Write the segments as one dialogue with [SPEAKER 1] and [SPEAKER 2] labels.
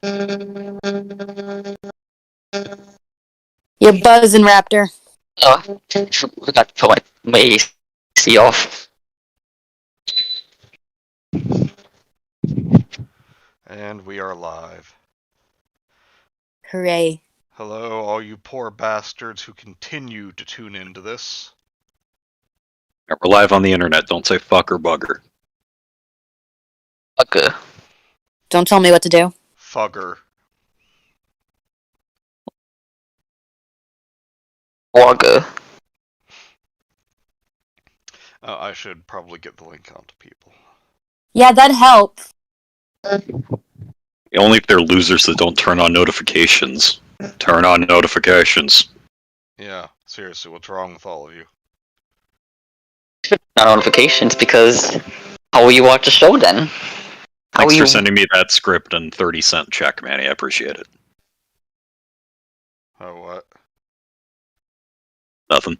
[SPEAKER 1] You're buzzing, Raptor.
[SPEAKER 2] Oh, I got to put my AC off.
[SPEAKER 3] And we are live.
[SPEAKER 1] Hooray.
[SPEAKER 3] Hello, all you poor bastards who continue to tune into this.
[SPEAKER 4] We're live on the internet. Don't say fuck or bugger.
[SPEAKER 2] Okay.
[SPEAKER 1] Don't tell me what to do.
[SPEAKER 3] Fugger.
[SPEAKER 2] Wagga.
[SPEAKER 3] I should probably get the link out to people.
[SPEAKER 1] Yeah, that'd help.
[SPEAKER 4] Only if they're losers that don't turn on notifications. Turn on notifications.
[SPEAKER 3] Yeah, seriously, what's wrong with all of you?
[SPEAKER 2] Not notifications, because how will you watch the show then? How
[SPEAKER 4] Thanks
[SPEAKER 2] will
[SPEAKER 4] for
[SPEAKER 2] you...
[SPEAKER 4] sending me that script and 30-cent check, Manny. I appreciate it.
[SPEAKER 3] Oh, what?
[SPEAKER 4] Nothing.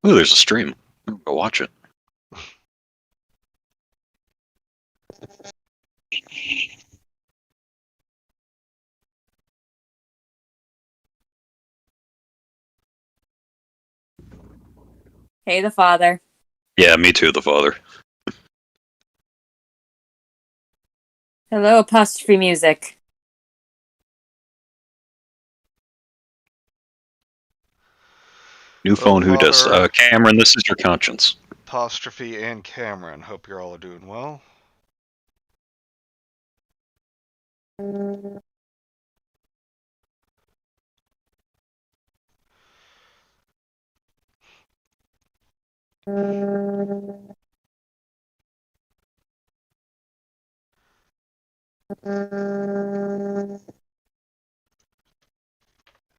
[SPEAKER 4] Ooh, there's a stream. Go watch it.
[SPEAKER 1] Hey, the father.
[SPEAKER 4] Yeah, me too, the father.
[SPEAKER 1] Hello, apostrophe music.
[SPEAKER 4] New phone, who does?
[SPEAKER 3] Father,
[SPEAKER 4] Cameron, this is your conscience.
[SPEAKER 3] Apostrophe and Cameron. Hope you're all doing well.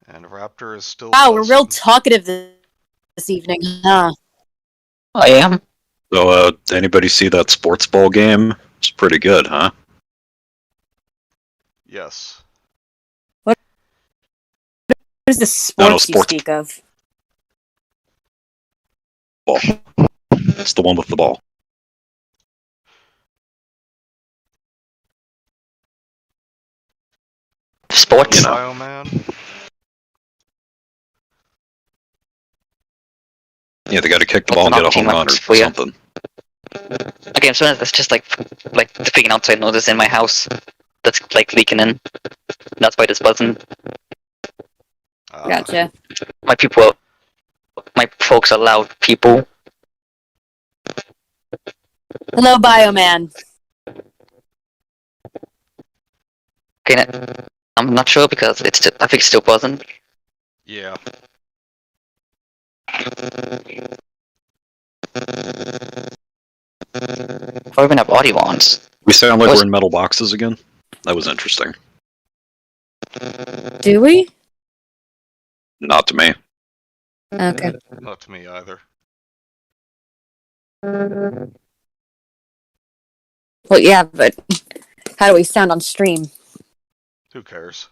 [SPEAKER 3] And Raptor is still
[SPEAKER 1] Wow, we're real
[SPEAKER 3] buzzing.
[SPEAKER 1] talkative this evening, huh?
[SPEAKER 2] I am.
[SPEAKER 4] So, anybody see that sports ball game? It's pretty good, huh?
[SPEAKER 3] Yes.
[SPEAKER 1] What is the sports you speak of?
[SPEAKER 4] Ball. It's the one with the ball.
[SPEAKER 2] Sports?
[SPEAKER 4] You know.
[SPEAKER 3] Bioman?
[SPEAKER 4] Yeah, they gotta kick the ball and get a home run or something.
[SPEAKER 2] Okay, so that's just like the freaking outside noise in my house that's like leaking in. That's why it's buzzing.
[SPEAKER 1] Gotcha.
[SPEAKER 2] My folks are loud people.
[SPEAKER 1] Hello, Bioman.
[SPEAKER 2] Okay, I'm not sure because I think it's still buzzing.
[SPEAKER 3] Yeah.
[SPEAKER 2] I even have audio on.
[SPEAKER 4] We sound like we're in metal boxes again? That was interesting.
[SPEAKER 1] Do we?
[SPEAKER 4] Not to me.
[SPEAKER 1] Okay.
[SPEAKER 3] Not to me either.
[SPEAKER 1] Well, yeah, but how do we sound on stream?
[SPEAKER 3] Who cares?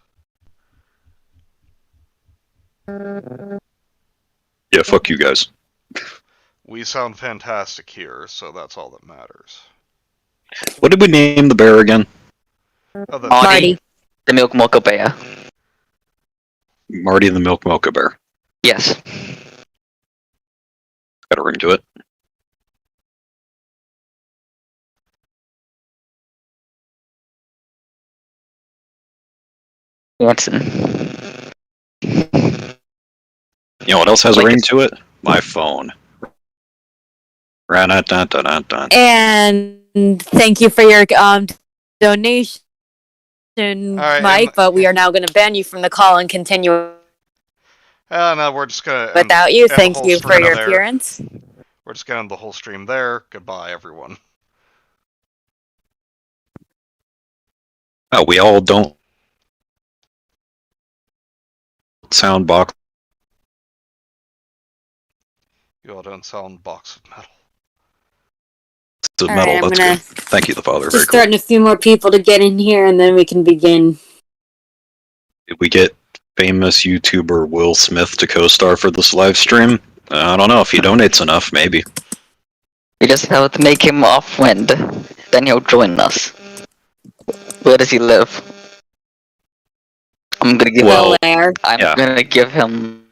[SPEAKER 4] Yeah, fuck you guys.
[SPEAKER 3] We sound fantastic here, so that's all that matters.
[SPEAKER 4] What did we name the bear again?
[SPEAKER 3] Oh, that's
[SPEAKER 1] Marty.
[SPEAKER 2] The Milk Mocha Bear.
[SPEAKER 4] Marty the Milk Mocha Bear.
[SPEAKER 2] Yes.
[SPEAKER 4] Got a ring to it.
[SPEAKER 2] Watson.
[SPEAKER 4] You know what else has a ring to it? My phone.
[SPEAKER 1] And thank you for your donation,
[SPEAKER 3] right,
[SPEAKER 1] Mike, but we are now going to ban you from the call and continue
[SPEAKER 3] no, we're just gonna
[SPEAKER 1] without you. Thank you for your appearance.
[SPEAKER 3] We're just gonna end the whole stream there. Goodbye, everyone.
[SPEAKER 4] Oh, we all don't sound box.
[SPEAKER 3] You all don't sound box of metal.
[SPEAKER 4] It's metal,
[SPEAKER 1] right,
[SPEAKER 4] that's good. Thank you, the father.
[SPEAKER 1] Just
[SPEAKER 4] very cool.
[SPEAKER 1] starting a few more people to get in here, and then we can begin.
[SPEAKER 4] Did we get famous YouTuber Will Smith to co-star for this live stream? I don't know. If he donates enough, maybe.
[SPEAKER 2] We just have to make him our friend. Then he'll join us. Where does he live? I'm gonna give
[SPEAKER 4] Well,
[SPEAKER 1] Where?
[SPEAKER 2] I'm
[SPEAKER 4] yeah.
[SPEAKER 2] gonna give him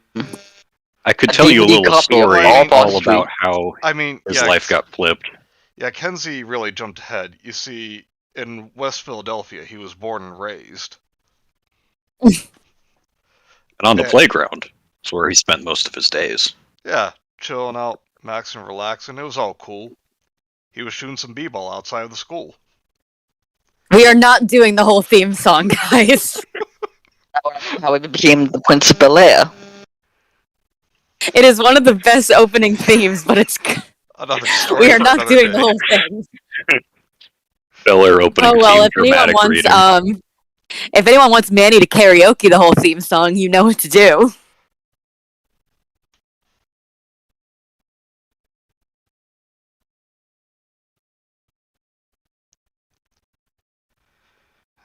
[SPEAKER 4] I could
[SPEAKER 2] a
[SPEAKER 4] tell you a
[SPEAKER 2] DVD
[SPEAKER 4] little
[SPEAKER 2] copy of
[SPEAKER 4] story
[SPEAKER 3] All
[SPEAKER 2] Boss
[SPEAKER 4] all
[SPEAKER 2] Street.
[SPEAKER 4] about how
[SPEAKER 3] I mean,
[SPEAKER 4] his
[SPEAKER 3] yeah,
[SPEAKER 4] life got flipped.
[SPEAKER 3] yeah, Kenzie really jumped ahead. You see, in West Philadelphia, he was born and raised.
[SPEAKER 4] And on the
[SPEAKER 3] Yeah.
[SPEAKER 4] playground is where he spent most of his days.
[SPEAKER 3] Yeah, chilling out, maxing, relaxing. It was all cool. He was shooting some b-ball outside of the school.
[SPEAKER 1] We are not doing the whole theme song, guys.
[SPEAKER 2] How he became the Prince of Bel-Air.
[SPEAKER 1] It is one of the best opening themes, but it's
[SPEAKER 3] Another story
[SPEAKER 1] we are
[SPEAKER 3] for
[SPEAKER 1] not
[SPEAKER 3] another
[SPEAKER 1] doing
[SPEAKER 3] day.
[SPEAKER 1] the whole thing.
[SPEAKER 4] Bel Air opening
[SPEAKER 1] Oh well,
[SPEAKER 4] theme dramatic reading.
[SPEAKER 1] if anyone wants Manny to karaoke the whole theme song, you know what to do.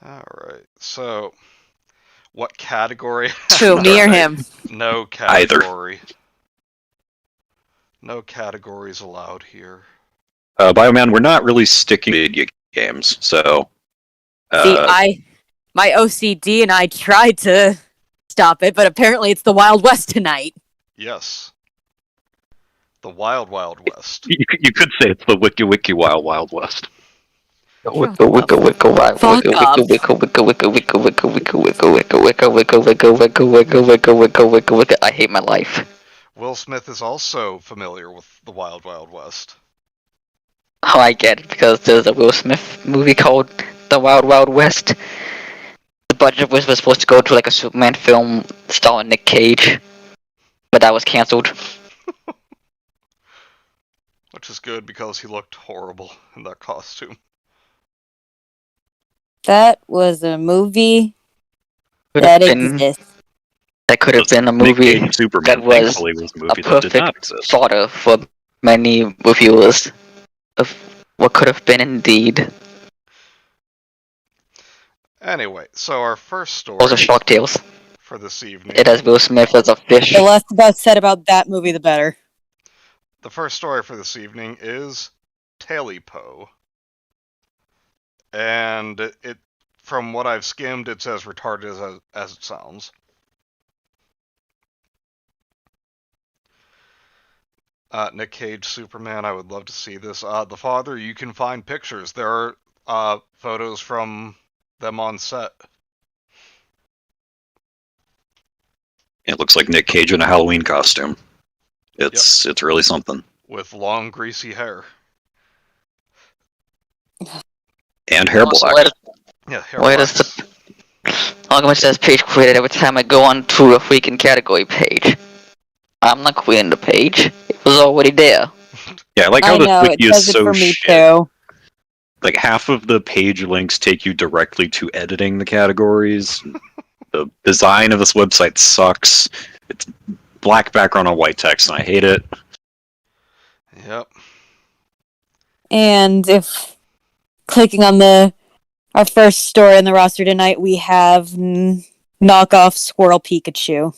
[SPEAKER 3] Alright, so what category?
[SPEAKER 1] Who, me or him?
[SPEAKER 3] No
[SPEAKER 4] Either.
[SPEAKER 3] category. No categories allowed here.
[SPEAKER 4] Bioman, we're not really sticking to video games, so.
[SPEAKER 1] See, my OCD and I tried to stop it, but apparently it's the Wild West tonight.
[SPEAKER 3] Yes. The Wild Wild West.
[SPEAKER 4] You could say it's the Wiki Wild Wild West.
[SPEAKER 2] Wicca, wicca, wicca, wicca,
[SPEAKER 1] Fuck
[SPEAKER 2] wicca,
[SPEAKER 1] up.
[SPEAKER 2] wicca, wicca, wicca, wicca, wicca, wicca, wicca, wicca, wicca, wicca, wicca, wicca, wicca, wicca, wicca, wicca, wicca. I hate my life.
[SPEAKER 3] Will Smith is also familiar with the Wild Wild West.
[SPEAKER 2] Oh, I get it, because there's a Will Smith movie called The Wild Wild West. The budget was supposed to go to like a Superman film starring Nick Cage, but that was cancelled.
[SPEAKER 3] Which is good because he looked horrible in that costume.
[SPEAKER 1] That was a movie
[SPEAKER 2] Could
[SPEAKER 1] that
[SPEAKER 2] have been,
[SPEAKER 1] exists.
[SPEAKER 2] that could have been a
[SPEAKER 4] Nick
[SPEAKER 2] movie
[SPEAKER 4] Cage Superman,
[SPEAKER 2] that was
[SPEAKER 4] thankfully, was a
[SPEAKER 2] a
[SPEAKER 4] movie that did not
[SPEAKER 2] perfect
[SPEAKER 4] exist.
[SPEAKER 2] fodder for many reviewers of what could have been indeed.
[SPEAKER 3] Anyway, so our first story
[SPEAKER 2] Also, Shark Tales.
[SPEAKER 3] for this evening.
[SPEAKER 2] It has Will Smith as a fish.
[SPEAKER 1] The less said about that movie, the better.
[SPEAKER 3] The first story for this evening is Tailypo. And it, from what I've skimmed, it's as retarded as it sounds. Nick Cage, Superman, I would love to see this. The father, you can find pictures. There are photos from them on set.
[SPEAKER 4] It looks like Nick Cage in a Halloween costume. It's really something.
[SPEAKER 3] With long, greasy hair.
[SPEAKER 4] And hair
[SPEAKER 2] Also,
[SPEAKER 4] black.
[SPEAKER 3] Yeah, hair
[SPEAKER 2] why does
[SPEAKER 3] blacks.
[SPEAKER 2] How much says page created every time I go on to a freaking category page? I'm not creating the page. It was already there.
[SPEAKER 4] Yeah, I like how
[SPEAKER 1] I
[SPEAKER 4] the
[SPEAKER 1] know, it
[SPEAKER 4] wiki
[SPEAKER 1] says
[SPEAKER 4] is
[SPEAKER 1] it
[SPEAKER 4] so
[SPEAKER 1] for me
[SPEAKER 4] shit.
[SPEAKER 1] too.
[SPEAKER 4] Like half of the page links take you directly to editing the categories. The design of this website sucks. It's black background on white text, and I hate it.
[SPEAKER 3] Yep.
[SPEAKER 1] And if clicking on our first story on the roster tonight, we have knockoff Squirrel Pikachu.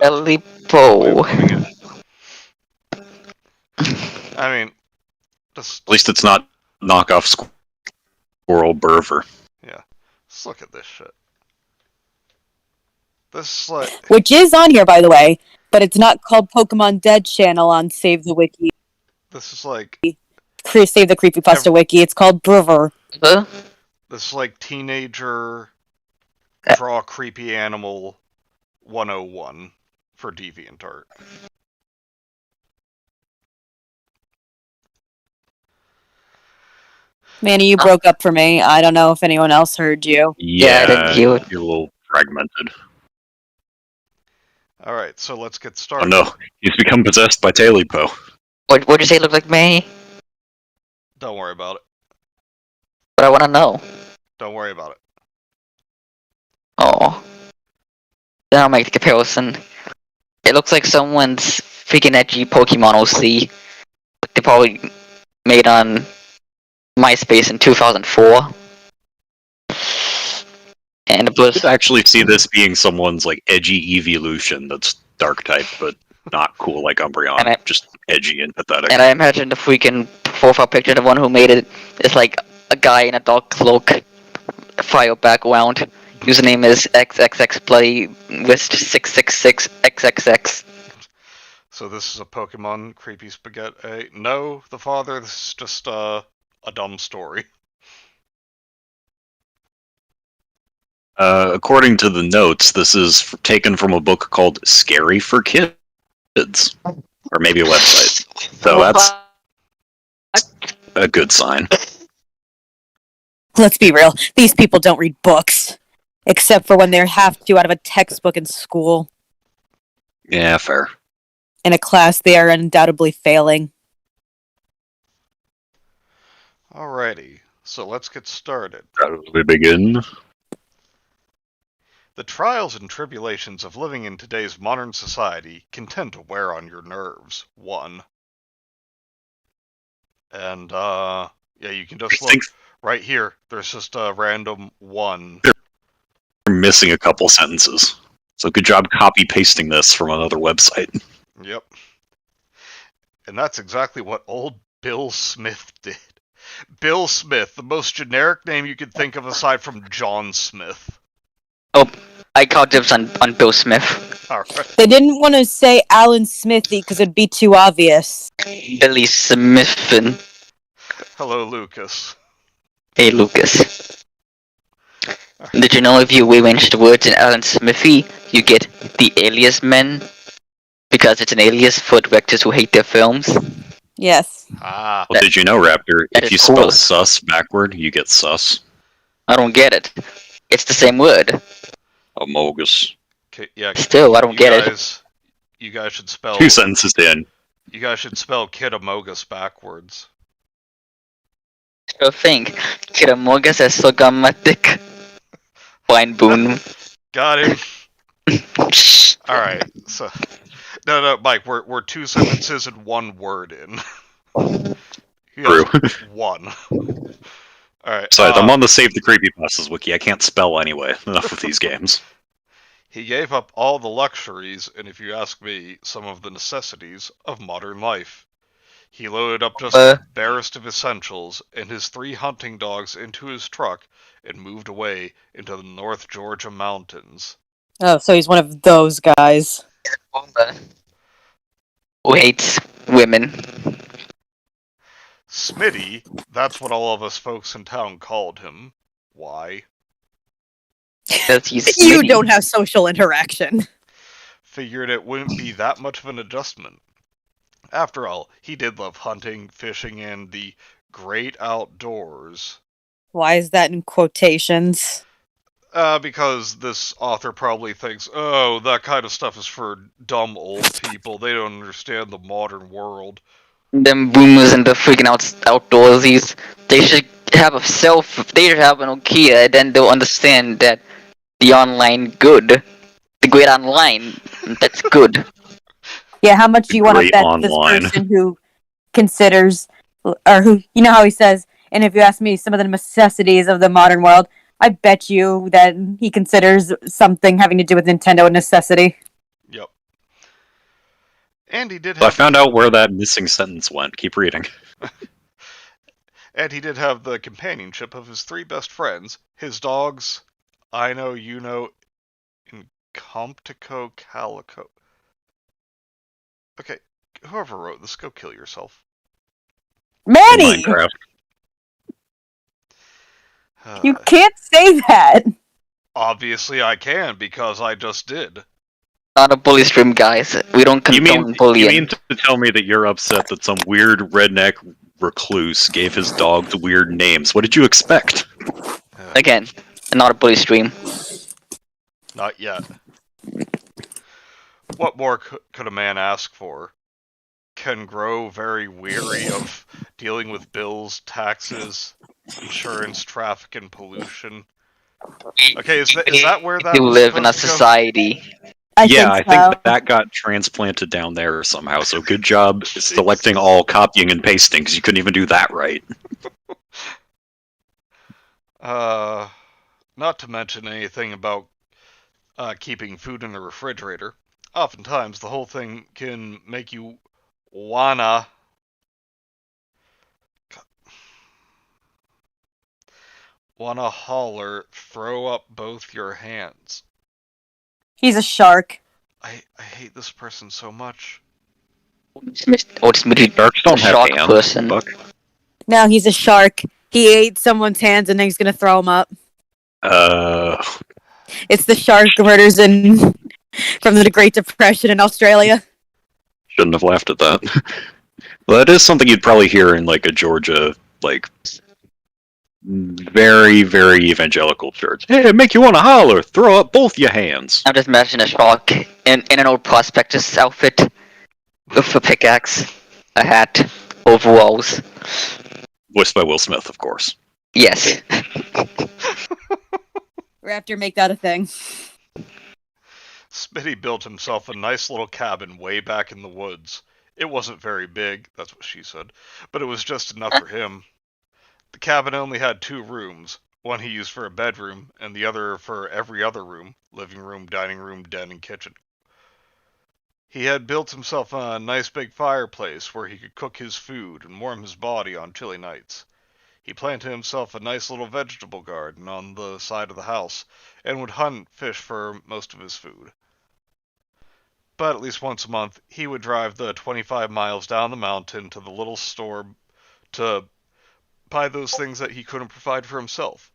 [SPEAKER 2] Tailypo.
[SPEAKER 3] I mean, just
[SPEAKER 4] At least it's not knockoff Squirrel Burver.
[SPEAKER 3] just look at this shit. This is like,
[SPEAKER 1] Which is on here, by the way, but it's not called Pokemon Dead Channel on Save the Wiki.
[SPEAKER 3] this is like,
[SPEAKER 1] Save the Creepypasta Wiki. It's called Brewer.
[SPEAKER 2] Huh?
[SPEAKER 3] this is like teenager draw creepy animal 101 for DeviantArt.
[SPEAKER 1] Manny, you broke up for me. I don't know if anyone else heard you.
[SPEAKER 2] Yeah, I didn't hear it.
[SPEAKER 4] You're a little fragmented.
[SPEAKER 3] Alright, so let's get
[SPEAKER 4] Oh
[SPEAKER 3] started.
[SPEAKER 4] no, he's become possessed by Tailypo.
[SPEAKER 2] What'd you say it looked like me?
[SPEAKER 3] Don't worry about it.
[SPEAKER 2] But I wanna know.
[SPEAKER 3] Don't worry about it.
[SPEAKER 2] Oh. Then I'll make the comparison. It looks like someone's freaking edgy Pokemon OC. They probably made on MySpace in 2004. And it
[SPEAKER 4] I
[SPEAKER 2] was
[SPEAKER 4] could actually see this being someone's like edgy evolution that's dark type, but not cool like Umbreon.
[SPEAKER 2] And
[SPEAKER 4] Just edgy and pathetic.
[SPEAKER 2] and I imagine the freaking profile picture, the one who made it, is like a guy in a dark cloak, file background. Username is xxxplaylist666xxx.
[SPEAKER 3] So this is a Pokemon Creepy Spaghetti. No, the father, this is just a dumb story.
[SPEAKER 4] According to the notes, this is taken from a book called Scary for Kids, or maybe a website. So that's a good sign.
[SPEAKER 1] Let's be real. These people don't read books. Except for when they have to out of a textbook in school.
[SPEAKER 4] Yeah, fair.
[SPEAKER 1] In a class they are undoubtedly failing.
[SPEAKER 3] Alrighty, so let's get started.
[SPEAKER 4] How do we begin?
[SPEAKER 3] The trials and tribulations of living in today's modern society can tend to wear on your nerves. 1. And, yeah, you can just look right here. There's just a random 1.
[SPEAKER 4] You're missing a couple sentences. So good job copy-pasting this from another website.
[SPEAKER 3] Yep. And that's exactly what old Bill Smith did. Bill Smith, the most generic name you could think of aside from John Smith.
[SPEAKER 2] Oh, I call dibs on Bill Smith.
[SPEAKER 3] Alright.
[SPEAKER 1] They didn't want to say Alan Smithy because it'd be too obvious.
[SPEAKER 2] Billy Smithin.
[SPEAKER 3] Hello, Lucas.
[SPEAKER 2] Hey, Lucas. Did you know if you rearrange the words in Alan Smithy, you get the alias men? Because it's an alias for directors who hate their films.
[SPEAKER 1] Yes.
[SPEAKER 3] Ah.
[SPEAKER 4] Well, did you know, Raptor,
[SPEAKER 2] that
[SPEAKER 4] if you
[SPEAKER 2] is
[SPEAKER 4] spell
[SPEAKER 2] cool.
[SPEAKER 4] sus backward, you get sus?
[SPEAKER 2] I don't get it. It's the same word.
[SPEAKER 4] Amogus.
[SPEAKER 3] Okay, yeah.
[SPEAKER 2] Still, I don't get it.
[SPEAKER 3] You guys should spell.
[SPEAKER 4] 2 sentences in.
[SPEAKER 3] You guys should spell Kid Amogus backwards.
[SPEAKER 2] Sure thing. Kiramogas as Sogammatic. Fine boon.
[SPEAKER 3] Got him. Alright, so. No, Mike, we're 2 sentences and 1 word in.
[SPEAKER 4] True.
[SPEAKER 3] 1. Alright.
[SPEAKER 4] Besides, I'm on the Save the Creepypastas wiki. I can't spell anyway. Enough of these games.
[SPEAKER 3] He gave up all the luxuries, and if you ask me, some of the necessities of modern life. He loaded up just the barest of essentials and his 3 hunting dogs into his truck and moved away into the North Georgia mountains.
[SPEAKER 1] Oh, so he's one of those guys.
[SPEAKER 2] Who hates women.
[SPEAKER 3] Smitty, that's what all of us folks in town called him. Why?
[SPEAKER 2] Because he's
[SPEAKER 1] You
[SPEAKER 2] Smitty.
[SPEAKER 1] don't have social interaction.
[SPEAKER 3] Figured it wouldn't be that much of an adjustment. After all, he did love hunting, fishing, and the great outdoors.
[SPEAKER 1] Why is that in quotations?
[SPEAKER 3] Because this author probably thinks, oh, that kind of stuff is for dumb old people. They don't understand the modern world.
[SPEAKER 2] Them boomers and the freaking outdoorsies. They should have a they should have an Nokia, and then they'll understand that the online good. The great online, that's good.
[SPEAKER 1] Yeah, how much do you want to
[SPEAKER 4] Great
[SPEAKER 1] bet
[SPEAKER 4] online.
[SPEAKER 1] this person who considers, or who, you know how he says, and if you ask me some of the necessities of the modern world, I bet you that he considers something having to do with Nintendo a necessity.
[SPEAKER 3] Yep. And he did
[SPEAKER 4] I
[SPEAKER 3] have...
[SPEAKER 4] found out where that missing sentence went. Keep reading.
[SPEAKER 3] And he did have the companionship of his 3 best friends, his dogs, I know, you know, in Comptico Calico. Okay, whoever wrote this, go kill yourself.
[SPEAKER 1] Manny!
[SPEAKER 4] Minecraft.
[SPEAKER 1] You can't say that!
[SPEAKER 3] Obviously I can, because I just did.
[SPEAKER 2] Not a bully stream, guys. We don't condone bullying.
[SPEAKER 4] You mean to tell me that you're upset that some weird redneck recluse gave his dogs weird names? What did you expect?
[SPEAKER 2] Again, not a bully stream.
[SPEAKER 3] Not yet. What more could a man ask for? Can grow very weary of dealing with bills, taxes, insurance, traffic, and pollution. Okay, is that where that
[SPEAKER 2] You
[SPEAKER 3] was
[SPEAKER 2] live in a
[SPEAKER 3] supposed to go?
[SPEAKER 2] society.
[SPEAKER 1] I
[SPEAKER 4] think
[SPEAKER 1] so.
[SPEAKER 4] that got transplanted down there somehow, so good job selecting all copying and pasting, because you couldn't even do that right.
[SPEAKER 3] Not to mention anything about keeping food in the refrigerator. Oftentimes, the whole thing can make you wanna... Wanna holler, throw up both your hands.
[SPEAKER 1] He's a shark.
[SPEAKER 3] I hate this person so much.
[SPEAKER 2] It's Smitty,
[SPEAKER 4] Sharks
[SPEAKER 2] the
[SPEAKER 4] don't have
[SPEAKER 2] shark
[SPEAKER 4] hands.
[SPEAKER 2] person.
[SPEAKER 4] Fuck.
[SPEAKER 1] No, he's a shark. He ate someone's hands and then he's gonna throw them up. It's the shark murders from the Great Depression in Australia.
[SPEAKER 4] Shouldn't have laughed at that. Well, that is something you'd probably hear in like a Georgia, like very, very evangelical church. Hey, it make you want to holler, throw up both your hands.
[SPEAKER 2] I'm just imagining a shark in an old prospectus outfit with a pickaxe, a hat, overalls.
[SPEAKER 4] Voiced by Will Smith, of course.
[SPEAKER 2] Yes.
[SPEAKER 1] Raptor, make that a thing.
[SPEAKER 3] Smitty built himself a nice little cabin way back in the woods. It wasn't very big, that's what she said, but it was just enough for him. The cabin only had 2 rooms, one he used for a bedroom, and the other for every other room, living room, dining room, den, and kitchen. He had built himself a nice big fireplace where he could cook his food and warm his body on chilly nights. He planted himself a nice little vegetable garden on the side of the house, and would hunt fish for most of his food. But at least once a month, he would drive the 25 miles down the mountain to the little store to buy those things that he couldn't provide for himself.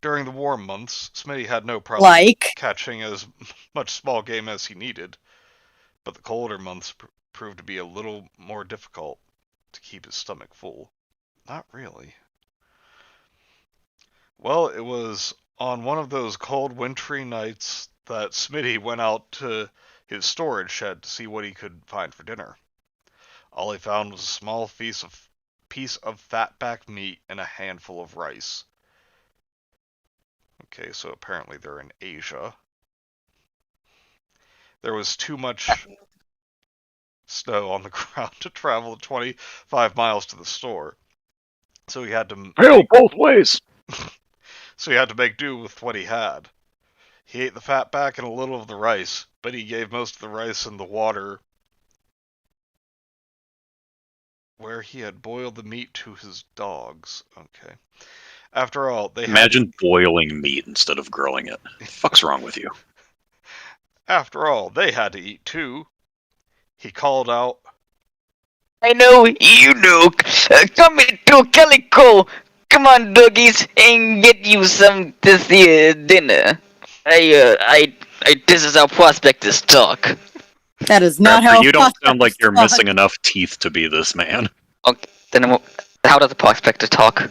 [SPEAKER 3] During the warm months, Smitty had no problem catching as much small game as he needed, but the colder months proved to be a little more difficult to keep his stomach full. Not really. Well, it was on one of those cold wintry nights that Smitty went out to his storage shed to see what he could find for dinner. All he found was a small piece of fatback meat and a handful of rice. Okay, so apparently they're in Asia. There was too much snow on the ground to travel 25 miles to the store, so he had to
[SPEAKER 4] Hell, both ways.
[SPEAKER 3] So he had to make do with what he had. He ate the fatback and a little of the rice, but he gave most of the rice and the water where he had boiled the meat to his dogs. Okay. After all, they
[SPEAKER 4] Imagine boiling meat instead of grilling it. The fuck's wrong with you?
[SPEAKER 3] After all, they had to eat too. He called out,
[SPEAKER 2] I know, you know. Come into Calico. Come on, doggies, and get you some this here dinner. This is our prospectus talk.
[SPEAKER 1] That is not
[SPEAKER 4] Raptor,
[SPEAKER 1] how.
[SPEAKER 4] you don't sound like you're
[SPEAKER 1] prospectus
[SPEAKER 4] missing enough teeth to be this man.
[SPEAKER 2] Okay, then how does the prospectus talk?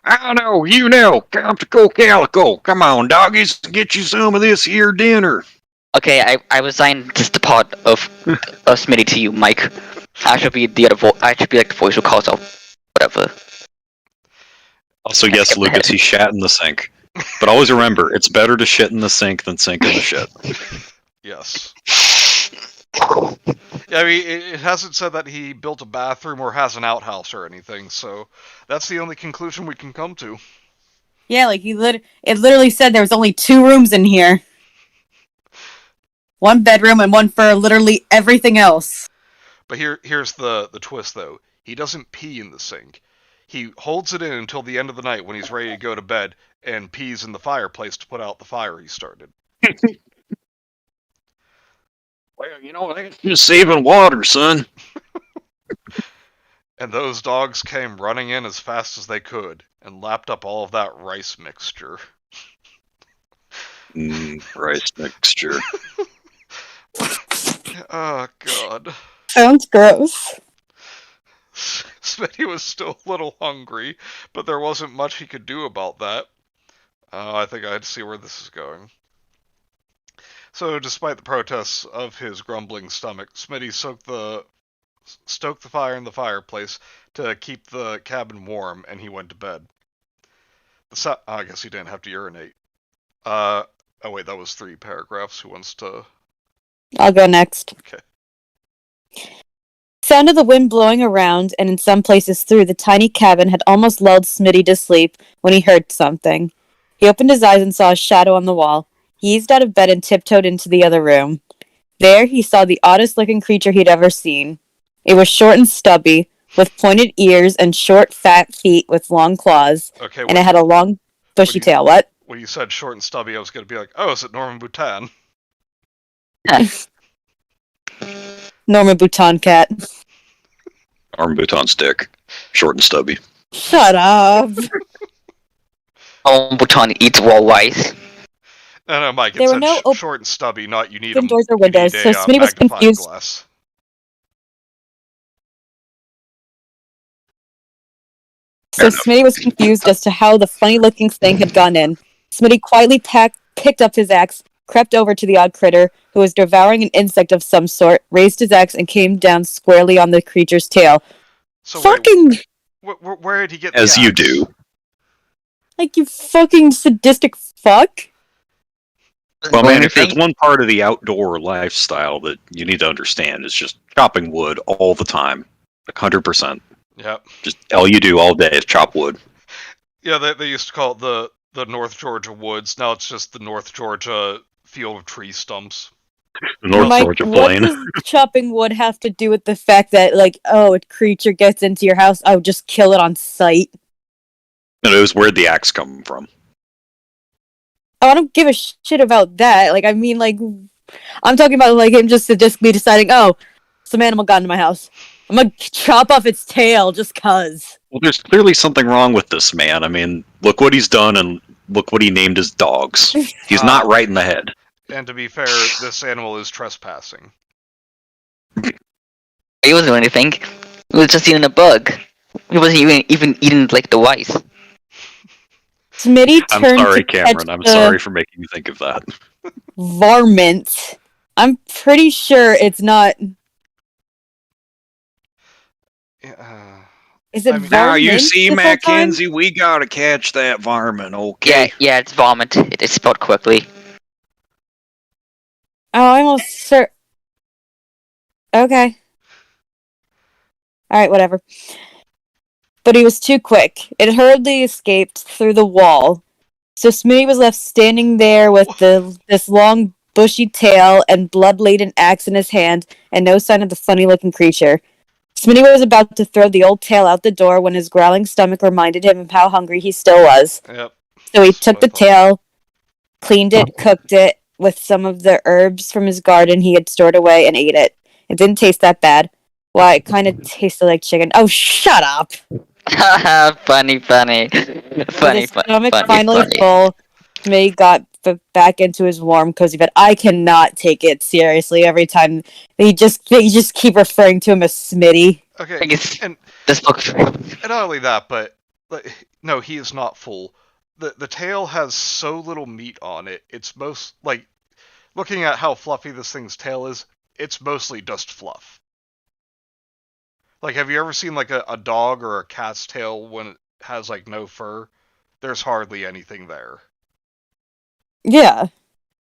[SPEAKER 4] I know, you know. Come to Calico. Come on, doggies, get you some of this here dinner.
[SPEAKER 2] Okay, I resigned this part of Smitty to you, Mike. I should be the other I should be like the voice who calls out whatever.
[SPEAKER 4] Also, yes, Lucas, he shat in the sink. But always remember, it's better to shit in the sink than sink in the shit.
[SPEAKER 3] yes. Yeah, I mean, it hasn't said that he built a bathroom or has an outhouse or anything, so that's the only conclusion we can come to.
[SPEAKER 1] Yeah, like it literally said there was only 2 rooms in here. 1 bedroom and 1 for literally everything else.
[SPEAKER 3] But here's the twist, though. He doesn't pee in the sink. He holds it in until the end of the night when he's ready to go to bed and pees in the fireplace to put out the fire he started.
[SPEAKER 4] Well, you know, that's just saving water, son.
[SPEAKER 3] And those dogs came running in as fast as they could and lapped up all of that rice mixture.
[SPEAKER 4] Rice mixture.
[SPEAKER 3] Oh, God.
[SPEAKER 1] Sounds gross.
[SPEAKER 3] Smitty was still a little hungry, but there wasn't much he could do about that. I think I had to see where this is going. So, despite the protests of his grumbling stomach, Smitty stoked the fire in the fireplace to keep the cabin warm, and he went to bed. I guess he didn't have to urinate. Oh wait, that was 3 paragraphs. Who wants to...
[SPEAKER 1] I'll go next.
[SPEAKER 3] Okay.
[SPEAKER 1] Sound of the wind blowing around and in some places through the tiny cabin had almost lulled Smitty to sleep when he heard something. He opened his eyes and saw a shadow on the wall. He eased out of bed and tiptoed into the other room. There he saw the oddest looking creature he'd ever seen. It was short and stubby, with pointed ears and short, fat feet with long claws,
[SPEAKER 3] Okay,
[SPEAKER 1] and it had a long, bushy tail. What?
[SPEAKER 3] when you said short and stubby, I was going to be like, oh, is it Norman Bhutan?
[SPEAKER 1] Norman Bhutan cat.
[SPEAKER 4] Arm Bhutan's dick. Short and stubby.
[SPEAKER 1] Shut up.
[SPEAKER 2] Bhutan eats walrus.
[SPEAKER 3] No, Mike,
[SPEAKER 1] There
[SPEAKER 3] it
[SPEAKER 1] were
[SPEAKER 3] said
[SPEAKER 1] no
[SPEAKER 3] short and stubby, not you need
[SPEAKER 1] open
[SPEAKER 3] a,
[SPEAKER 1] doors or
[SPEAKER 3] you need
[SPEAKER 1] windows, so Smitty was
[SPEAKER 3] magnifying
[SPEAKER 1] confused.
[SPEAKER 3] glass.
[SPEAKER 1] So Smitty was confused as to how the funny-looking thing had gone in. Smitty quietly picked up his axe, crept over to the odd critter, who was devouring an insect of some sort, raised his axe, and came down squarely on the creature's tail.
[SPEAKER 3] So
[SPEAKER 1] Fucking...
[SPEAKER 3] where did he get
[SPEAKER 4] As
[SPEAKER 3] the
[SPEAKER 4] you
[SPEAKER 3] axe?
[SPEAKER 4] do.
[SPEAKER 1] Like, you fucking sadistic fuck.
[SPEAKER 4] Well, man, if there's one part of the outdoor lifestyle that you need to understand, it's just chopping wood all the time. Like 100%.
[SPEAKER 3] Yep.
[SPEAKER 4] Just all you do all day is chop wood.
[SPEAKER 3] Yeah, they used to call it the North Georgia woods. Now it's just the North Georgia field of tree stumps.
[SPEAKER 4] The North
[SPEAKER 1] Mike,
[SPEAKER 4] Georgia
[SPEAKER 1] what
[SPEAKER 4] plain.
[SPEAKER 1] does chopping wood have to do with the fact that, like, oh, a creature gets into your house, oh, just kill it on sight?
[SPEAKER 4] And it was where'd the axe come from?
[SPEAKER 1] Oh, I don't give a shit about that. Like, I mean, like, I'm talking about, like, him just sadistically deciding, oh, some animal got into my house. I'm gonna chop off its tail just cuz.
[SPEAKER 4] Well, there's clearly something wrong with this man. I mean, look what he's done and look what he named his dogs. He's not right in the head.
[SPEAKER 3] And to be fair, this animal is trespassing.
[SPEAKER 2] He wasn't doing anything. He was just eating a bug. He wasn't even eating, like, the rice.
[SPEAKER 1] Smitty
[SPEAKER 4] I'm
[SPEAKER 1] turned
[SPEAKER 4] sorry,
[SPEAKER 1] to catch
[SPEAKER 4] Cameron. I'm
[SPEAKER 1] the
[SPEAKER 4] sorry for making you think of that.
[SPEAKER 1] varmint. I'm pretty sure it's not... Is it varmint?
[SPEAKER 4] Now you see,
[SPEAKER 1] this whole time?
[SPEAKER 4] Mackenzie, we gotta catch that varmint, okay?
[SPEAKER 2] Yeah, it's vomit. It's spelled correctly.
[SPEAKER 1] Oh, I'm almost Okay. Alright, whatever. But he was too quick. It hurriedly escaped through the wall. So Smitty was left standing there with this long, bushy tail and blood-laden axe in his hand, and no sign of the funny-looking creature. Smitty was about to throw the old tail out the door when his growling stomach reminded him of how hungry he still was.
[SPEAKER 3] Yep.
[SPEAKER 1] So he took the tail, cleaned it, cooked it with some of the herbs from his garden he had stored away, and ate it. It didn't taste that bad. Why, it kind of tasted like chicken. Oh, shut up!
[SPEAKER 2] funny.
[SPEAKER 1] With his stomach finally full, Smitty got back into his warm, cozy bed. I cannot take it seriously every time they just keep referring to him as Smitty.
[SPEAKER 3] Okay, and
[SPEAKER 2] this book.
[SPEAKER 3] And not only that, but no, he is not full. The tail has so little meat on it. It's most like looking at how fluffy this thing's tail is. It's mostly just fluff. Like, have you ever seen like a dog or a cat's tail when it has like no fur? There's hardly anything there.
[SPEAKER 1] Yeah.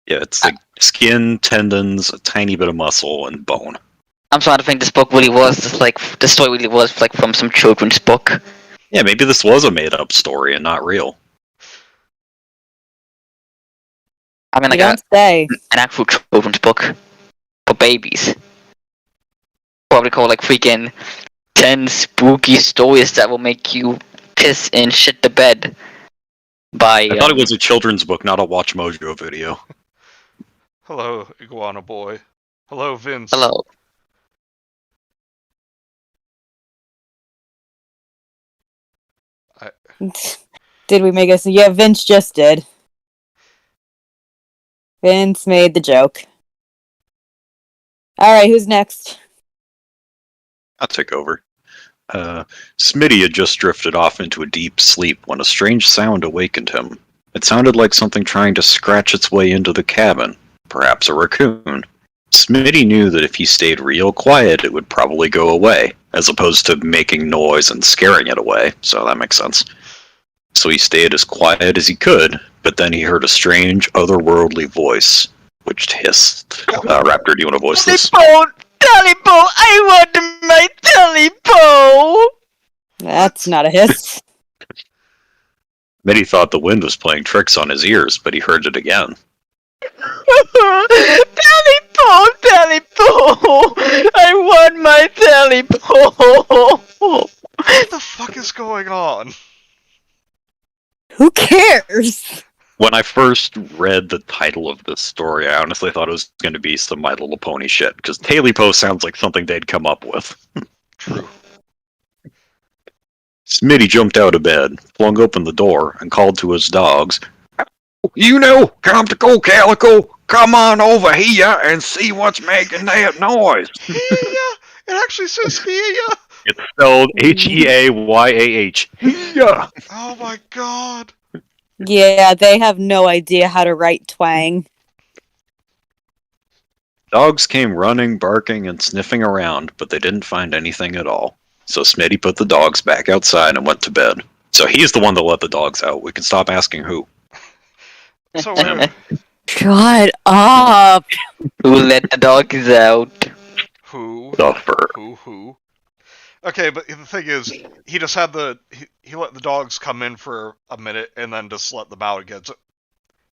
[SPEAKER 4] Yeah, it's like skin, tendons, a tiny bit of muscle, and bone.
[SPEAKER 2] I'm starting to think this book really was just like the story really was like from some children's book.
[SPEAKER 4] Yeah, maybe this was a made-up story and not real.
[SPEAKER 2] I mean, like
[SPEAKER 1] an
[SPEAKER 2] actual children's book for babies. Probably called like freaking 10 spooky stories that will make you piss and shit the bed. I
[SPEAKER 4] thought it was a children's book, not a Watch Mojo video.
[SPEAKER 3] Hello, Iguana Boy. Hello, Vince.
[SPEAKER 2] Hello.
[SPEAKER 1] Did we make us? Yeah, Vince just did. Vince made the joke. Alright, who's next?
[SPEAKER 4] I'll take over. Smitty had just drifted off into a deep sleep when a strange sound awakened him. It sounded like something trying to scratch its way into the cabin, perhaps a raccoon. Smitty knew that if he stayed real quiet, it would probably go away, as opposed to making noise and scaring it away, so that makes sense. So he stayed as quiet as he could, but then he heard a strange, otherworldly voice, which hissed. Raptor, do you want to voice this?
[SPEAKER 2] Telepo! I want my telepo!
[SPEAKER 1] That's not a hiss.
[SPEAKER 4] Smitty thought the wind was playing tricks on his ears, but he heard it again.
[SPEAKER 2] Telepo! I want my telepo! What?
[SPEAKER 3] What the fuck is going on?
[SPEAKER 1] Who cares?
[SPEAKER 4] When I first read the title of this story, I honestly thought it was going to be some My Little Pony shit, because Haley Post sounds like something they'd come up with.
[SPEAKER 3] True.
[SPEAKER 4] Smitty jumped out of bed, flung open the door, and called to his dogs. You know, come to go, Calico. Come on over here and see what's making that noise.
[SPEAKER 3] Heya! It actually says Heya!
[SPEAKER 4] It's spelled Heayah. Heya.
[SPEAKER 3] Oh my god.
[SPEAKER 1] Yeah, they have no idea how to write twang.
[SPEAKER 4] Dogs came running, barking, and sniffing around, but they didn't find anything at all. So Smitty put the dogs back outside and went to bed. So he's the one that let the dogs out. We can stop asking who.
[SPEAKER 3] So wait,
[SPEAKER 1] Shut up.
[SPEAKER 2] Who let the dogs out?
[SPEAKER 3] who?
[SPEAKER 4] Suffer.
[SPEAKER 3] Who? Okay, but the thing is, he just had he let the dogs come in for a minute and then just let them out again.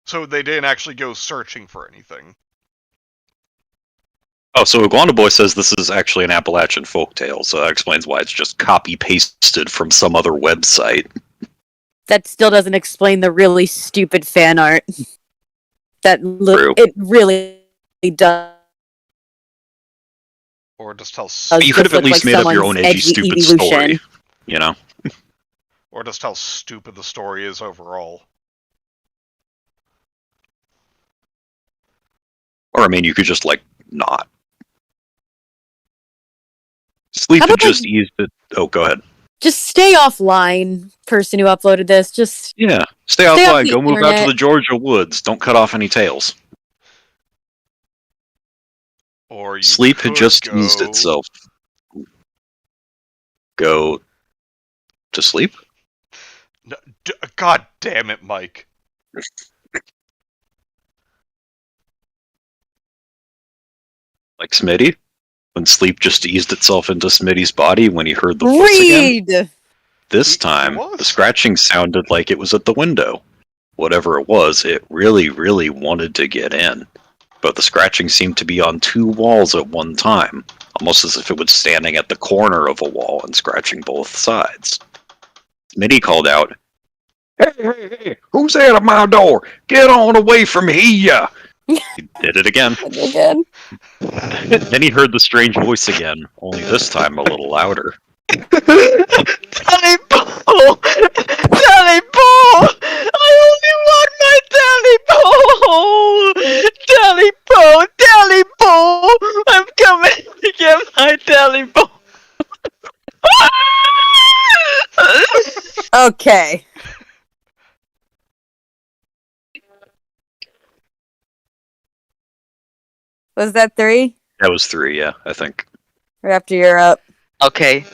[SPEAKER 3] So they didn't actually go searching for anything.
[SPEAKER 4] Oh, so Iguana Boy says this is actually an Appalachian folktale, so that explains why it's just copy-pasted from some other website.
[SPEAKER 1] That still doesn't explain the really stupid fan art.
[SPEAKER 4] True.
[SPEAKER 1] It really does.
[SPEAKER 3] Or just how
[SPEAKER 4] You could have at least made up your own edgy, stupid story. You know?
[SPEAKER 3] or just how stupid the story is overall.
[SPEAKER 4] Or, I mean, you could just, like, not. Sleep
[SPEAKER 1] How
[SPEAKER 4] had
[SPEAKER 1] about,
[SPEAKER 4] just eased it. Oh, go ahead.
[SPEAKER 1] Just stay offline, person who uploaded this. Just
[SPEAKER 4] Yeah. Stay
[SPEAKER 1] off
[SPEAKER 4] outside.
[SPEAKER 1] the
[SPEAKER 4] Go move out to
[SPEAKER 1] internet.
[SPEAKER 4] the Georgia woods. Don't cut off any tails.
[SPEAKER 3] Or you
[SPEAKER 4] Sleep had
[SPEAKER 3] could
[SPEAKER 4] just
[SPEAKER 3] go...
[SPEAKER 4] eased itself. Go to sleep?
[SPEAKER 3] No, God damn it, Mike.
[SPEAKER 4] Like Smitty? When sleep just eased itself into Smitty's body when he heard the voice again?
[SPEAKER 1] read.
[SPEAKER 4] This
[SPEAKER 3] He
[SPEAKER 4] time,
[SPEAKER 3] was.
[SPEAKER 4] the scratching sounded like it was at the window. Whatever it was, it really, really wanted to get in. But the scratching seemed to be on two walls at one time, almost as if it was standing at the corner of a wall and scratching both sides. Smitty called out, Hey, who's out of my door? Get on away from here! He did it again.
[SPEAKER 1] Again.
[SPEAKER 4] Then he heard the strange voice again, only this time a little louder.
[SPEAKER 2] Daddy Paul! Daddy Paul! I only want my Daddy Paul! Daddy Paul! Daddy Paul! I'm coming to get my Daddy Paul!
[SPEAKER 1] Okay. Was that 3?
[SPEAKER 4] That was 3, yeah, I think.
[SPEAKER 1] Or after you're up?
[SPEAKER 2] Okay.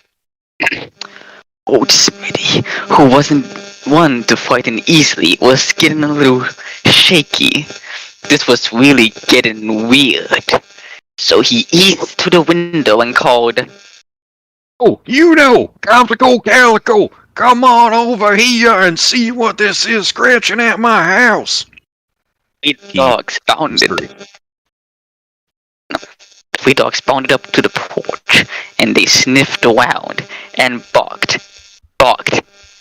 [SPEAKER 2] Old Smitty, who wasn't one to frighten easily, was getting a little shaky. This was really getting weird. So he eased to the window and called,
[SPEAKER 4] Oh, you know, Calico, Calico, come on over here and see what this is scratching at my house.
[SPEAKER 2] 3 dogs bounded. The 3 dogs bounded up to the porch, and they sniffed around, and barked,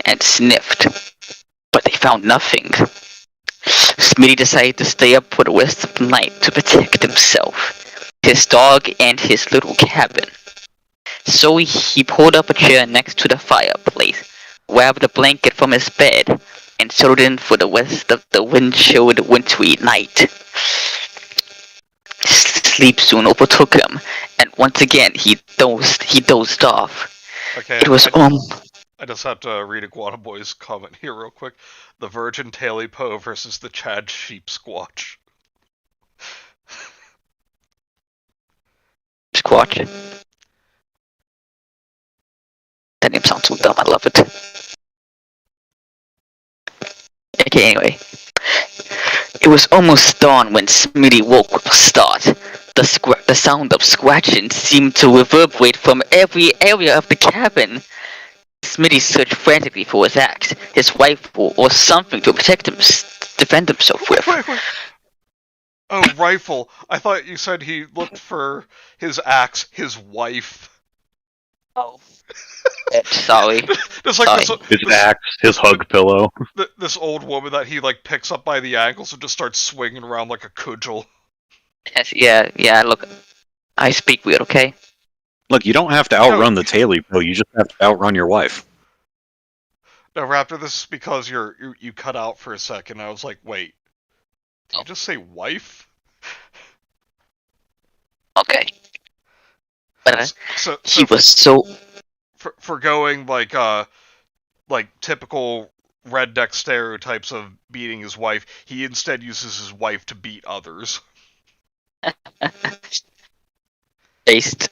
[SPEAKER 2] and sniffed. But they found nothing. Smitty decided to stay up for the rest of the night to protect himself, his dog, and his little cabin. So he pulled up a chair next to the fireplace, grabbed a blanket from his bed, and settled in for the rest of the wind-chilled wintry night. Sleep soon overtook him, and once again he dozed off.
[SPEAKER 3] Okay,
[SPEAKER 2] It was
[SPEAKER 3] I just have to read Iguana Boy's comment here real quick. The Virgin Taily Po versus the Chad Sheep Squatch.
[SPEAKER 2] Squatch. That name sounds so dumb, I love it. Okay, anyway. It was almost dawn when Smitty woke with a start. The sound of scratching seemed to reverberate from every area of the cabin. Smitty searched frantically for his axe, his rifle, or something to defend himself with.
[SPEAKER 3] Wait. Oh, rifle. I thought you said he looked for his axe, his wife.
[SPEAKER 2] Oh. Sorry.
[SPEAKER 3] There's like
[SPEAKER 4] His axe, his hug pillow.
[SPEAKER 3] this old woman that he like picks up by the ankles and just starts swinging around like a cudgel.
[SPEAKER 2] Yes, yeah, look. I speak weird, okay?
[SPEAKER 4] Look, you don't have to outrun the Taily pill, you just have to outrun your wife.
[SPEAKER 3] No, Raptor, this is because you cut out for a second. I was like, wait, did you just say wife?
[SPEAKER 2] Okay. But
[SPEAKER 3] So
[SPEAKER 2] he was so...
[SPEAKER 3] for going like typical redneck stereotypes of beating his wife, he instead uses his wife to beat others.
[SPEAKER 2] Based.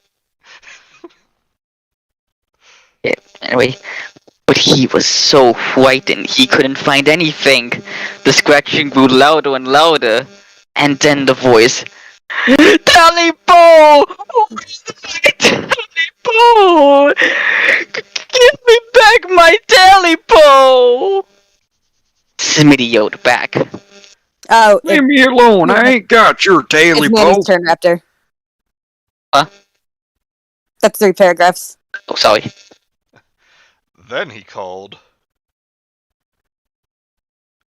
[SPEAKER 2] Yeah, anyway, but he was so frightened he couldn't find anything. The scratching grew louder and louder, and then the voice, Talipo! Talipo! Give me back my Talipo! Smitty yelled back.
[SPEAKER 1] Oh,
[SPEAKER 4] Leave me alone, I ain't got your Taily
[SPEAKER 1] it's
[SPEAKER 4] pill.
[SPEAKER 1] Manny's turn, Raptor.
[SPEAKER 2] Huh?
[SPEAKER 1] That's 3 paragraphs.
[SPEAKER 2] Oh, sorry.
[SPEAKER 3] Then he called,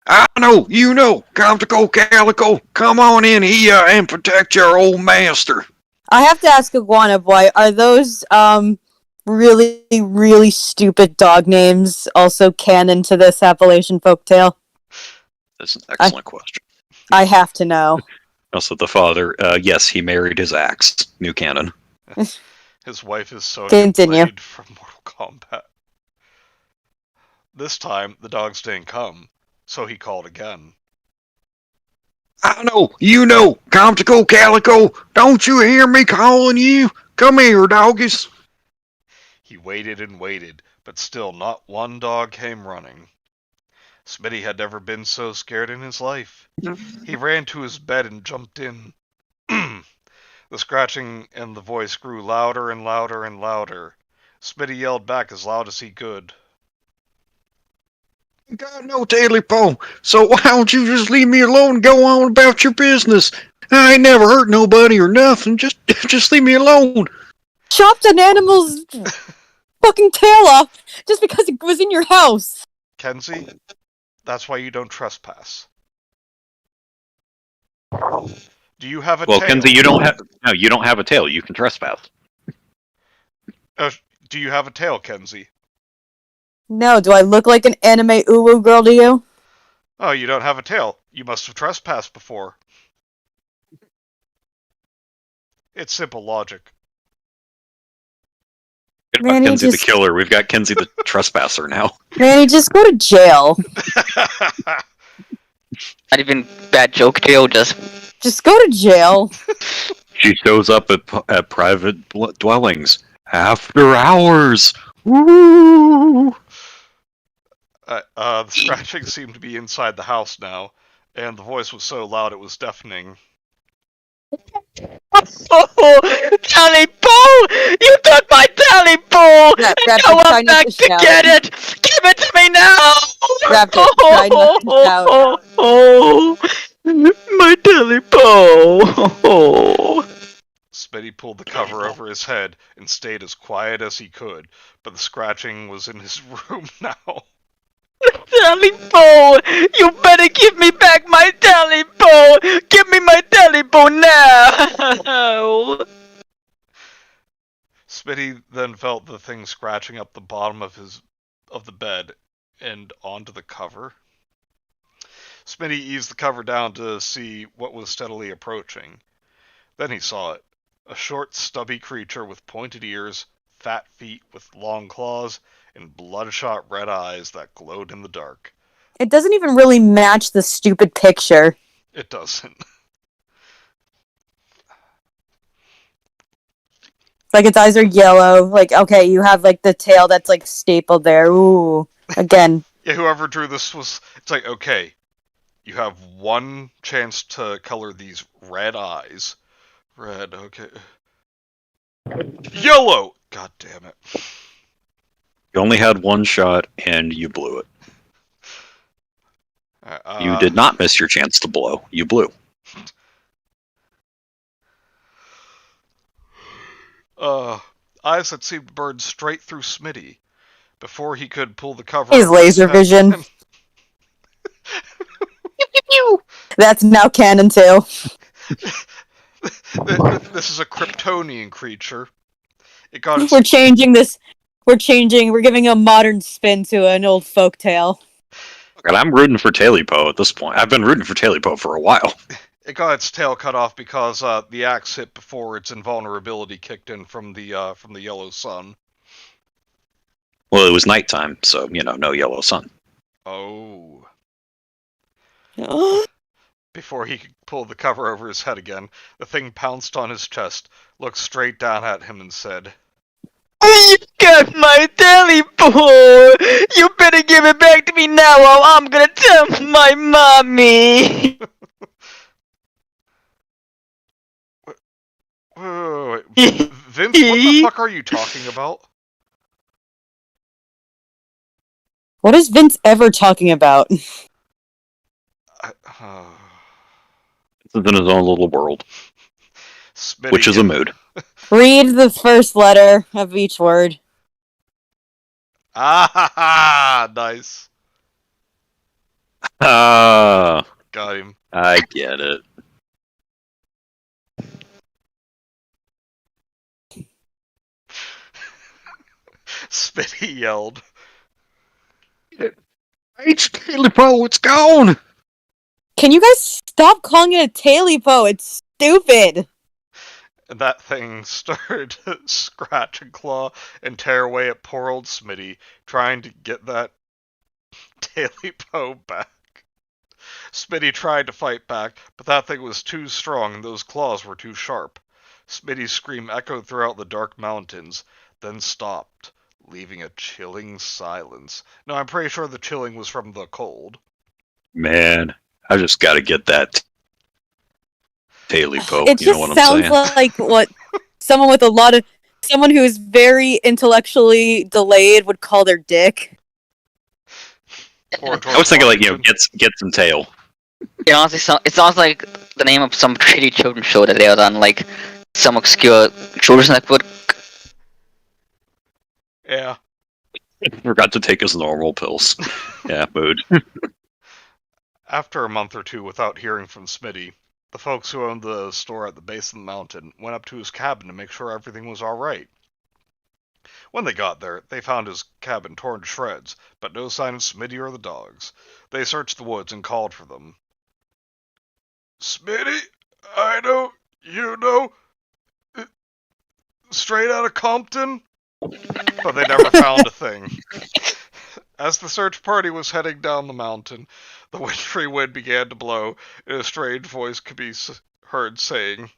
[SPEAKER 4] I know, you know, Comtico Calico, come on in here and protect your old master.
[SPEAKER 1] I have to ask Iguana Boy, are those, really, really stupid dog names also canon to this Appalachian folktale?
[SPEAKER 4] That's an excellent question.
[SPEAKER 1] I have to know.
[SPEAKER 4] Also, the father, yes, he married his axe. New canon.
[SPEAKER 3] his wife is Sonya
[SPEAKER 1] Continue.
[SPEAKER 3] Blade from Mortal Kombat. This time, the dogs didn't come, so he called again.
[SPEAKER 4] I know, you know, Comtico Calico, don't you hear me calling you? Come here, doggies.
[SPEAKER 3] He waited and waited, but still not one dog came running. Smitty had never been so scared in his life. He ran to his bed and jumped in. The scratching and the voice grew louder and louder and louder. Smitty yelled back as loud as he could.
[SPEAKER 4] Got no Taily po, so why don't you just leave me alone and go on about your business? I ain't never hurt nobody or nothing, just leave me alone.
[SPEAKER 1] Chopped an animal's fucking tail off just because it was in your house.
[SPEAKER 3] Kenzie, that's why you don't trespass. Do you have a tail?
[SPEAKER 4] Well, Kenzie, you don't have a tail, you can trespass.
[SPEAKER 3] Do you have a tail, Kenzie?
[SPEAKER 1] No, do I look like an anime uwu girl to you?
[SPEAKER 3] Oh, you don't have a tail. You must have trespassed before. It's simple logic.
[SPEAKER 4] What about
[SPEAKER 1] Manny,
[SPEAKER 4] Kenzie
[SPEAKER 1] just-
[SPEAKER 4] the killer? We've got Kenzie the trespasser now.
[SPEAKER 1] Manny, just go to jail.
[SPEAKER 2] Not even bad joke, Joe,
[SPEAKER 1] Just go to jail.
[SPEAKER 4] She shows up at private dwellings after hours. Woo!
[SPEAKER 3] The scratching seemed to be inside the house now, and the voice was so loud it was deafening.
[SPEAKER 2] Oh, Talipo! You took my Talipo!
[SPEAKER 1] Raptor,
[SPEAKER 2] Now
[SPEAKER 1] try
[SPEAKER 2] I'm
[SPEAKER 1] not
[SPEAKER 2] back
[SPEAKER 1] to
[SPEAKER 2] to
[SPEAKER 1] shout.
[SPEAKER 2] get it! Give it to me now!
[SPEAKER 1] Raptor, try not to shout.
[SPEAKER 2] Oh, my Talipo!
[SPEAKER 3] Smitty pulled the cover over his head and stayed as quiet as he could, but the scratching was in his room now.
[SPEAKER 2] Talipo! You better give me back my Talipo! Give me my Talipo now!
[SPEAKER 3] Smitty then felt the thing scratching up the bottom of the bed and onto the cover. Smitty eased the cover down to see what was steadily approaching. Then he saw it. A short, stubby creature with pointed ears, fat feet with long claws, and bloodshot red eyes that glowed in the dark.
[SPEAKER 1] It doesn't even really match the stupid picture.
[SPEAKER 3] It doesn't.
[SPEAKER 1] Like, its eyes are yellow. Like, okay, you have, like, the tail that's, like, stapled there. Ooh. Again.
[SPEAKER 3] Yeah, whoever drew this it's like, okay, you have one chance to color these red eyes. Red, okay. Yellow! God damn it.
[SPEAKER 4] You only had one shot, and you blew it. You did not miss your chance to blow. You blew.
[SPEAKER 3] Eyes that seemed to burn straight through Smitty. Before he could pull the cover
[SPEAKER 1] He's
[SPEAKER 3] over his
[SPEAKER 1] laser
[SPEAKER 3] head
[SPEAKER 1] vision.
[SPEAKER 3] again,
[SPEAKER 1] That's now canon too.
[SPEAKER 3] this is a Kryptonian creature. It got its
[SPEAKER 1] We're changing this. We're giving a modern spin to an old folk tale.
[SPEAKER 4] And I'm rooting for Tailipo at this point. I've been rooting for Tailipo for a while.
[SPEAKER 3] It got its tail cut off because the axe hit before its invulnerability kicked in from the yellow sun.
[SPEAKER 4] Well, it was nighttime, so, no yellow sun.
[SPEAKER 3] Oh. Before he could pull the cover over his head again, the thing pounced on his chest, looked straight down at him, and said,
[SPEAKER 2] You got my Tailipo! You better give it back to me now or I'm gonna tell my mommy!
[SPEAKER 3] wait, Vince, what the fuck are you talking about?
[SPEAKER 1] What is Vince ever talking about?
[SPEAKER 4] This is in his own little world,
[SPEAKER 3] Smitty,
[SPEAKER 4] which is a mood.
[SPEAKER 1] Read the first letter of each word.
[SPEAKER 3] Ah, nice.
[SPEAKER 4] Ah,
[SPEAKER 3] Got him.
[SPEAKER 4] I get it.
[SPEAKER 3] Smitty yelled.
[SPEAKER 4] It's Tailipo, it's gone!
[SPEAKER 1] Can you guys stop calling it a Tailipo? It's stupid.
[SPEAKER 3] And that thing started to scratch and claw and tear away at poor old Smitty, trying to get that Tailipo back. Smitty tried to fight back, but that thing was too strong and those claws were too sharp. Smitty's scream echoed throughout the dark mountains, then stopped, leaving a chilling silence. No, I'm pretty sure the chilling was from the cold.
[SPEAKER 4] Man, I just gotta get that Tailipo,
[SPEAKER 1] It
[SPEAKER 4] you know
[SPEAKER 1] just
[SPEAKER 4] what I'm
[SPEAKER 1] sounds
[SPEAKER 4] saying?
[SPEAKER 1] like what someone who's very intellectually delayed would call their dick.
[SPEAKER 3] Or
[SPEAKER 4] I was thinking,
[SPEAKER 3] Washington.
[SPEAKER 4] get some tail.
[SPEAKER 2] It honestly sounds like the name of some shitty children's show that they are on, like some obscure children's network.
[SPEAKER 3] Yeah.
[SPEAKER 4] Forgot to take his normal pills. Yeah, mood.
[SPEAKER 3] After a month or two without hearing from Smitty, the folks who owned the store at the base of the mountain went up to his cabin to make sure everything was alright. When they got there, they found his cabin torn to shreds, but no sign of Smitty or the dogs. They searched the woods and called for them. Smitty, I know, you know, straight out of Compton? But they never found a thing. As the search party was heading down the mountain, the wintry wind began to blow, and a strange voice could be heard saying,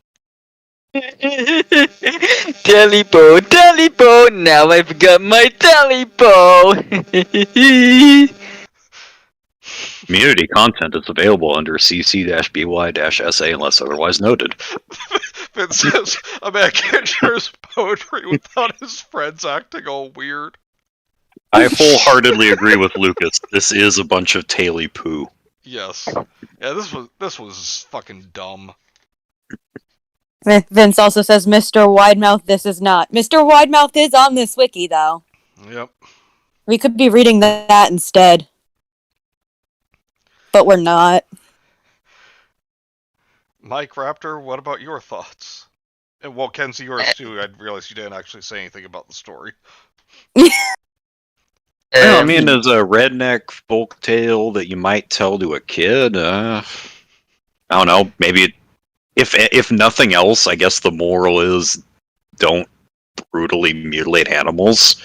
[SPEAKER 2] Tailipo, now I've got my Tailipo!
[SPEAKER 4] Community content is available under CC-BY-SA unless otherwise noted.
[SPEAKER 3] Vince says, a man can't share his poetry without his friends acting all weird.
[SPEAKER 4] I wholeheartedly agree with Lucas. This is a bunch of Tailipo.
[SPEAKER 3] Yes. Yeah, this was fucking dumb.
[SPEAKER 1] Vince also says, Mr. Widemouth, this is not. Mr. Widemouth is on this wiki, though.
[SPEAKER 3] Yep.
[SPEAKER 1] We could be reading that instead. But we're not.
[SPEAKER 3] Mike Raptor, what about your thoughts? And well, Kenzie, yours too. I realized you didn't actually say anything about the story.
[SPEAKER 4] I mean, as a redneck folk tale that you might tell to a kid, I don't know, maybe if nothing else, I guess the moral is don't brutally mutilate animals.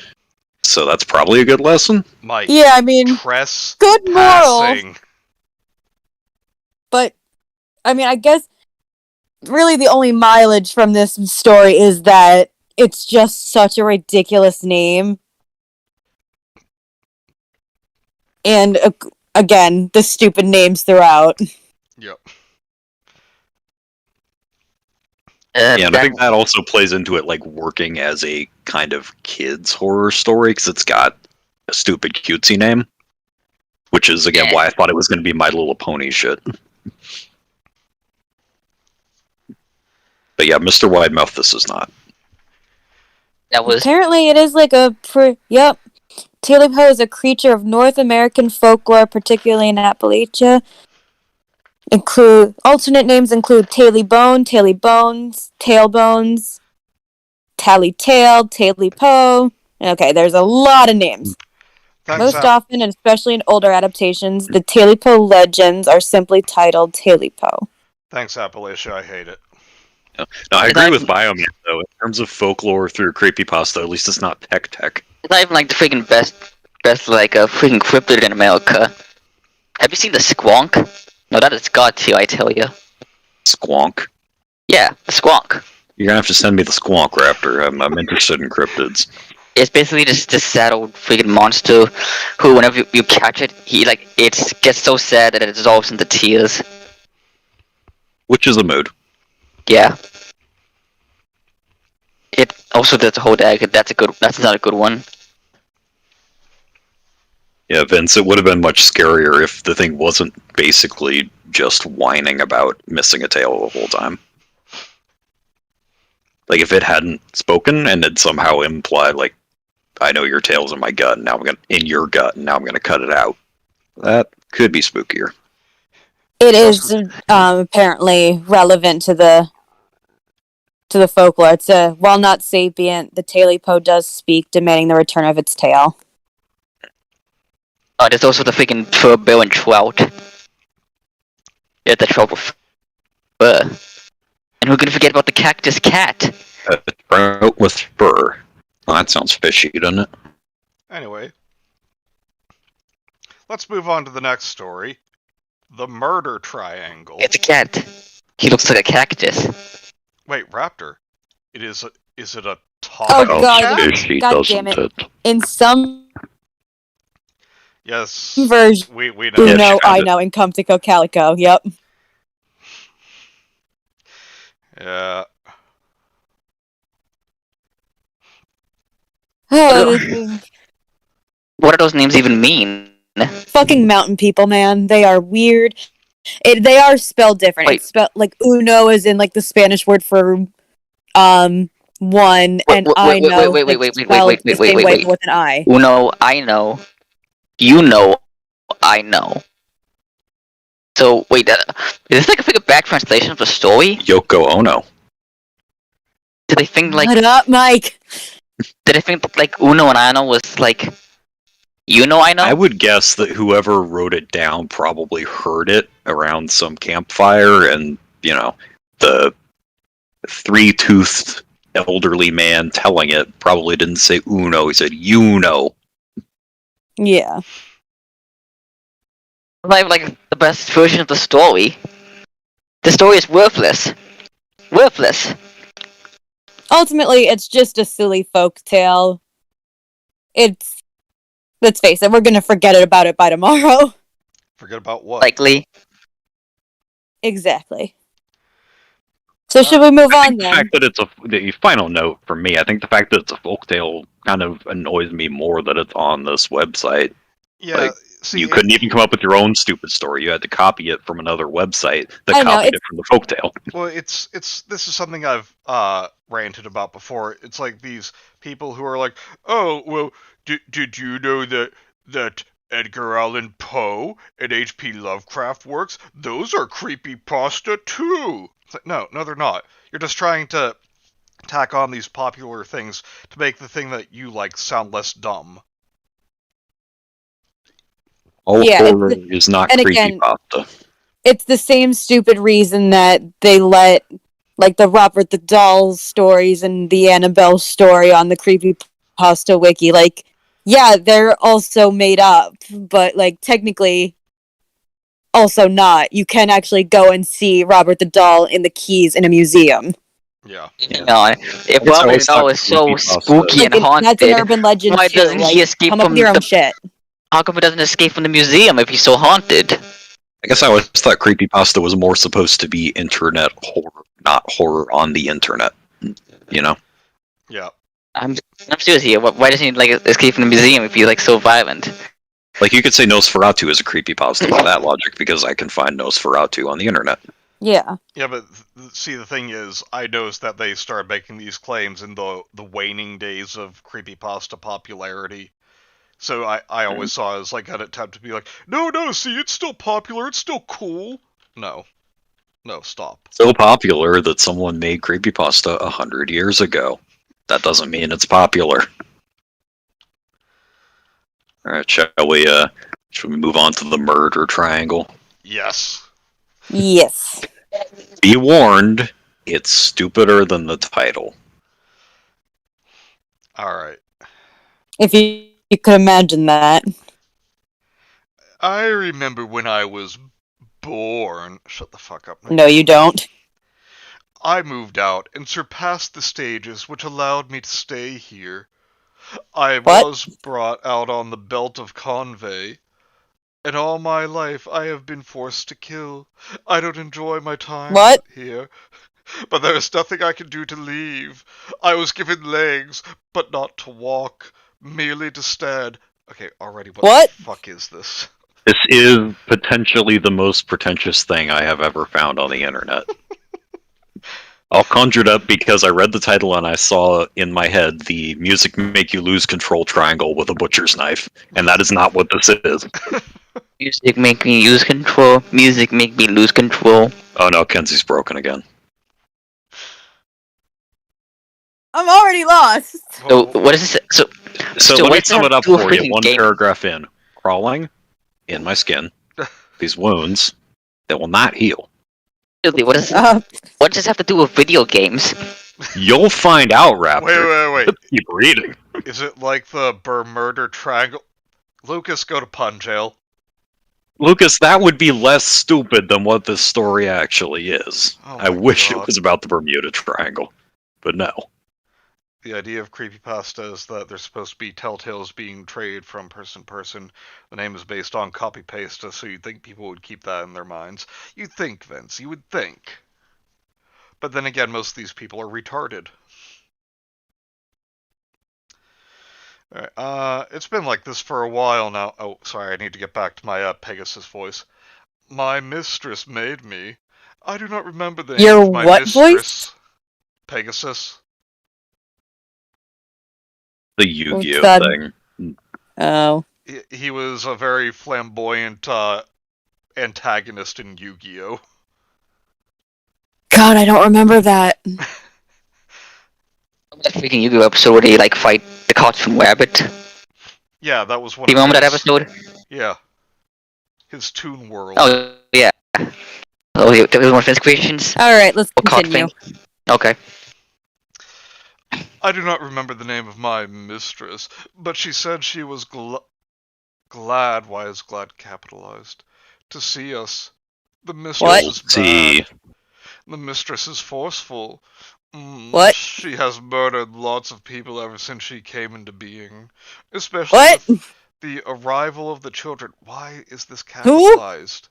[SPEAKER 4] So that's probably a good lesson.
[SPEAKER 3] Mike,
[SPEAKER 1] Yeah, I mean,
[SPEAKER 3] press
[SPEAKER 1] good moral.
[SPEAKER 3] passing.
[SPEAKER 1] But, I mean, I guess really the only mileage from this story is that it's just such a ridiculous name. And, again, the stupid names throughout.
[SPEAKER 3] Yep.
[SPEAKER 4] Yeah, and I think that also plays into it, like, working as a kind of kids' horror story, because it's got a stupid cutesy name. Which is, again, why I thought it was going to be My Little Pony shit. But yeah, Mr. Widemouth, this is not.
[SPEAKER 2] That was
[SPEAKER 1] Apparently it is like a... Yep. Tailipo is a creature of North American folklore, particularly in Appalachia. Alternate names include Tailybone, Tailybones, Tailbones, Tallytail, Tailipo. Okay, there's a lot of names.
[SPEAKER 3] Thanks,
[SPEAKER 1] Most often, and especially in older adaptations, the Tailipo legends are simply titled Tailipo.
[SPEAKER 3] Thanks, Appalachia. I hate it.
[SPEAKER 4] No, I agree with Bioman, though. In terms of folklore through creepypasta, at least it's not tech.
[SPEAKER 2] It's not even like the freaking best like a freaking cryptid in America. Have you seen the squonk? No, that is god tier, I tell you.
[SPEAKER 4] Squonk.
[SPEAKER 2] Yeah, the squonk.
[SPEAKER 4] You're gonna have to send me the Squonk Raptor. I'm interested in cryptids.
[SPEAKER 2] It's basically just this sad old freaking monster who, whenever you catch it, it gets so sad that it dissolves into tears.
[SPEAKER 4] Which is a mood.
[SPEAKER 2] Yeah. It also does the whole dag. That's not a good one.
[SPEAKER 4] Yeah, Vince, it would have been much scarier if the thing wasn't basically just whining about missing a tail the whole time. Like, if it hadn't spoken and had somehow implied, like, I know your tail's in my gut, and now in your gut, and now I'm gonna cut it out. That could be spookier.
[SPEAKER 1] It is apparently relevant to the folklore. It's while not sapient, the Tailipo does speak, demanding the return of its tail.
[SPEAKER 2] Oh, there's also the freaking fur-bearing trout. Yeah, the trout with fur. And who can forget about the cactus cat?
[SPEAKER 4] A trout with fur. Oh, that sounds fishy, doesn't it?
[SPEAKER 3] Anyway, let's move on to the next story. The Murder Triangle.
[SPEAKER 2] It's a cat. He looks like a cactus.
[SPEAKER 3] Wait, Raptor. Is it a top
[SPEAKER 1] Oh, God.
[SPEAKER 3] cat?
[SPEAKER 4] Fishy,
[SPEAKER 1] God damn
[SPEAKER 4] doesn't
[SPEAKER 1] it. In some
[SPEAKER 3] Yes.
[SPEAKER 1] version,
[SPEAKER 3] We know.
[SPEAKER 1] you
[SPEAKER 4] Yeah,
[SPEAKER 1] know,
[SPEAKER 4] she
[SPEAKER 1] I
[SPEAKER 4] kinda-
[SPEAKER 1] know, in Comtico Calico, yep.
[SPEAKER 3] Yeah.
[SPEAKER 1] Oh, this
[SPEAKER 2] What do those names even mean?
[SPEAKER 1] fucking mountain people, man. They are weird. They are spelled different.
[SPEAKER 2] Wait.
[SPEAKER 1] It's spelled like uno is in like the Spanish word for one, and I know
[SPEAKER 2] wait,
[SPEAKER 1] the same way but with an I.
[SPEAKER 2] Uno, I know. You know, I know. So, wait, is this like a freaking back translation of the story?
[SPEAKER 4] Yoko Ono.
[SPEAKER 2] Did they think like,
[SPEAKER 1] Shut up, Mike.
[SPEAKER 2] did they think like Uno and Ano was like, you know, I know?
[SPEAKER 4] I would guess that whoever wrote it down probably heard it around some campfire, and, you know, the three-toothed elderly man telling it probably didn't say Uno, he said you know.
[SPEAKER 1] Yeah.
[SPEAKER 2] Like the best version of the story. The story is worthless. Worthless.
[SPEAKER 1] Ultimately, it's just a silly folk tale. Let's face it, we're gonna forget about it by tomorrow.
[SPEAKER 3] Forget about what?
[SPEAKER 2] Likely.
[SPEAKER 1] Exactly. So should we move
[SPEAKER 4] I
[SPEAKER 1] on
[SPEAKER 4] think the
[SPEAKER 1] then?
[SPEAKER 4] fact that it's the final note for me, I think the fact that it's a folktale kind of annoys me more that it's on this website.
[SPEAKER 3] Yeah.
[SPEAKER 4] like,
[SPEAKER 3] See,
[SPEAKER 4] You couldn't even come up with your own stupid story. You had to copy it from another website that
[SPEAKER 1] I know,
[SPEAKER 4] copied it from the folktale.
[SPEAKER 3] Well, it's this is something I've ranted about before. It's like these people who are like, oh, well, did you know that Edgar Allan Poe and H.P. Lovecraft works? Those are creepypasta too. It's like, no, they're not. You're just trying to tack on these popular things to make the thing that you like sound less dumb.
[SPEAKER 4] All
[SPEAKER 1] Yeah,
[SPEAKER 4] horror is not
[SPEAKER 1] and again-
[SPEAKER 4] creepypasta.
[SPEAKER 1] It's the same stupid reason that they let like the Robert the Doll stories and the Annabelle story on the Creepypasta wiki. Like, yeah, they're also made up, but like technically also not. You can actually go and see Robert the Doll in the Keys in a museum.
[SPEAKER 3] Yeah.
[SPEAKER 2] You know, if
[SPEAKER 4] It's
[SPEAKER 2] Robert
[SPEAKER 4] always
[SPEAKER 2] Doll
[SPEAKER 4] not
[SPEAKER 2] is so
[SPEAKER 4] creepypasta.
[SPEAKER 2] spooky
[SPEAKER 1] Like,
[SPEAKER 2] and haunted,
[SPEAKER 1] that's an urban legend
[SPEAKER 2] why
[SPEAKER 1] too.
[SPEAKER 2] doesn't he
[SPEAKER 1] Like,
[SPEAKER 2] escape
[SPEAKER 1] come up
[SPEAKER 2] from
[SPEAKER 1] with your own
[SPEAKER 2] the-
[SPEAKER 1] shit.
[SPEAKER 2] how come he doesn't escape from the museum if he's so haunted?
[SPEAKER 4] I guess I always thought creepypasta was more supposed to be internet horror, not horror on the internet. You know?
[SPEAKER 3] Yeah.
[SPEAKER 2] I'm serious here. Why doesn't he like escape from the museum if he's like so violent?
[SPEAKER 4] Like, you could say Nosferatu is a creepypasta by that logic, because I can find Nosferatu on the internet.
[SPEAKER 1] Yeah.
[SPEAKER 3] Yeah, but see, the thing is, I noticed that they started making these claims in the waning days of creepypasta popularity. So I always saw it as like an attempt to be like, no, see, it's still popular, it's still cool. No, stop.
[SPEAKER 4] So popular that someone made Creepypasta 100 years ago. That doesn't mean it's popular. Alright, shall we move on to the murder triangle?
[SPEAKER 3] Yes.
[SPEAKER 1] Yes.
[SPEAKER 4] Be warned, it's stupider than the title.
[SPEAKER 3] Alright.
[SPEAKER 1] If you could imagine that.
[SPEAKER 3] I remember when I was born. Shut the fuck up.
[SPEAKER 1] No, you don't.
[SPEAKER 3] I moved out and surpassed the stages which allowed me to stay here. I
[SPEAKER 1] What?
[SPEAKER 3] was brought out on the belt of Convey, and all my life I have been forced to kill. I don't enjoy my time
[SPEAKER 1] What?
[SPEAKER 3] here, but there is nothing I can do to leave. I was given legs, but not to walk, merely to stand. Okay, already, what the fuck is this?
[SPEAKER 4] This is potentially the most pretentious thing I have ever found on the internet. I'll conjure it up because I read the title and I saw in my head the music make you lose control triangle with a butcher's knife, and that is not what this is.
[SPEAKER 2] Music make me use control. Music make me lose control.
[SPEAKER 4] Oh no, Kenzie's broken again.
[SPEAKER 1] I'm already lost.
[SPEAKER 2] So what is this? So
[SPEAKER 4] let me
[SPEAKER 2] what's
[SPEAKER 4] sum
[SPEAKER 2] that
[SPEAKER 4] it up
[SPEAKER 2] to a
[SPEAKER 4] for you.
[SPEAKER 2] freaking
[SPEAKER 4] One
[SPEAKER 2] game?
[SPEAKER 4] paragraph in. Crawling in my skin. These wounds that will not heal.
[SPEAKER 2] Really, what does this have to do with video games?
[SPEAKER 4] You'll find out, Raptor.
[SPEAKER 3] Wait.
[SPEAKER 4] Let's keep reading.
[SPEAKER 3] Is it like the Bermuda Triangle? Lucas, go to pun jail.
[SPEAKER 4] Lucas, that would be less stupid than what this story actually is.
[SPEAKER 3] Oh
[SPEAKER 4] I
[SPEAKER 3] my
[SPEAKER 4] wish
[SPEAKER 3] God.
[SPEAKER 4] it was about the Bermuda Triangle, but no.
[SPEAKER 3] The idea of creepypasta is that there's supposed to be telltales being traded from person to person. The name is based on copy-pasta, so you'd think people would keep that in their minds. You'd think, Vince, you would think. But then again, most of these people are retarded. Alright, it's been like this for a while now. Oh, sorry, I need to get back to my Pegasus voice. My mistress made me. I do not remember the name
[SPEAKER 1] Your
[SPEAKER 3] of my
[SPEAKER 1] what
[SPEAKER 3] mistress. Voice? Pegasus.
[SPEAKER 4] The Yu-Gi-Oh
[SPEAKER 1] that?
[SPEAKER 4] thing.
[SPEAKER 1] Oh.
[SPEAKER 3] He was a very flamboyant antagonist in Yu-Gi-Oh!
[SPEAKER 1] God, I don't remember that.
[SPEAKER 2] That freaking Yu-Gi-Oh episode where they like fight the cartoon rabbit.
[SPEAKER 3] Yeah, that was one.
[SPEAKER 2] Do you remember that episode?
[SPEAKER 3] Yeah. His Toon World.
[SPEAKER 2] Oh yeah. Oh, there was one of his creations.
[SPEAKER 1] All right, let's
[SPEAKER 2] What card
[SPEAKER 1] continue.
[SPEAKER 2] thing? Okay.
[SPEAKER 3] I do not remember the name of my mistress, but she said she was glad. Why is glad capitalized? To see us. The mistress is bad. The mistress is forceful.
[SPEAKER 1] What?
[SPEAKER 3] She has murdered lots of people ever since she came into being. Especially with the arrival of the children. Why is this capitalized? Who?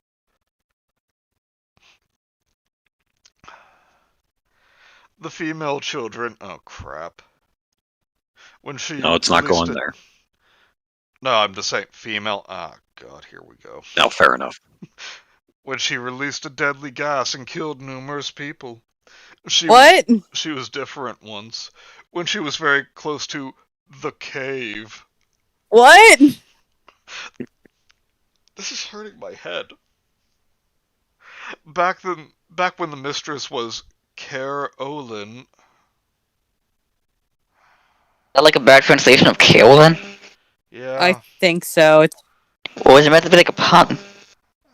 [SPEAKER 3] The female children. Oh, crap. When she
[SPEAKER 4] No, it's not going there.
[SPEAKER 3] No, I'm just saying female. Ah, God, here we go.
[SPEAKER 4] No, fair enough.
[SPEAKER 3] When she released a deadly gas and killed numerous people. She was different once. When she was very close to the cave.
[SPEAKER 1] What?
[SPEAKER 3] This is hurting my head. Back when the mistress was Care Olin.
[SPEAKER 2] Is that like a bad translation of Carolyn?
[SPEAKER 3] Yeah.
[SPEAKER 1] I think so.
[SPEAKER 2] Or is it meant to be like a pun?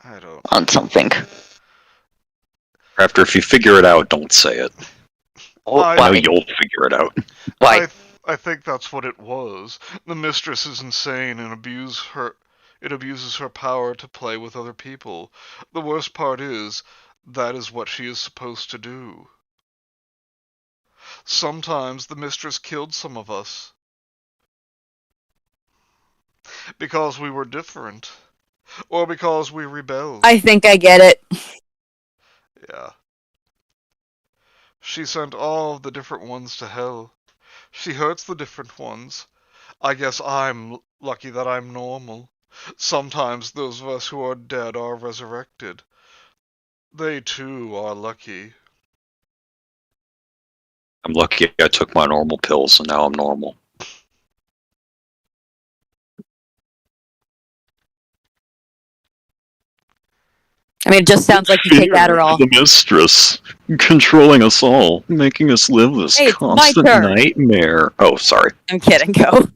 [SPEAKER 3] I don't.
[SPEAKER 2] On something.
[SPEAKER 4] After, if you figure it out, don't say it.
[SPEAKER 2] I
[SPEAKER 4] know you'll figure it out.
[SPEAKER 2] Why?
[SPEAKER 3] I think that's what it was. The mistress is insane and abuses her power to play with other people. The worst part is, that is what she is supposed to do. Sometimes the mistress killed some of us. Because we were different. Or because we rebelled.
[SPEAKER 1] I think I get it.
[SPEAKER 3] Yeah. She sent all of the different ones to hell. She hurts the different ones. I guess I'm lucky that I'm normal. Sometimes those of us who are dead are resurrected. They too are lucky.
[SPEAKER 4] I'm lucky I took my normal pills and now I'm normal.
[SPEAKER 1] I mean, it just sounds like you take
[SPEAKER 4] Fear of
[SPEAKER 1] Adderall.
[SPEAKER 4] the mistress, controlling us all, making us live this
[SPEAKER 1] Hey, it's my
[SPEAKER 4] constant
[SPEAKER 1] turn.
[SPEAKER 4] nightmare. Oh, sorry.
[SPEAKER 1] I'm kidding. Go.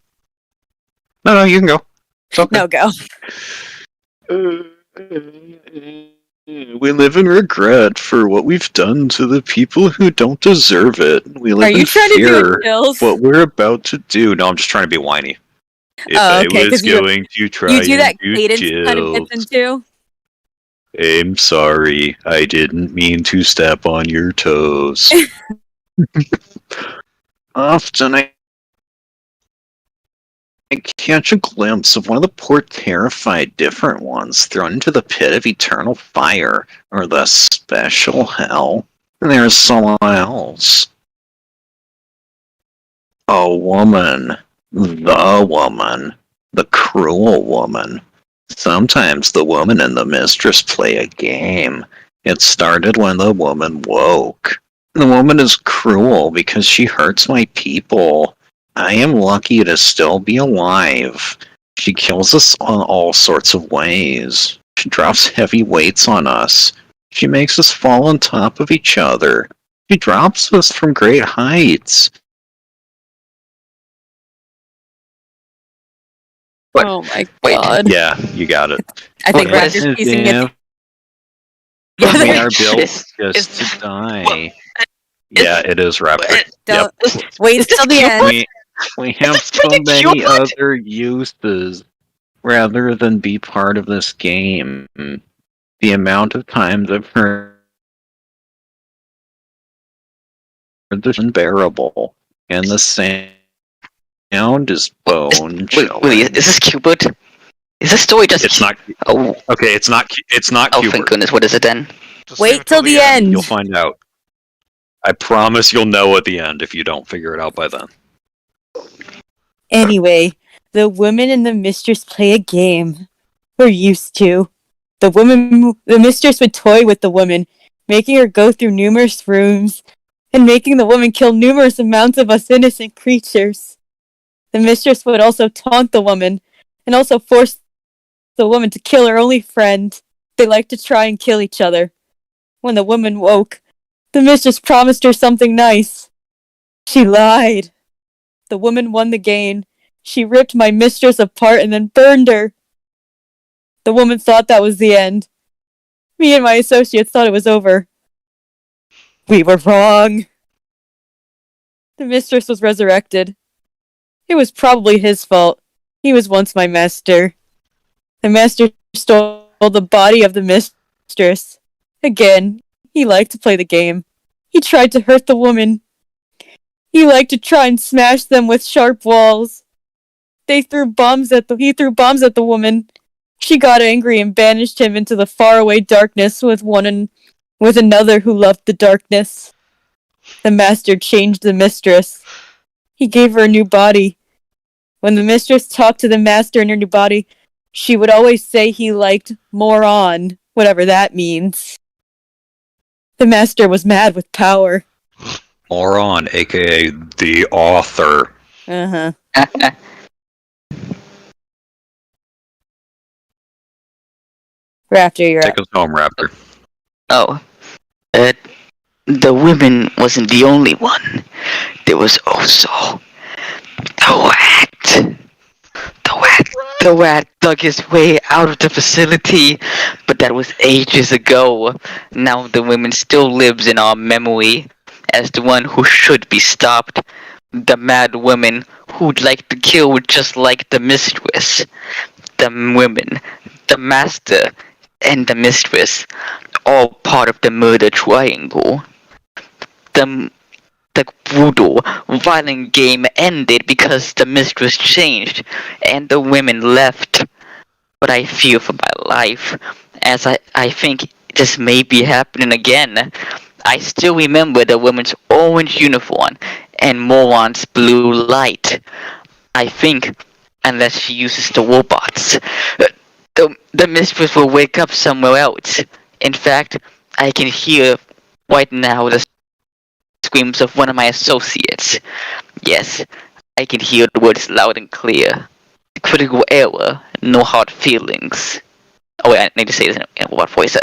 [SPEAKER 4] No, you can go. It's okay.
[SPEAKER 1] No, go.
[SPEAKER 4] We live in regret for what we've done to the people who don't deserve it. We live
[SPEAKER 1] Are you
[SPEAKER 4] in
[SPEAKER 1] trying to do
[SPEAKER 4] fear
[SPEAKER 1] a chills?
[SPEAKER 4] what we're about to do. No, I'm just trying to be whiny. If
[SPEAKER 1] Oh,
[SPEAKER 4] I
[SPEAKER 1] okay,
[SPEAKER 4] was
[SPEAKER 1] 'cause you
[SPEAKER 4] going to try
[SPEAKER 1] You do that
[SPEAKER 4] and do
[SPEAKER 1] cadence kind of
[SPEAKER 4] chills,
[SPEAKER 1] gets into.
[SPEAKER 4] I'm sorry. I didn't mean to step on your toes. Often I catch a glimpse of one of the poor terrified different ones thrown into the pit of eternal fire, or the special hell. And there's someone else. A woman. The woman. The cruel woman. Sometimes the woman and the mistress play a game. It started when the woman woke. The woman is cruel because she hurts my people. I am lucky to still be alive. She kills us on all sorts of ways. She drops heavy weights on us. She makes us fall on top of each other. She drops us from great heights.
[SPEAKER 2] What?
[SPEAKER 1] Oh my
[SPEAKER 2] Wait.
[SPEAKER 1] god.
[SPEAKER 4] Yeah, you got it.
[SPEAKER 1] I think
[SPEAKER 2] What
[SPEAKER 1] Raptor's
[SPEAKER 2] is
[SPEAKER 1] piecing it
[SPEAKER 4] We
[SPEAKER 1] together.
[SPEAKER 4] are built
[SPEAKER 2] It's-
[SPEAKER 4] just
[SPEAKER 2] it's-
[SPEAKER 4] to die. Yeah, it is Raptor. Yep.
[SPEAKER 1] Don't wait
[SPEAKER 2] Is this
[SPEAKER 1] till the
[SPEAKER 2] cute?
[SPEAKER 1] end.
[SPEAKER 4] We have
[SPEAKER 2] this
[SPEAKER 4] so
[SPEAKER 2] freaking
[SPEAKER 4] many
[SPEAKER 2] cute?
[SPEAKER 4] other uses rather than be part of this game. The amount of times I've heard this is unbearable, and the sound is bone
[SPEAKER 2] Wait, is this Cupid? Is this story just?
[SPEAKER 4] It's not
[SPEAKER 2] Oh,
[SPEAKER 4] okay. It's not. It's not
[SPEAKER 2] oh,
[SPEAKER 4] Cubert.
[SPEAKER 2] thank goodness. What is it then?
[SPEAKER 3] Just save
[SPEAKER 1] Wait
[SPEAKER 3] it
[SPEAKER 1] till the end.
[SPEAKER 4] You'll find out. I promise you'll know at the end if you don't figure it out by then.
[SPEAKER 1] Anyway, the woman and the mistress play a game. We're used to. The mistress would toy with the woman, making her go through numerous rooms, and making the woman kill numerous amounts of us innocent creatures. The mistress would also taunt the woman, and also force the woman to kill her only friend. They liked to try and kill each other. When the woman woke, the mistress promised her something nice. She lied. The woman won the game. She ripped my mistress apart and then burned her. The woman thought that was the end. Me and my associates thought it was over. We were wrong. The mistress was resurrected. It was probably his fault. He was once my master. The master stole the body of the mistress. Again, he liked to play the game. He tried to hurt the woman. He liked to try and smash them with sharp walls. He threw bombs at the woman. She got angry and banished him into the faraway darkness with another who loved the darkness. The master changed the mistress. He gave her a new body. When the mistress talked to the master in her new body, she would always say he liked moron, whatever that means. The master was mad with power.
[SPEAKER 4] Moron, aka the author.
[SPEAKER 1] Uh-huh. Raptor, you're
[SPEAKER 4] Take
[SPEAKER 1] up.
[SPEAKER 4] us home, Raptor.
[SPEAKER 2] Oh, the woman wasn't the only one. There was also the rat. The rat dug his way out of the facility, but that was ages ago. Now the woman still lives in our memory as the one who should be stopped. The mad woman who'd like to kill just like the mistress. The women, the master, and the mistress, all part of the murder triangle. The brutal, violent game ended because the mistress changed and the women left. But I fear for my life, as I think this may be happening again. I still remember the woman's orange uniform and Moron's blue light. I think, unless she uses the robots, the mistress will wake up somewhere else. In fact, I can hear right now the screams of one of my associates. Yes, I can hear the words loud and clear. Critical error, no hard feelings. Oh wait, I need to say this in what voice?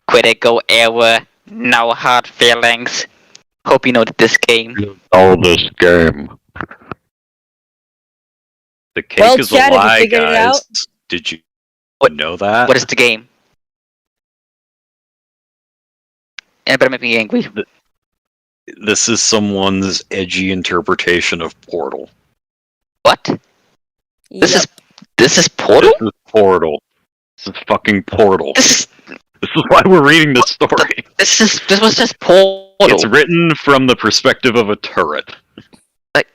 [SPEAKER 2] Critical error, no hard feelings. Hope you know this game.
[SPEAKER 4] Oh, this game. The cake
[SPEAKER 1] Well,
[SPEAKER 4] is
[SPEAKER 1] Chad,
[SPEAKER 4] a
[SPEAKER 1] have you
[SPEAKER 4] lie,
[SPEAKER 1] figured it
[SPEAKER 4] guys.
[SPEAKER 1] out?
[SPEAKER 4] Did you
[SPEAKER 2] What-
[SPEAKER 4] know that?
[SPEAKER 2] What is the game? And better make me angry.
[SPEAKER 4] This is someone's edgy interpretation of Portal.
[SPEAKER 2] What? This
[SPEAKER 1] Yep.
[SPEAKER 2] is this is Portal.
[SPEAKER 4] This is Portal. This is fucking Portal.
[SPEAKER 2] This
[SPEAKER 4] This is why we're reading this story.
[SPEAKER 2] this was just Portal.
[SPEAKER 4] It's written from the perspective of a turret.
[SPEAKER 2] Like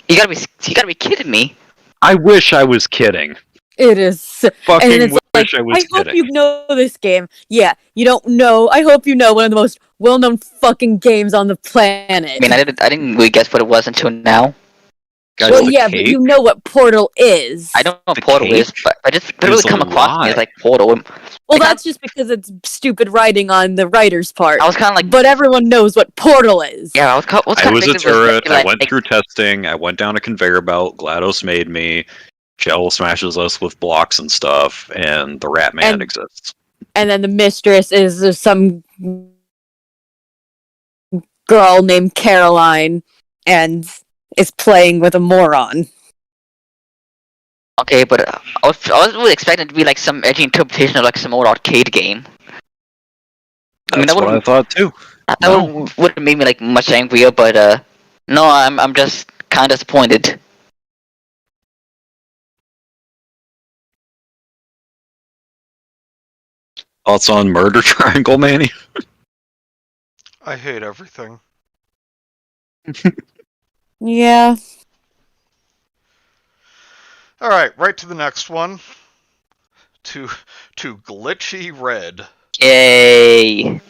[SPEAKER 2] you gotta be kidding me.
[SPEAKER 4] I wish I was kidding.
[SPEAKER 1] It is.
[SPEAKER 4] Fucking
[SPEAKER 1] And it's
[SPEAKER 4] wish
[SPEAKER 1] like,
[SPEAKER 4] I was
[SPEAKER 1] I hope
[SPEAKER 4] kidding.
[SPEAKER 1] you know this game. Yeah, you don't know. I hope you know one of the most well-known fucking games on the planet.
[SPEAKER 2] I mean, I didn't really guess what it was until now.
[SPEAKER 4] Guys,
[SPEAKER 1] well,
[SPEAKER 4] the
[SPEAKER 1] yeah,
[SPEAKER 4] cake,
[SPEAKER 1] but you know what Portal is.
[SPEAKER 2] I don't know what
[SPEAKER 4] The
[SPEAKER 2] Portal is,
[SPEAKER 4] cake
[SPEAKER 2] but I just didn't really
[SPEAKER 4] is a
[SPEAKER 2] come across me as
[SPEAKER 4] lie.
[SPEAKER 2] like Portal.
[SPEAKER 1] Well,
[SPEAKER 2] Like,
[SPEAKER 1] that's just because it's stupid writing on the writer's part.
[SPEAKER 2] I was kind of like,
[SPEAKER 1] But everyone knows what Portal is.
[SPEAKER 2] yeah, I was
[SPEAKER 4] I
[SPEAKER 2] kind
[SPEAKER 4] was
[SPEAKER 2] of
[SPEAKER 4] a turret. I went through testing. I went down a conveyor belt. GLaDOS made me. Gel smashes us with blocks and stuff, and the Rat Man
[SPEAKER 1] And-
[SPEAKER 4] exists.
[SPEAKER 1] And then the mistress is some girl named Caroline and is playing with a moron.
[SPEAKER 2] Okay, but I was really expecting it to be like some edgy interpretation of like some old arcade game. I mean,
[SPEAKER 4] That's
[SPEAKER 2] that
[SPEAKER 4] what I
[SPEAKER 2] would've-
[SPEAKER 4] thought too.
[SPEAKER 2] That
[SPEAKER 4] No.
[SPEAKER 2] would have made me like much angrier, but no, I'm just kind of disappointed.
[SPEAKER 4] Thoughts on Murder Triangle, Manny?
[SPEAKER 3] I hate everything.
[SPEAKER 1] Yeah.
[SPEAKER 3] All right, right to the next one. To Glitchy Red.
[SPEAKER 2] Yay!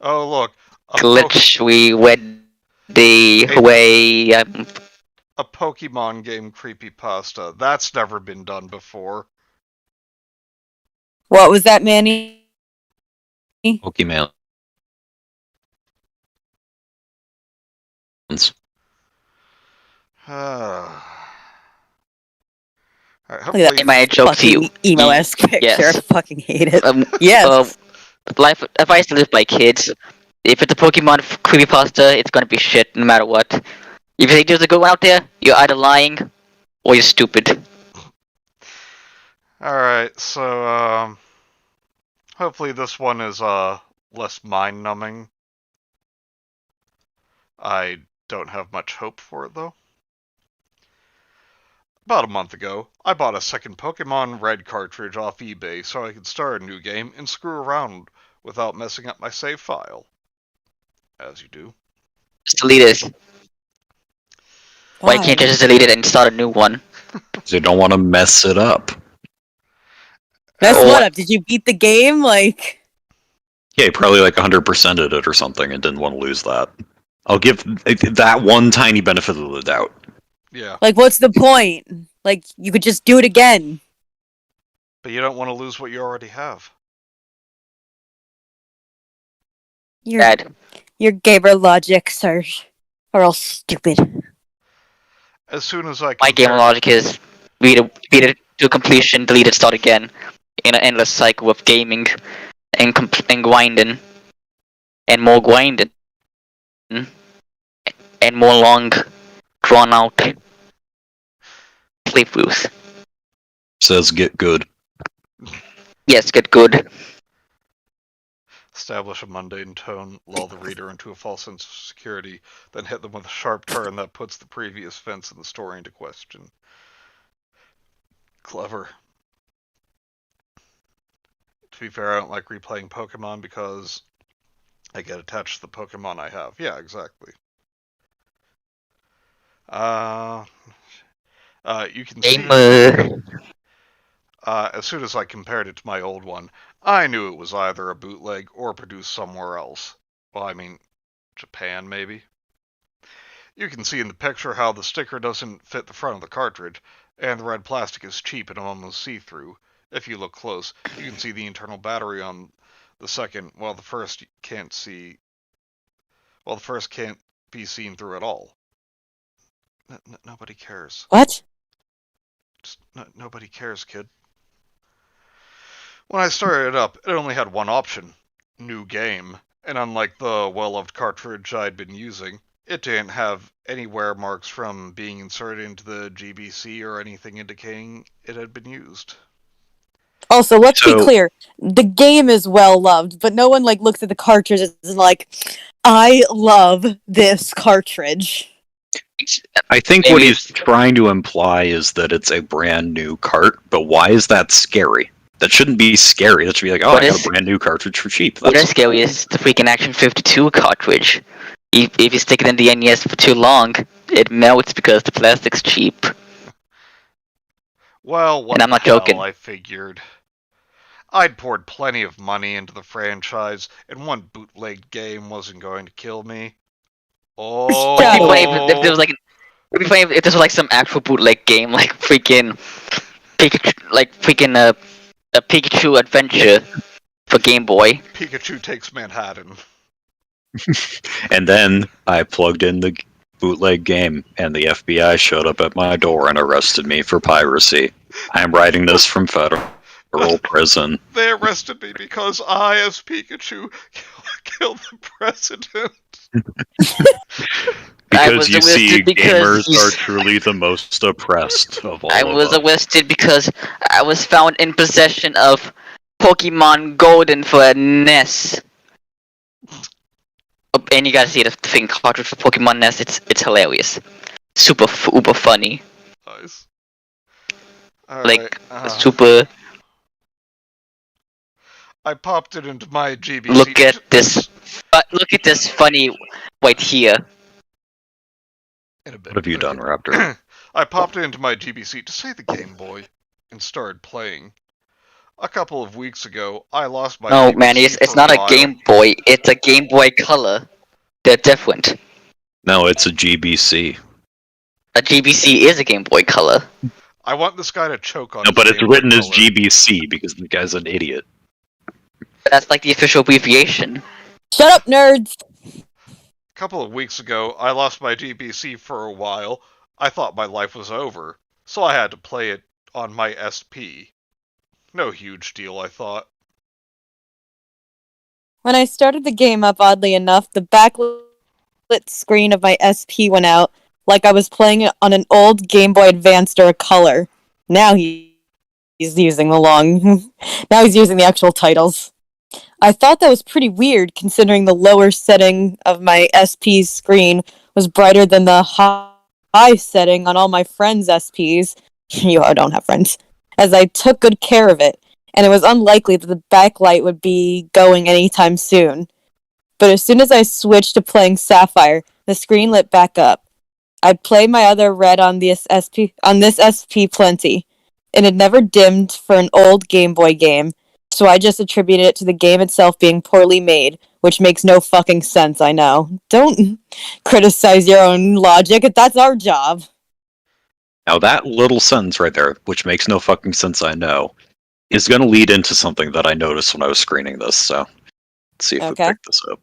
[SPEAKER 3] Oh look,
[SPEAKER 2] Glitch, we went the
[SPEAKER 3] Hey.
[SPEAKER 2] way.
[SPEAKER 3] A Pokemon game creepypasta. That's never been done before.
[SPEAKER 1] What was that, Manny?
[SPEAKER 4] Pokemon.
[SPEAKER 3] Alright,
[SPEAKER 1] Look at
[SPEAKER 3] hopefully,
[SPEAKER 2] In my joke to you,
[SPEAKER 1] Fucking emo-esque picture.
[SPEAKER 2] yes.
[SPEAKER 1] I fucking hate it.
[SPEAKER 2] Yes.
[SPEAKER 1] Yes.
[SPEAKER 2] Life advice to live by, kids. If it's a Pokemon creepypasta, it's gonna be shit no matter what. If you think there's a good one out there, you're either lying or you're stupid.
[SPEAKER 3] Alright, so, hopefully this one is, less mind-numbing. I don't have much hope for it, though. About a month ago, I bought a second Pokemon Red cartridge off eBay so I could start a new game and screw around without messing up my save file. As you do.
[SPEAKER 2] Just delete it. Why can't you just delete it and start a new one?
[SPEAKER 4] They don't want to mess it up.
[SPEAKER 1] Mess
[SPEAKER 2] Oh,
[SPEAKER 1] what up? Did you beat the game? Like,
[SPEAKER 4] Yeah, he probably like 100%ed it or something and didn't want to lose that. I'll give that one tiny benefit of the doubt.
[SPEAKER 3] Yeah,
[SPEAKER 1] what's the point? Like, you could just do it again.
[SPEAKER 3] but you don't want to lose what you already have.
[SPEAKER 1] Your
[SPEAKER 2] Bad.
[SPEAKER 1] your gamer logics are all stupid.
[SPEAKER 3] As soon as I
[SPEAKER 2] My game
[SPEAKER 3] compare-
[SPEAKER 2] logic is beat it to completion, delete it, start again, in an endless cycle of gaming and and grinding, and more grinding, and more long, drawn out playthroughs.
[SPEAKER 4] Says get good.
[SPEAKER 2] Yes, get good.
[SPEAKER 3] establish a mundane tone, lull the reader into a false sense of security, then hit them with a sharp turn that puts the previous fence in the story into question. Clever. To be fair, I don't like replaying Pokemon because I get attached to the Pokemon I have. Yeah, exactly. You can see,
[SPEAKER 2] Gamer.
[SPEAKER 3] as soon as I compared it to my old one, I knew it was either a bootleg or produced somewhere else. Well, I mean, Japan, maybe? You can see in the picture how the sticker doesn't fit the front of the cartridge, and the red plastic is cheap and almost see-through. If you look close, you can see the internal battery on the second, while the first can't see... Well, the first can't be seen through at all. Nobody cares.
[SPEAKER 1] What?
[SPEAKER 3] Just nobody cares, kid. When I started it up, it only had one option: New Game. And unlike the well-loved cartridge I'd been using, it didn't have any wear marks from being inserted into the GBC or anything indicating it had been used.
[SPEAKER 1] Also, let's be
[SPEAKER 4] So-
[SPEAKER 1] clear. The game is well loved, but no one looks at the cartridges and like, I love this cartridge.
[SPEAKER 4] I think
[SPEAKER 2] Maybe
[SPEAKER 4] what he's trying to imply is that it's a brand new cart, but why is that scary? That shouldn't be scary. That should be like, oh,
[SPEAKER 2] What
[SPEAKER 4] I got
[SPEAKER 2] is-
[SPEAKER 4] a brand new cartridge for cheap.
[SPEAKER 2] What is scary is the freaking Action 52 cartridge. If you stick it in the NES for too long, it melts because the plastic's cheap.
[SPEAKER 3] Well, what
[SPEAKER 2] And I'm not
[SPEAKER 3] the hell,
[SPEAKER 2] joking.
[SPEAKER 3] I figured. I'd poured plenty of money into the franchise, and one bootleg game wasn't going to kill me. Oh,
[SPEAKER 1] It'd be funny
[SPEAKER 2] if there was like, it'd be funny if this was like some actual bootleg game, like freaking a Pikachu adventure for Game Boy.
[SPEAKER 3] Pikachu Takes Manhattan.
[SPEAKER 4] And then I plugged in the bootleg game, and the FBI showed up at my door and arrested me for piracy. I am writing this from federal prison.
[SPEAKER 3] They arrested me because I, as Pikachu, killed the president.
[SPEAKER 4] Because you see,
[SPEAKER 2] arrested because
[SPEAKER 4] gamers are truly the most oppressed of all
[SPEAKER 2] I
[SPEAKER 4] of
[SPEAKER 2] was
[SPEAKER 4] us.
[SPEAKER 2] arrested because I was found in possession of Pokemon Golden for a NES. Oh, and you gotta see the thing cartridge for Pokemon NES. It's hilarious, super uber funny,
[SPEAKER 3] Nice.
[SPEAKER 2] like
[SPEAKER 3] Alright,
[SPEAKER 2] super.
[SPEAKER 3] I popped it into my GBC.
[SPEAKER 2] Look at this. Look at this funny right here.
[SPEAKER 3] In a bit.
[SPEAKER 4] What have you
[SPEAKER 3] Okay.
[SPEAKER 4] done, Raptor?
[SPEAKER 3] I popped it into my GBC to say the Game Boy and started playing. A couple of weeks ago, I lost my
[SPEAKER 2] No,
[SPEAKER 3] GBC
[SPEAKER 2] man, it's
[SPEAKER 3] for
[SPEAKER 2] not a
[SPEAKER 3] while.
[SPEAKER 2] Game Boy. It's a Game Boy Color. They're different.
[SPEAKER 4] No, it's a GBC.
[SPEAKER 2] A GBC is a Game Boy Color.
[SPEAKER 3] I want this guy to choke on
[SPEAKER 4] No,
[SPEAKER 3] his
[SPEAKER 4] but it's
[SPEAKER 3] Game Boy
[SPEAKER 4] written as
[SPEAKER 3] Color.
[SPEAKER 4] GBC because the guy's an idiot.
[SPEAKER 2] That's like the official abbreviation.
[SPEAKER 1] Shut up, nerds!
[SPEAKER 3] A couple of weeks ago, I lost my GBC for a while. I thought my life was over, so I had to play it on my SP. No huge deal, I thought.
[SPEAKER 1] When I started the game up, oddly enough, the backlit screen of my SP went out, like I was playing it on an old Game Boy Advanced or a Color. Now he's using now he's using the actual titles. I thought that was pretty weird, considering the lower setting of my SP's screen was brighter than the high setting on all my friends' SPs. I don't have friends. As I took good care of it, and it was unlikely that the backlight would be going anytime soon. But as soon as I switched to playing Sapphire, the screen lit back up. I played my other red on this SP plenty, and it never dimmed for an old Game Boy game. So I just attributed it to the game itself being poorly made, which makes no fucking sense, I know. Don't criticize your own logic, that's our job.
[SPEAKER 4] Now that little sentence right there, which makes no fucking sense, I know, is going to lead into something that I noticed when I was screening this, so let's see if
[SPEAKER 1] Okay.
[SPEAKER 4] we pick this up.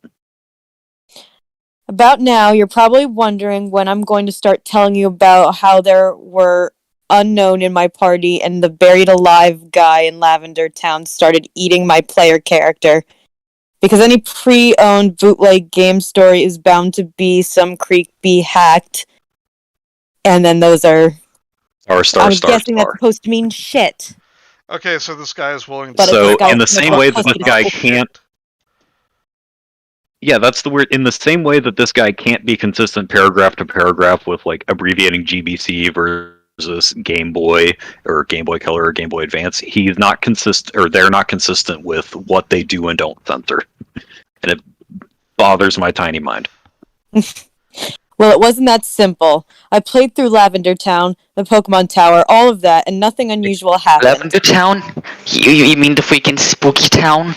[SPEAKER 1] About now, you're probably wondering when I'm going to start telling you about how there were unknown in my party and the buried alive guy in Lavender Town started eating my player character. Because any pre-owned bootleg game story is bound to be some creepy hacked. And then those are...
[SPEAKER 4] I'm
[SPEAKER 1] guessing that's supposed to mean shit.
[SPEAKER 3] Okay, so this guy is willing to...
[SPEAKER 1] But
[SPEAKER 4] So,
[SPEAKER 1] this guy
[SPEAKER 4] in the
[SPEAKER 1] is
[SPEAKER 4] same
[SPEAKER 1] not
[SPEAKER 4] way that this
[SPEAKER 1] supposed to
[SPEAKER 4] guy
[SPEAKER 1] be-
[SPEAKER 4] can't... Yeah, that's the word. In the same way that this guy can't be consistent paragraph to paragraph with, like, abbreviating GBC versus Game Boy, or Game Boy Color, or Game Boy Advance, he's not consistent, or they're not consistent with what they do and don't censor. And it bothers my tiny mind.
[SPEAKER 1] Well, it wasn't that simple. I played through Lavender Town, the Pokemon Tower, all of that, and nothing unusual happened.
[SPEAKER 2] Lavender Town? You mean the freaking spooky town?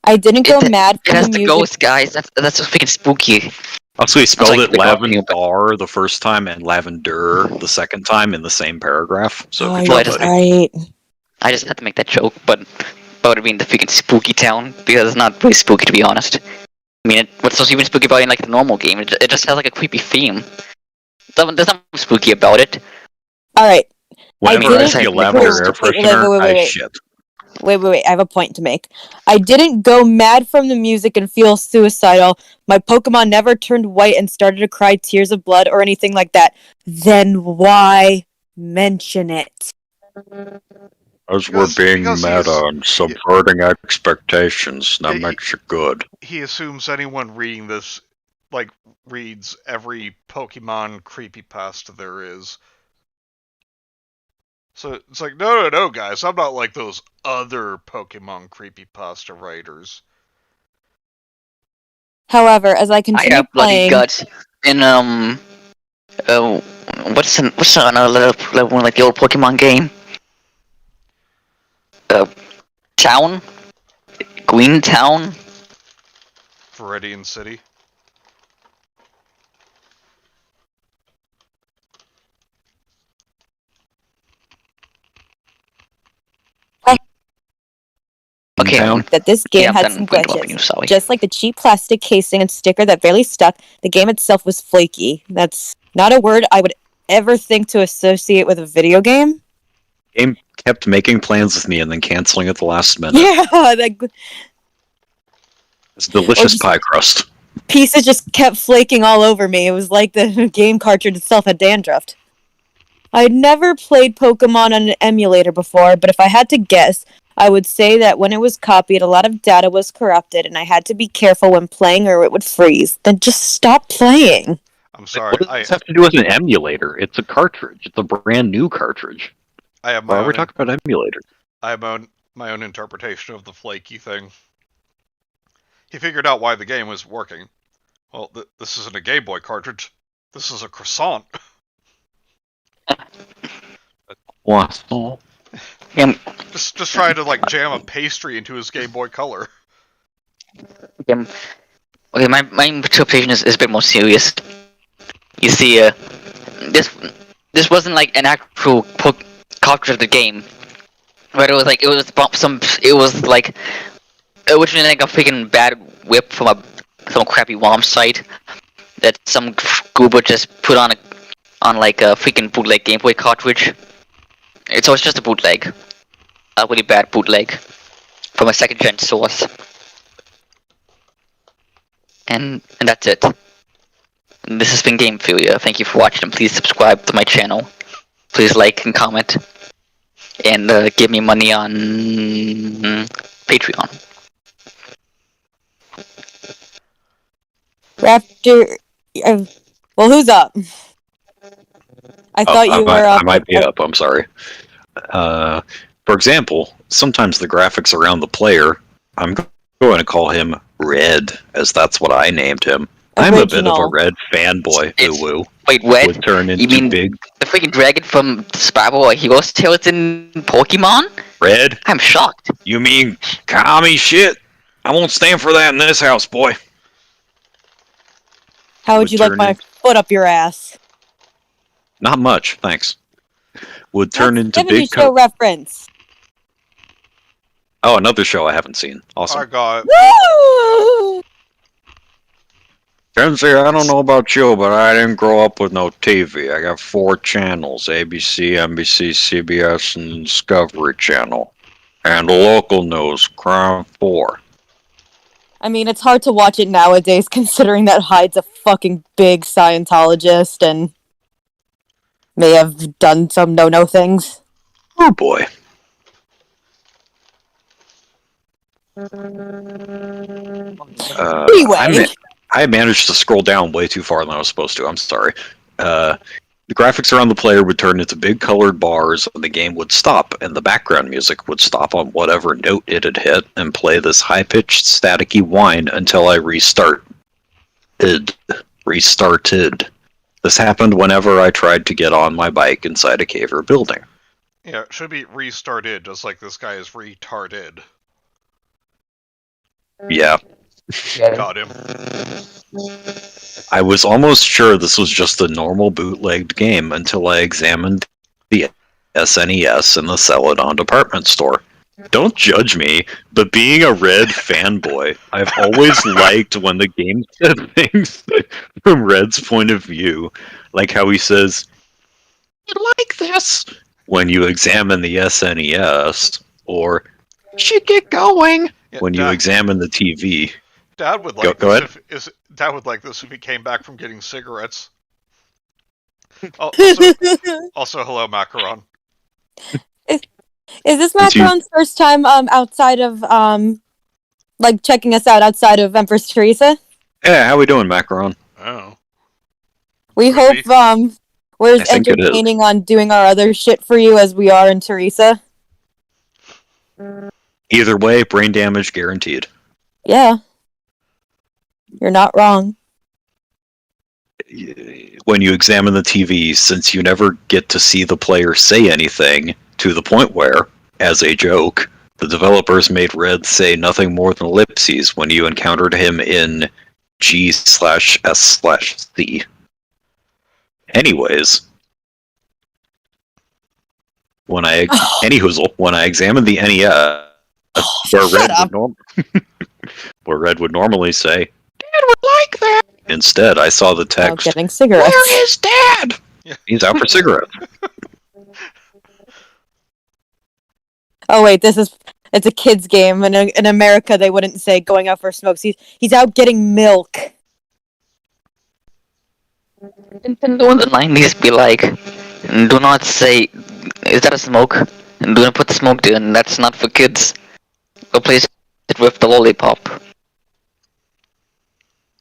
[SPEAKER 1] I didn't go
[SPEAKER 2] It-
[SPEAKER 1] mad
[SPEAKER 2] It
[SPEAKER 1] for
[SPEAKER 2] has
[SPEAKER 1] the
[SPEAKER 2] the
[SPEAKER 1] music.
[SPEAKER 2] ghost, guys. That's so freaking spooky.
[SPEAKER 4] Also, he spelled
[SPEAKER 2] like
[SPEAKER 4] it
[SPEAKER 2] the company,
[SPEAKER 4] Lavender the first time and Lavender the second time in the same paragraph. So,
[SPEAKER 1] Oh,
[SPEAKER 4] good
[SPEAKER 2] Well,
[SPEAKER 4] job,
[SPEAKER 2] I
[SPEAKER 4] buddy.
[SPEAKER 1] right.
[SPEAKER 2] I just had to make that joke, but that would have been the freaking spooky town, because it's not really spooky, to be honest. I mean, what's so even spooky about it in like the normal game? It just has like a creepy theme. There's nothing spooky about it.
[SPEAKER 1] All right.
[SPEAKER 4] Whenever I
[SPEAKER 1] didn't
[SPEAKER 4] see a
[SPEAKER 2] prove-
[SPEAKER 4] lavender air
[SPEAKER 1] wait,
[SPEAKER 4] freshener, I
[SPEAKER 1] wait.
[SPEAKER 4] shit.
[SPEAKER 1] Wait. I have a point to make. I didn't go mad from the music and feel suicidal. My Pokemon never turned white and started to cry tears of blood or anything like that. Then why mention it?
[SPEAKER 4] As we're being meta and subverting expectations, that makes it good.
[SPEAKER 3] He assumes anyone reading this, like, reads every Pokemon creepypasta there is. So it's like, no, guys, I'm not like those other Pokemon creepypasta writers.
[SPEAKER 1] However, as I continue
[SPEAKER 2] I have bloody
[SPEAKER 1] playing,
[SPEAKER 2] guts in what's another one like the old Pokemon game? Town, Green Town.
[SPEAKER 3] Viridian City.
[SPEAKER 2] Okay.
[SPEAKER 1] that this game
[SPEAKER 2] Yeah,
[SPEAKER 1] had
[SPEAKER 2] then
[SPEAKER 1] some
[SPEAKER 2] we can love you,
[SPEAKER 1] glitches.
[SPEAKER 2] sorry.
[SPEAKER 1] Just like the cheap plastic casing and sticker that barely stuck, the game itself was flaky. That's not a word I would ever think to associate with a video game.
[SPEAKER 4] Game kept making plans with me and then canceling at the last minute.
[SPEAKER 1] Yeah, like
[SPEAKER 4] It's delicious pie crust.
[SPEAKER 1] pieces just kept flaking all over me. It was like the game cartridge itself had dandruff. I had never played Pokemon on an emulator before, but if I had to guess, I would say that when it was copied, a lot of data was corrupted, and I had to be careful when playing or it would freeze. Then just stop playing.
[SPEAKER 3] I'm sorry.
[SPEAKER 4] What does this have to do with an emulator? It's a cartridge. It's a brand new cartridge.
[SPEAKER 3] I have
[SPEAKER 4] Why are we talking about emulators?
[SPEAKER 3] I have my own interpretation of the flaky thing. He figured out why the game was working. Well, this isn't a Game Boy cartridge. This is a croissant.
[SPEAKER 4] What?
[SPEAKER 3] Just trying to like jam a pastry into his Game Boy Color.
[SPEAKER 2] Okay, my interpretation is a bit more serious. You see, this wasn't like an actual cartridge of the game, but it was like it was like originally like a freaking bad whip from some crappy ROM site that some goober just put on like a freaking bootleg Game Boy cartridge. So it's just a bootleg, a really bad bootleg from a second-gen source, and that's it. This has been Game Failure. Thank you for watching, and please subscribe to my channel. Please like and comment, and give me money on Patreon.
[SPEAKER 1] Raptor, well, who's up? I thought you were up.
[SPEAKER 4] I might be up, I'm sorry. For example, sometimes the graphics around the player, I'm going to call him Red, as that's what I named him. I'm a bit of a Red fanboy. Ooh.
[SPEAKER 2] Wait, Red?
[SPEAKER 4] Would turn into
[SPEAKER 2] you mean
[SPEAKER 4] big...
[SPEAKER 2] the freaking dragon from Spyro Heroes Tales in Pokemon?
[SPEAKER 4] Red?
[SPEAKER 2] I'm shocked.
[SPEAKER 4] You mean commie shit? I won't stand for that in this house, boy.
[SPEAKER 1] How would you like my foot up your ass?
[SPEAKER 4] Not much, thanks. Would turn into big...
[SPEAKER 1] show reference.
[SPEAKER 4] Oh, another show I haven't seen. Awesome.
[SPEAKER 3] I got
[SPEAKER 1] Woo!
[SPEAKER 4] Kenzie, I don't know about you, but I didn't grow up with no TV. I got 4 channels: ABC, NBC, CBS, and Discovery Channel. And the local news, Crown 4.
[SPEAKER 1] I mean, it's hard to watch it nowadays, considering that Hyde's a fucking big Scientologist and may have done some no-no things.
[SPEAKER 4] Oh boy.
[SPEAKER 1] Anyway.
[SPEAKER 4] I managed to scroll down way too far than I was supposed to. I'm sorry. The graphics around the player would turn into big colored bars, and the game would stop, and the background music would stop on whatever note it had hit, and play this high-pitched, staticky whine until I restarted. This happened whenever I tried to get on my bike inside a cave or building.
[SPEAKER 3] Yeah, it should be restarted, just like this guy is retarded.
[SPEAKER 4] Yeah.
[SPEAKER 3] Got him.
[SPEAKER 4] I was almost sure this was just a normal bootlegged game until I examined the SNES in the Celadon department store. Don't judge me, but being a Red fanboy, I've always liked when the game said things from Red's point of view, like how he says, "You like this?" when you examine the SNES, or should get going.
[SPEAKER 3] Yeah,
[SPEAKER 4] When you examine the TV,
[SPEAKER 3] Dad would
[SPEAKER 4] Go-
[SPEAKER 3] like
[SPEAKER 4] go
[SPEAKER 3] this Dad would like this if he came back from getting cigarettes. Also, hello, Macaron.
[SPEAKER 1] Is this
[SPEAKER 4] Since you-
[SPEAKER 1] Macaron's first time outside of like checking us out outside of Empress Teresa?
[SPEAKER 4] yeah, how we doing, Macaron?
[SPEAKER 3] Oh.
[SPEAKER 1] We
[SPEAKER 3] Could
[SPEAKER 1] hope
[SPEAKER 3] be.
[SPEAKER 1] we're
[SPEAKER 4] I
[SPEAKER 1] as
[SPEAKER 4] think it is.
[SPEAKER 1] entertaining on doing our other shit for you as we are in Teresa.
[SPEAKER 4] Either way, brain damage guaranteed.
[SPEAKER 1] Yeah. You're not wrong.
[SPEAKER 4] When you examine the TV, since you never get to see the player say anything, to the point where, as a joke, the developers made Red say nothing more than ellipses when you encountered him in G/S/C. Anyways, when I examined the NES, where Red would normally say, "Dad would like that." Instead, I saw the
[SPEAKER 1] Out
[SPEAKER 4] text,
[SPEAKER 1] getting cigarettes.
[SPEAKER 4] "Where is Dad?"
[SPEAKER 3] Yeah.
[SPEAKER 4] He's out for cigarettes.
[SPEAKER 1] Oh wait, it's a kid's game. In America, they wouldn't say going out for smokes. He's out getting milk.
[SPEAKER 2] Nintendo in the 90s be like, do not say, is that a smoke? Do not put the smoke there, and that's not for kids. Replace it with the lollipop.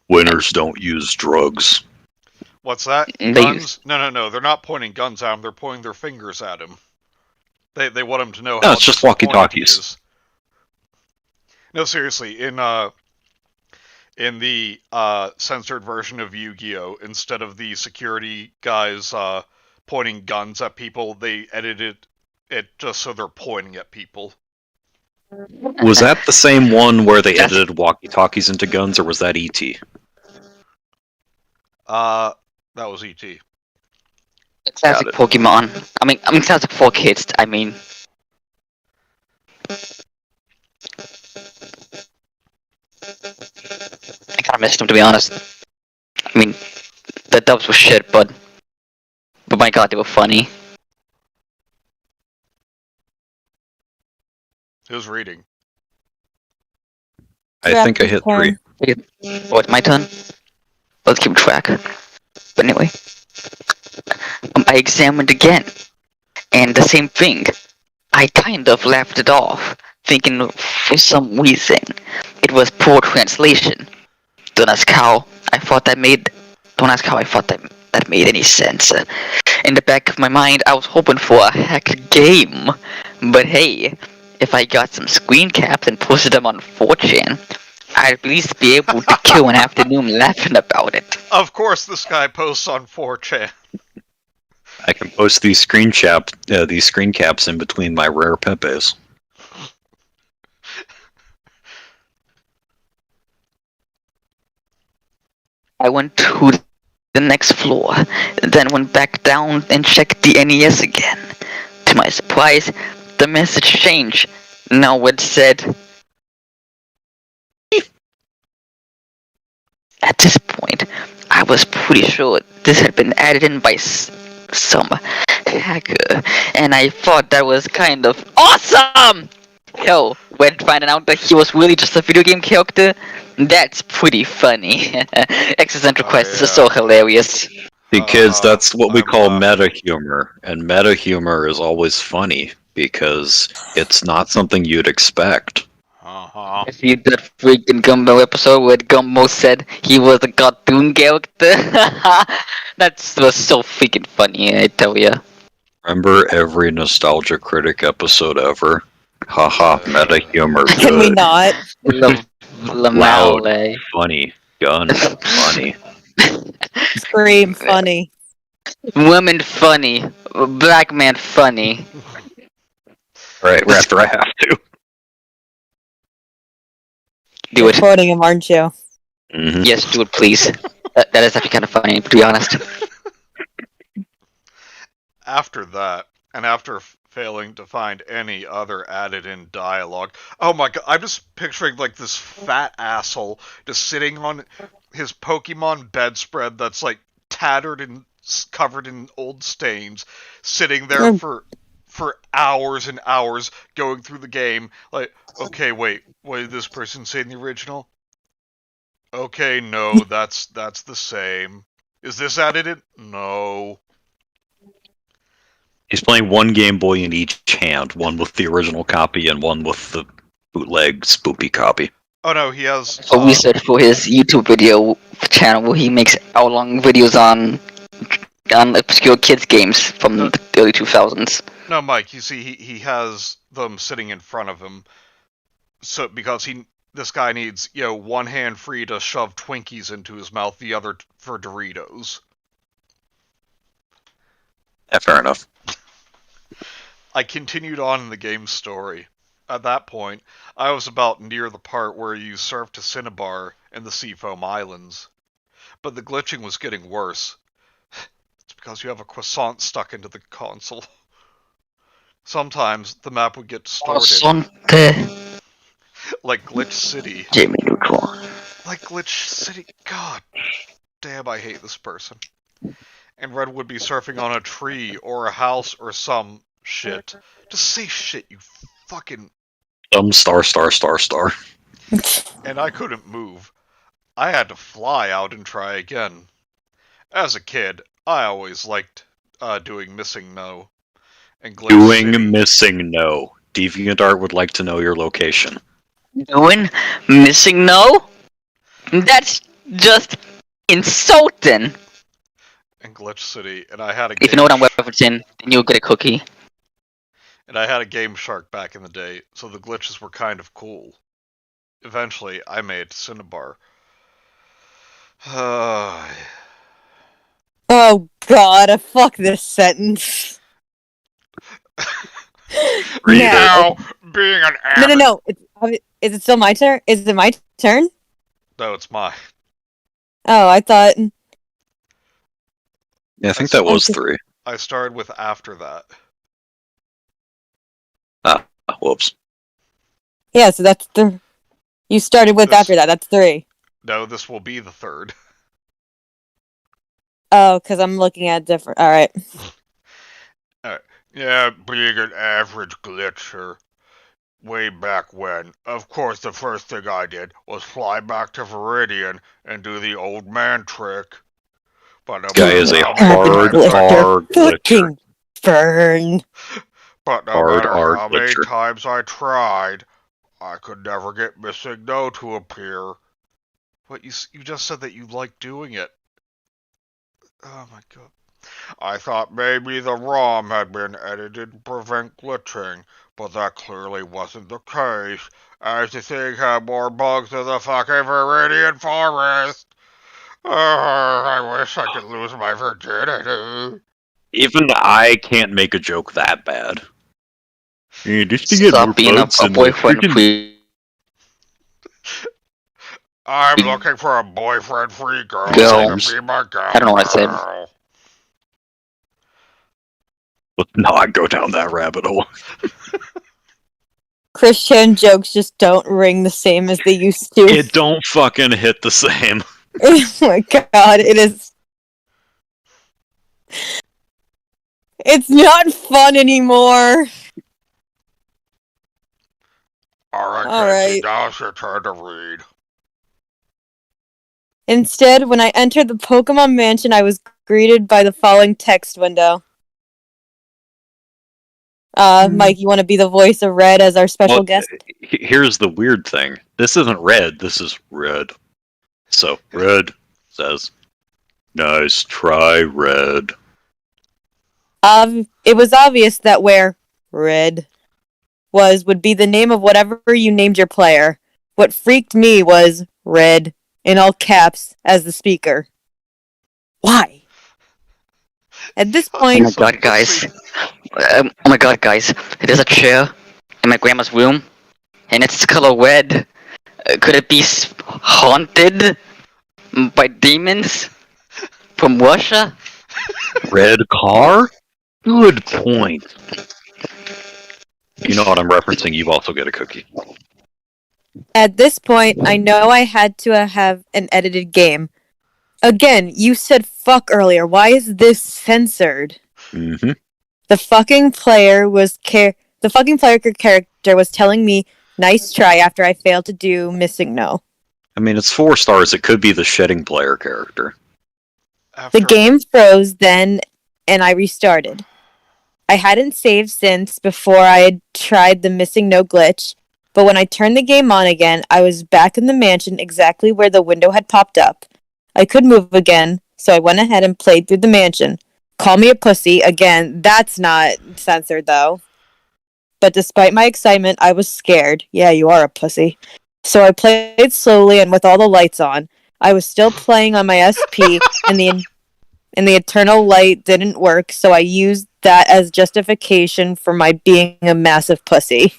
[SPEAKER 4] Winners don't use drugs.
[SPEAKER 3] What's that?
[SPEAKER 2] They
[SPEAKER 3] Guns? No. They're not pointing guns at him. They're pointing their fingers at him. They want him to know
[SPEAKER 4] No,
[SPEAKER 3] how
[SPEAKER 4] it's just
[SPEAKER 3] disappointed
[SPEAKER 4] walkie-talkies.
[SPEAKER 3] he is. No, seriously. In the censored version of Yu-Gi-Oh, instead of the security guys pointing guns at people, they edited it just so they're pointing at people.
[SPEAKER 4] Was that the same one where they
[SPEAKER 2] Yes.
[SPEAKER 4] edited walkie-talkies into guns, or was that E.T.?
[SPEAKER 3] That was E.T.
[SPEAKER 2] Classic
[SPEAKER 4] Got it.
[SPEAKER 2] Pokemon. I mean, classic for kids. I mean, I kind of missed them, to be honest. I mean, the dubs were shit, but my god, they were funny.
[SPEAKER 3] Who's reading?
[SPEAKER 4] I think I hit 3.
[SPEAKER 2] What, my turn? Let's keep track. But anyway, I examined again, and the same thing. I kind of laughed it off, thinking for some reason it was poor translation. Don't ask how I thought that made any sense. In the back of my mind, I was hoping for a hacked game, but hey, if I got some screen caps and posted them on 4chan, I'd at least be able to kill an afternoon laughing about it.
[SPEAKER 3] Of course, this guy posts on 4chan.
[SPEAKER 4] I can post these screen caps in between my rare Pepes.
[SPEAKER 2] I went to the next floor, then went back down and checked the NES again. To my surprise, the message changed. Now it said... At this point, I was pretty sure this had been added in by some hacker, and I thought that was kind of awesome! Yo, when finding out that he was really just a video game character, that's pretty funny. Eccentric quests are so hilarious.
[SPEAKER 4] See, kids, that's what we
[SPEAKER 3] I'm
[SPEAKER 4] call
[SPEAKER 3] laughing.
[SPEAKER 4] meta humor, and meta humor is always funny because it's not something you'd expect.
[SPEAKER 3] Uh-huh.
[SPEAKER 2] I see that freaking Gumbo episode where Gumbo said he was a cartoon character. That was so freaking funny, I tell ya.
[SPEAKER 4] Remember every Nostalgia Critic episode ever? Haha, meta humor.
[SPEAKER 1] Can we
[SPEAKER 4] Good.
[SPEAKER 1] not?
[SPEAKER 2] Loud.
[SPEAKER 4] Funny. Gun. Funny.
[SPEAKER 1] Scream funny.
[SPEAKER 2] Women funny. Black man funny.
[SPEAKER 4] Right, after I have to.
[SPEAKER 2] Do
[SPEAKER 1] You're
[SPEAKER 2] it.
[SPEAKER 1] quoting him, aren't you?
[SPEAKER 4] Mhm.
[SPEAKER 2] Yes, do it, please. That is actually kind of funny, to be honest.
[SPEAKER 3] After that, and after failing to find any other added-in dialogue, oh my god, I'm just picturing like this fat asshole just sitting on his Pokemon bedspread that's like tattered and covered in old stains, sitting there
[SPEAKER 1] Mm.
[SPEAKER 3] for for hours and hours going through the game. Like, okay, wait, what did this person say in the original? Okay, no, that's the same. Is this edited? No.
[SPEAKER 4] He's playing one Game Boy in each hand, one with the original copy and one with the bootleg spoopy copy.
[SPEAKER 3] Oh no, he has.
[SPEAKER 2] For research for his YouTube video channel where he makes hour-long videos on obscure kids games from the early 2000s.
[SPEAKER 3] No, Mike. You see, he has them sitting in front of him, so because this guy needs one hand free to shove Twinkies into his mouth, the other for Doritos.
[SPEAKER 4] Yeah, fair enough.
[SPEAKER 3] I continued on in the game's story. At that point, I was about near the part where you surf to Cinnabar and the Seafoam Islands. But the glitching was getting worse. It's because you have a croissant stuck into the console. Sometimes the map would get distorted. Like Glitch City.
[SPEAKER 2] Jamie Neutral.
[SPEAKER 3] Like Glitch City. God damn, I hate this person. And Red would be surfing on a tree or a house or some shit. Just say shit, you fucking...
[SPEAKER 4] Star.
[SPEAKER 3] And I couldn't move. I had to fly out and try again. As a kid, I always liked doing Missing No. And Glitch City.
[SPEAKER 4] Missing No. DeviantArt would like to know your location.
[SPEAKER 2] Doing Missing No? That's just insulting.
[SPEAKER 3] And Glitch City, and I had a game...
[SPEAKER 2] If you know what I'm referencing, then you'll get a cookie.
[SPEAKER 3] And I had a Game Shark back in the day, so the glitches were kind of cool. Eventually, I made Cinnabar.
[SPEAKER 1] Oh god, fuck this sentence.
[SPEAKER 4] Read
[SPEAKER 3] Now, being an avid...
[SPEAKER 1] No. Is it still my turn? Is it my turn?
[SPEAKER 3] No, it's mine.
[SPEAKER 1] Oh, I thought...
[SPEAKER 4] Yeah, I think that was 3.
[SPEAKER 3] I started with after that.
[SPEAKER 4] Whoops.
[SPEAKER 1] Yeah, so that's you started with after that. That's 3.
[SPEAKER 3] No, this will be the 3rd.
[SPEAKER 1] Oh, because I'm looking at different... Alright.
[SPEAKER 3] Yeah, being an average glitcher. Way back when, of course the first thing I did was fly back to Viridian and do the old man trick. But no
[SPEAKER 4] Guy is a
[SPEAKER 3] matter how many
[SPEAKER 4] hard glitcher.
[SPEAKER 1] Fucking burn.
[SPEAKER 3] But no matter how many times I tried, I could never get Missing No to appear. But you just said that you liked doing it. Oh my god. I thought maybe the ROM had been edited to prevent glitching, but that clearly wasn't the case, as the thing had more bugs than the fucking Viridian Forest. I wish I could lose my virginity.
[SPEAKER 4] Even I can't make a joke that bad. Yeah, just to get
[SPEAKER 2] Stop
[SPEAKER 4] more
[SPEAKER 2] being
[SPEAKER 4] bugs
[SPEAKER 2] a
[SPEAKER 4] in the
[SPEAKER 2] boyfriend
[SPEAKER 4] freaking-
[SPEAKER 2] free.
[SPEAKER 3] I'm looking for a boyfriend-free girl
[SPEAKER 2] Girls.
[SPEAKER 3] to be my girl.
[SPEAKER 2] I don't know what I said.
[SPEAKER 4] Let's not go down that rabbit hole.
[SPEAKER 1] Christian jokes just don't ring the same as they used to.
[SPEAKER 4] It don't fucking hit the same.
[SPEAKER 1] Oh my god, it is... It's not fun anymore.
[SPEAKER 3] Alright, now it's your turn to read.
[SPEAKER 1] Instead, when I entered the Pokemon Mansion, I was greeted by the following text window. Mike, you want to be the voice of Red as our special guest?
[SPEAKER 4] Here's the weird thing. This isn't Red, this is Red. So, Red says, "Nice try, Red."
[SPEAKER 1] It was obvious that where Red would be the name of whatever you named your player. What freaked me was Red, in all caps, as the speaker. Why? At this point...
[SPEAKER 2] Oh my god, guys. There's a chair in my grandma's room, and it's color red. Could it be haunted by demons from Russia?
[SPEAKER 4] Red car? Good point. You know what I'm referencing, you also get a cookie.
[SPEAKER 1] At this point, I know I had to have an edited game. Again, you said fuck earlier. Why is this censored?
[SPEAKER 4] Mm-hmm.
[SPEAKER 1] The fucking player character was telling me nice try after I failed to do missing no.
[SPEAKER 4] I mean, it's 4 stars. It could be the shedding player character.
[SPEAKER 3] After
[SPEAKER 1] The game froze then, and I restarted. I hadn't saved since before I had tried the missing no glitch, but when I turned the game on again, I was back in the mansion exactly where the window had popped up. I could move again, so I went ahead and played through the mansion. Call me a pussy, again, that's not censored though. But despite my excitement, I was scared. Yeah, you are a pussy. So I played slowly and with all the lights on. I was still playing on my SP, and the eternal light didn't work, so I used that as justification for my being a massive pussy.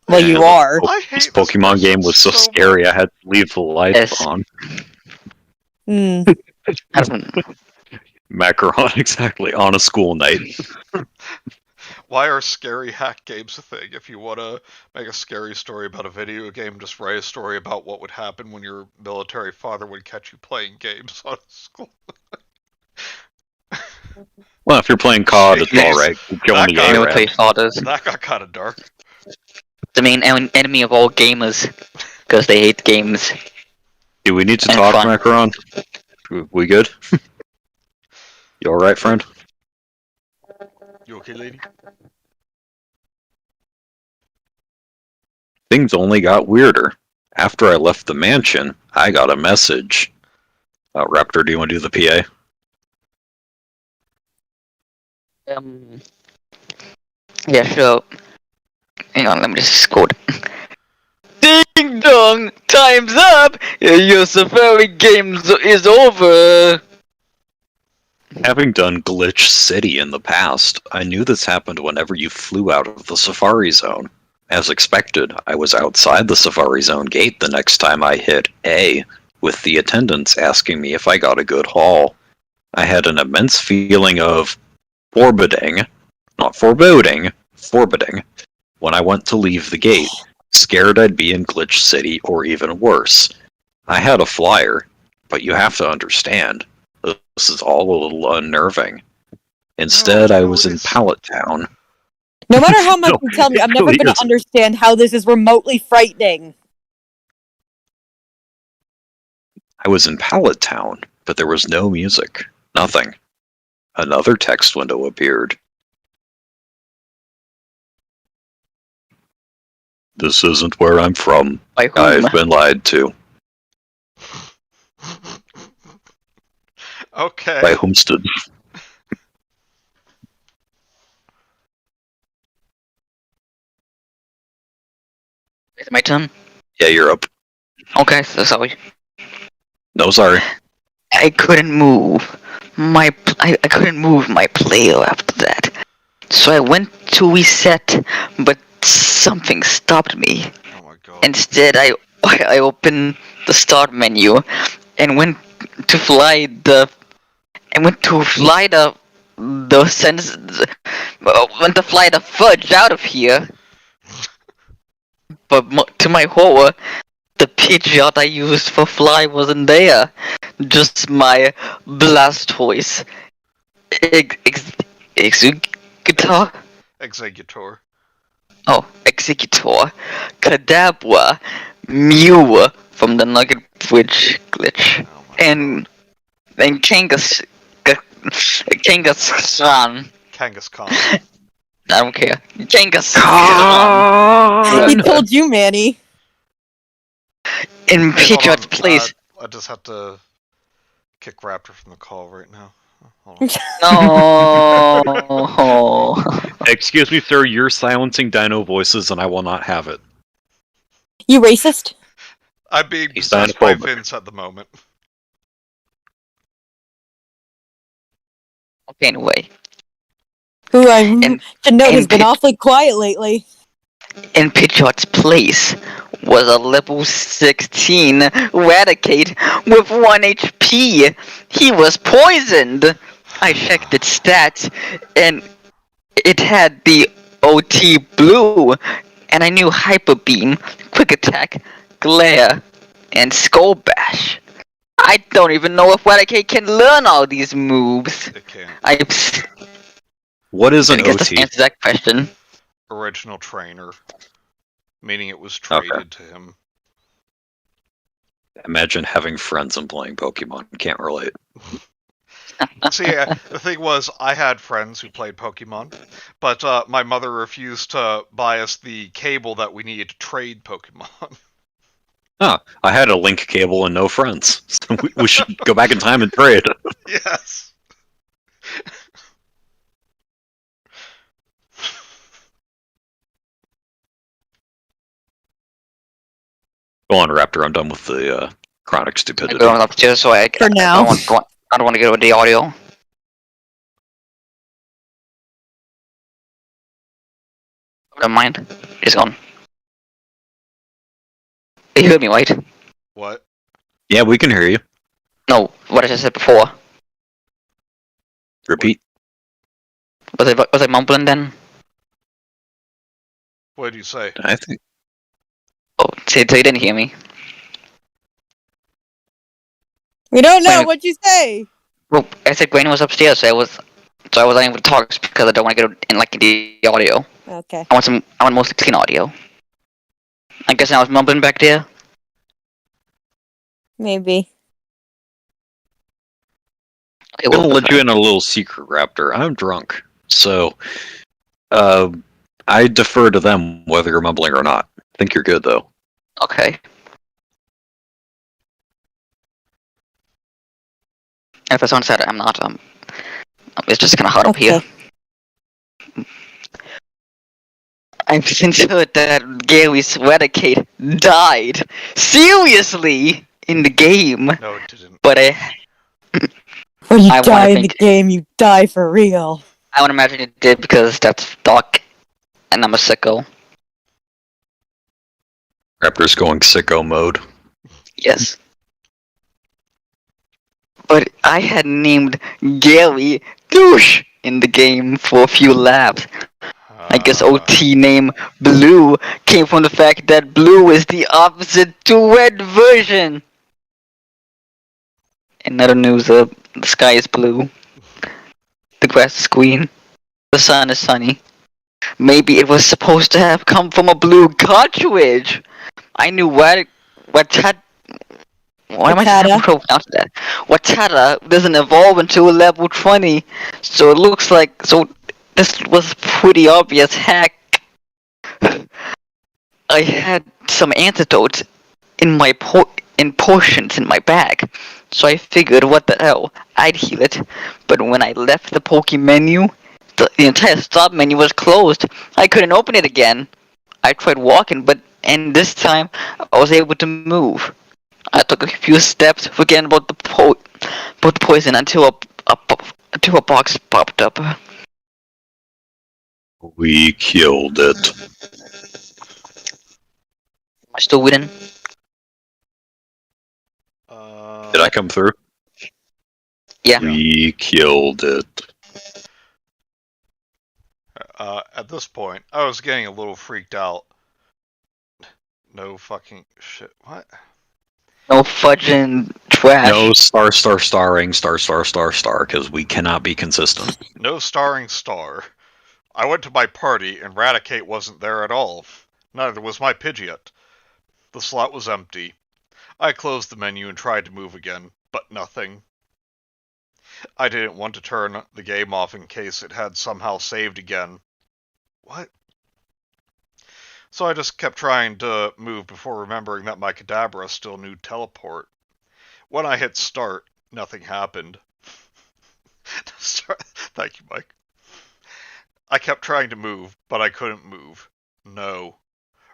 [SPEAKER 1] Well, you are.
[SPEAKER 3] I hate
[SPEAKER 4] This Pokemon game was so scary,
[SPEAKER 3] much.
[SPEAKER 4] I had to leave the lights
[SPEAKER 2] Yes.
[SPEAKER 4] on.
[SPEAKER 2] I don't
[SPEAKER 4] Macaron, exactly, on a school night.
[SPEAKER 3] Why are scary hack games a thing? If you want to make a scary story about a video game, just write a story about what would happen when your military father would catch you playing games on school.
[SPEAKER 4] Well, if you're playing COD, it's
[SPEAKER 3] Jeez.
[SPEAKER 4] alright. You're killing the
[SPEAKER 3] That guy-
[SPEAKER 4] ARAB.
[SPEAKER 2] military fathers.
[SPEAKER 3] That got kind of dark.
[SPEAKER 2] The main enemy of all gamers, because they hate games.
[SPEAKER 4] Do we need to
[SPEAKER 2] And
[SPEAKER 4] talk,
[SPEAKER 2] fun.
[SPEAKER 4] Macaron? We good? You alright, friend?
[SPEAKER 3] You okay, lady?
[SPEAKER 4] Things only got weirder. After I left the mansion, I got a message. Raptor, do you want to do the PA?
[SPEAKER 2] Yeah, sure. Hang on, let me just quote. Ding dong! Time's up! Your Safari game is over!
[SPEAKER 4] Having done Glitch City in the past, I knew this happened whenever you flew out of the Safari Zone. As expected, I was outside the Safari Zone gate the next time I hit A, with the attendants asking me if I got a good haul. I had an immense feeling of forbidding, not foreboding, forbidding, when I went to leave the gate, scared I'd be in Glitch City or even worse. I had a flyer, but you have to understand, this is all a little unnerving. Instead, I was in Pallet Town.
[SPEAKER 1] No matter how much
[SPEAKER 4] No,
[SPEAKER 1] you tell me, I'm
[SPEAKER 4] it
[SPEAKER 1] never
[SPEAKER 4] really
[SPEAKER 1] going to
[SPEAKER 4] isn't.
[SPEAKER 1] understand how this is remotely frightening.
[SPEAKER 4] I was in Pallet Town, but there was no music. Nothing. Another text window appeared. This isn't where I'm from.
[SPEAKER 2] By whom?
[SPEAKER 4] I've been lied to.
[SPEAKER 3] Okay.
[SPEAKER 4] By Homestead.
[SPEAKER 2] Is it my turn?
[SPEAKER 4] Yeah, you're up.
[SPEAKER 2] Okay, so sorry.
[SPEAKER 4] No, sorry.
[SPEAKER 2] I couldn't move. I couldn't move my player after that. So I went to reset, but something stopped me.
[SPEAKER 3] Oh my god.
[SPEAKER 2] Instead, I opened the start menu and went to fly the fudge out of here. But to my horror, the Pidgeot I used for fly wasn't there. Just my Blastoise. Executor?
[SPEAKER 3] Executor.
[SPEAKER 2] Oh, Executor. Kadabra. Mew from the Nugget Bridge glitch.
[SPEAKER 3] Oh my
[SPEAKER 2] And Kangaskhan.
[SPEAKER 3] Kangaskhan.
[SPEAKER 2] I don't care. Kangaskhan.
[SPEAKER 1] He told you, Manny.
[SPEAKER 2] In
[SPEAKER 3] Hey, hold
[SPEAKER 2] Pidgeot's
[SPEAKER 3] on,
[SPEAKER 2] place.
[SPEAKER 3] I just have to kick Raptor from the call right now. Hold on.
[SPEAKER 2] No.
[SPEAKER 4] Excuse me, sir, you're silencing dino voices and I will not have it.
[SPEAKER 1] You racist?
[SPEAKER 3] I'm being
[SPEAKER 4] He's
[SPEAKER 3] possessed by
[SPEAKER 4] xenophobic.
[SPEAKER 3] Vince at the moment.
[SPEAKER 2] Okay, anyway.
[SPEAKER 1] Who I
[SPEAKER 2] And-
[SPEAKER 1] should note has
[SPEAKER 2] and
[SPEAKER 1] been
[SPEAKER 2] Pidge-
[SPEAKER 1] awfully quiet lately.
[SPEAKER 2] In Pidgeot's place was a level 16 Raticate with 1 HP. He was poisoned. I checked its stats, and it had the OT Blue, and I knew Hyper Beam, Quick Attack, Glare, and Skull Bash. I don't even know if Eradicate can learn all these moves.
[SPEAKER 3] It can't.
[SPEAKER 2] I
[SPEAKER 4] What is an
[SPEAKER 2] guess this
[SPEAKER 4] OT?
[SPEAKER 2] answers that question.
[SPEAKER 3] Original trainer. Meaning it was
[SPEAKER 4] Okay.
[SPEAKER 3] traded to him.
[SPEAKER 4] Imagine having friends and playing Pokemon. Can't relate.
[SPEAKER 3] See, the thing was, I had friends who played Pokemon, but my mother refused to buy us the cable that we needed to trade Pokemon.
[SPEAKER 4] I had a link cable and no friends. So we should go back in time and trade.
[SPEAKER 3] Yes.
[SPEAKER 4] Go on, Raptor. I'm done with the chronic
[SPEAKER 2] I'm
[SPEAKER 4] stupidity.
[SPEAKER 2] going upstairs, so I
[SPEAKER 1] For now.
[SPEAKER 2] I don't want to get with the audio. Never mind. It's gone. You heard me, right?
[SPEAKER 3] What?
[SPEAKER 4] Yeah, we can hear you.
[SPEAKER 2] No, what I just said before.
[SPEAKER 4] Repeat.
[SPEAKER 2] Was I mumbling then?
[SPEAKER 3] What did you say?
[SPEAKER 4] I think.
[SPEAKER 2] Oh, so you didn't hear me.
[SPEAKER 1] We don't know
[SPEAKER 2] Wait.
[SPEAKER 1] what you say.
[SPEAKER 2] Well, I said Granny was upstairs, so I wasn't able to talk because I don't want to get in like the audio.
[SPEAKER 1] Okay.
[SPEAKER 2] I want mostly clean audio. I guess I was mumbling back there.
[SPEAKER 1] Maybe.
[SPEAKER 2] Okay,
[SPEAKER 4] I'm gonna
[SPEAKER 2] well,
[SPEAKER 4] let you in a little secret, Raptor. I'm drunk, so I defer to them whether you're mumbling or not. I think you're good though.
[SPEAKER 2] okay. If I sound sad, I'm not. It's just kind of hot up here. I've since heard that Gary's Eradicate died seriously in the game,
[SPEAKER 3] No, it didn't.
[SPEAKER 2] but
[SPEAKER 1] When you
[SPEAKER 2] I
[SPEAKER 1] die
[SPEAKER 2] wanna
[SPEAKER 1] in the
[SPEAKER 2] think-
[SPEAKER 1] game, you die for real.
[SPEAKER 2] I would imagine it did because that's dark, and I'm a sicko.
[SPEAKER 4] Raptor's going sicko mode.
[SPEAKER 2] Yes. But I had named Gary Douche in the game for a few laps. I guess OT name Blue came from the fact that blue is the opposite to red version. In other news, the sky is blue. The grass is green. The sun is sunny. Maybe it was supposed to have come from a blue cartridge. I knew what why am I
[SPEAKER 1] Watata.
[SPEAKER 2] so pronounced that? Watata doesn't evolve until level 20, so it looks like this was pretty obvious hack. I had some antidotes in my potions in my bag, so I figured, what the hell, I'd heal it. But when I left the Poke menu, the entire stop menu was closed. I couldn't open it again. I tried walking, and this time I was able to move. I took a few steps, forgetting about the poison until a box popped up.
[SPEAKER 4] We killed it.
[SPEAKER 2] Am I still winning?
[SPEAKER 4] Did I come through?
[SPEAKER 2] Yeah.
[SPEAKER 4] We killed it.
[SPEAKER 3] At this point, I was getting a little freaked out. No fucking shit. What?
[SPEAKER 2] No fudging trash.
[SPEAKER 4] No starring, because we cannot be consistent.
[SPEAKER 3] No starring star. I went to my party and Radicate wasn't there at all. Neither was my Pidgeot. The slot was empty. I closed the menu and tried to move again, but nothing. I didn't want to turn the game off in case it had somehow saved again. What? So I just kept trying to move before remembering that my Kadabra still knew teleport. When I hit start, nothing happened. Thank you, Mike. I kept trying to move, but I couldn't move. No.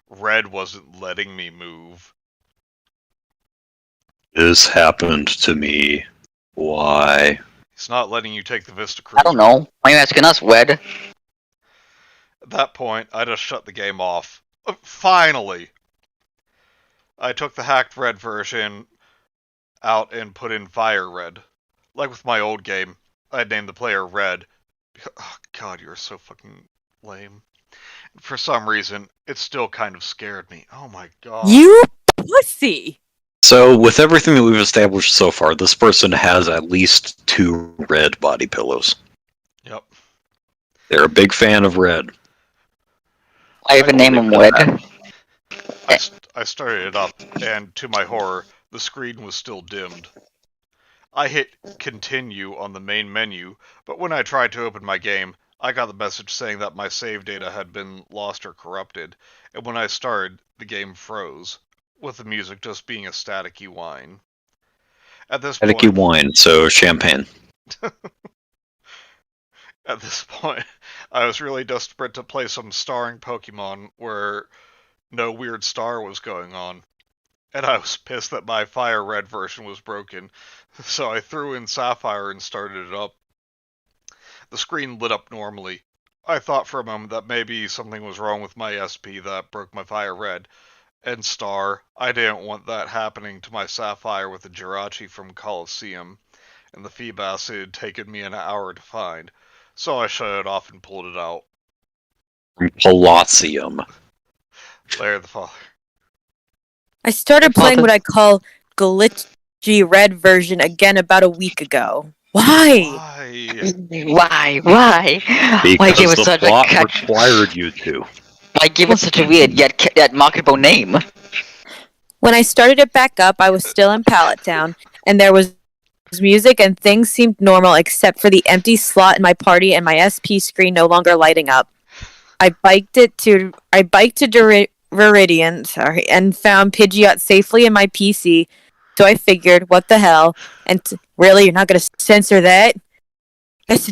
[SPEAKER 3] Red wasn't letting me move.
[SPEAKER 4] This happened to me. Why?
[SPEAKER 3] He's not letting you take the Vista Cruiser.
[SPEAKER 2] I don't know. Why are you asking us, Red?
[SPEAKER 3] At that point, I just shut the game off. Finally! I took the hacked red version out and put in Fire Red. Like with my old game, I'd named the player Red. Oh god, you're so fucking lame. For some reason, it still kind of scared me. Oh my god.
[SPEAKER 1] You pussy!
[SPEAKER 4] So, with everything that we've established so far, this person has at least 2 red body pillows.
[SPEAKER 3] Yep.
[SPEAKER 4] They're a big fan of red.
[SPEAKER 2] I even name him Wed.
[SPEAKER 3] I started it up, and to my horror, the screen was still dimmed. I hit continue on the main menu, but when I tried to open my game, I got the message saying that my save data had been lost or corrupted, and when I started, the game froze, with the music just being a staticky whine. At this
[SPEAKER 4] Staticky
[SPEAKER 3] point,
[SPEAKER 4] wine, so champagne.
[SPEAKER 3] At this point, I was really desperate to play some starring Pokemon where no weird star was going on. And I was pissed that my Fire Red version was broken, so I threw in Sapphire and started it up. The screen lit up normally. I thought for a moment that maybe something was wrong with my SP that broke my Fire Red. And Star, I didn't want that happening to my Sapphire with the Jirachi from Colosseum, and the Feebas it had taken me an hour to find, so I shut it off and pulled it out.
[SPEAKER 4] From Colosseum.
[SPEAKER 3] Larry the Father.
[SPEAKER 1] I started playing what I call glitchy red version again about a week ago. Why?
[SPEAKER 3] Why?
[SPEAKER 2] Why give
[SPEAKER 4] Because
[SPEAKER 2] it
[SPEAKER 4] the
[SPEAKER 2] such a
[SPEAKER 4] plot
[SPEAKER 2] catch?
[SPEAKER 4] required you to.
[SPEAKER 2] Why give it such a weird yet marketable name?
[SPEAKER 1] When I started it back up, I was still in Pallet Town, and there was music and things seemed normal except for the empty slot in my party and my SP screen no longer lighting up. I biked to Viridian, and found Pidgeot safely in my PC. So I figured, what the hell? And really, you're not gonna censor that? That's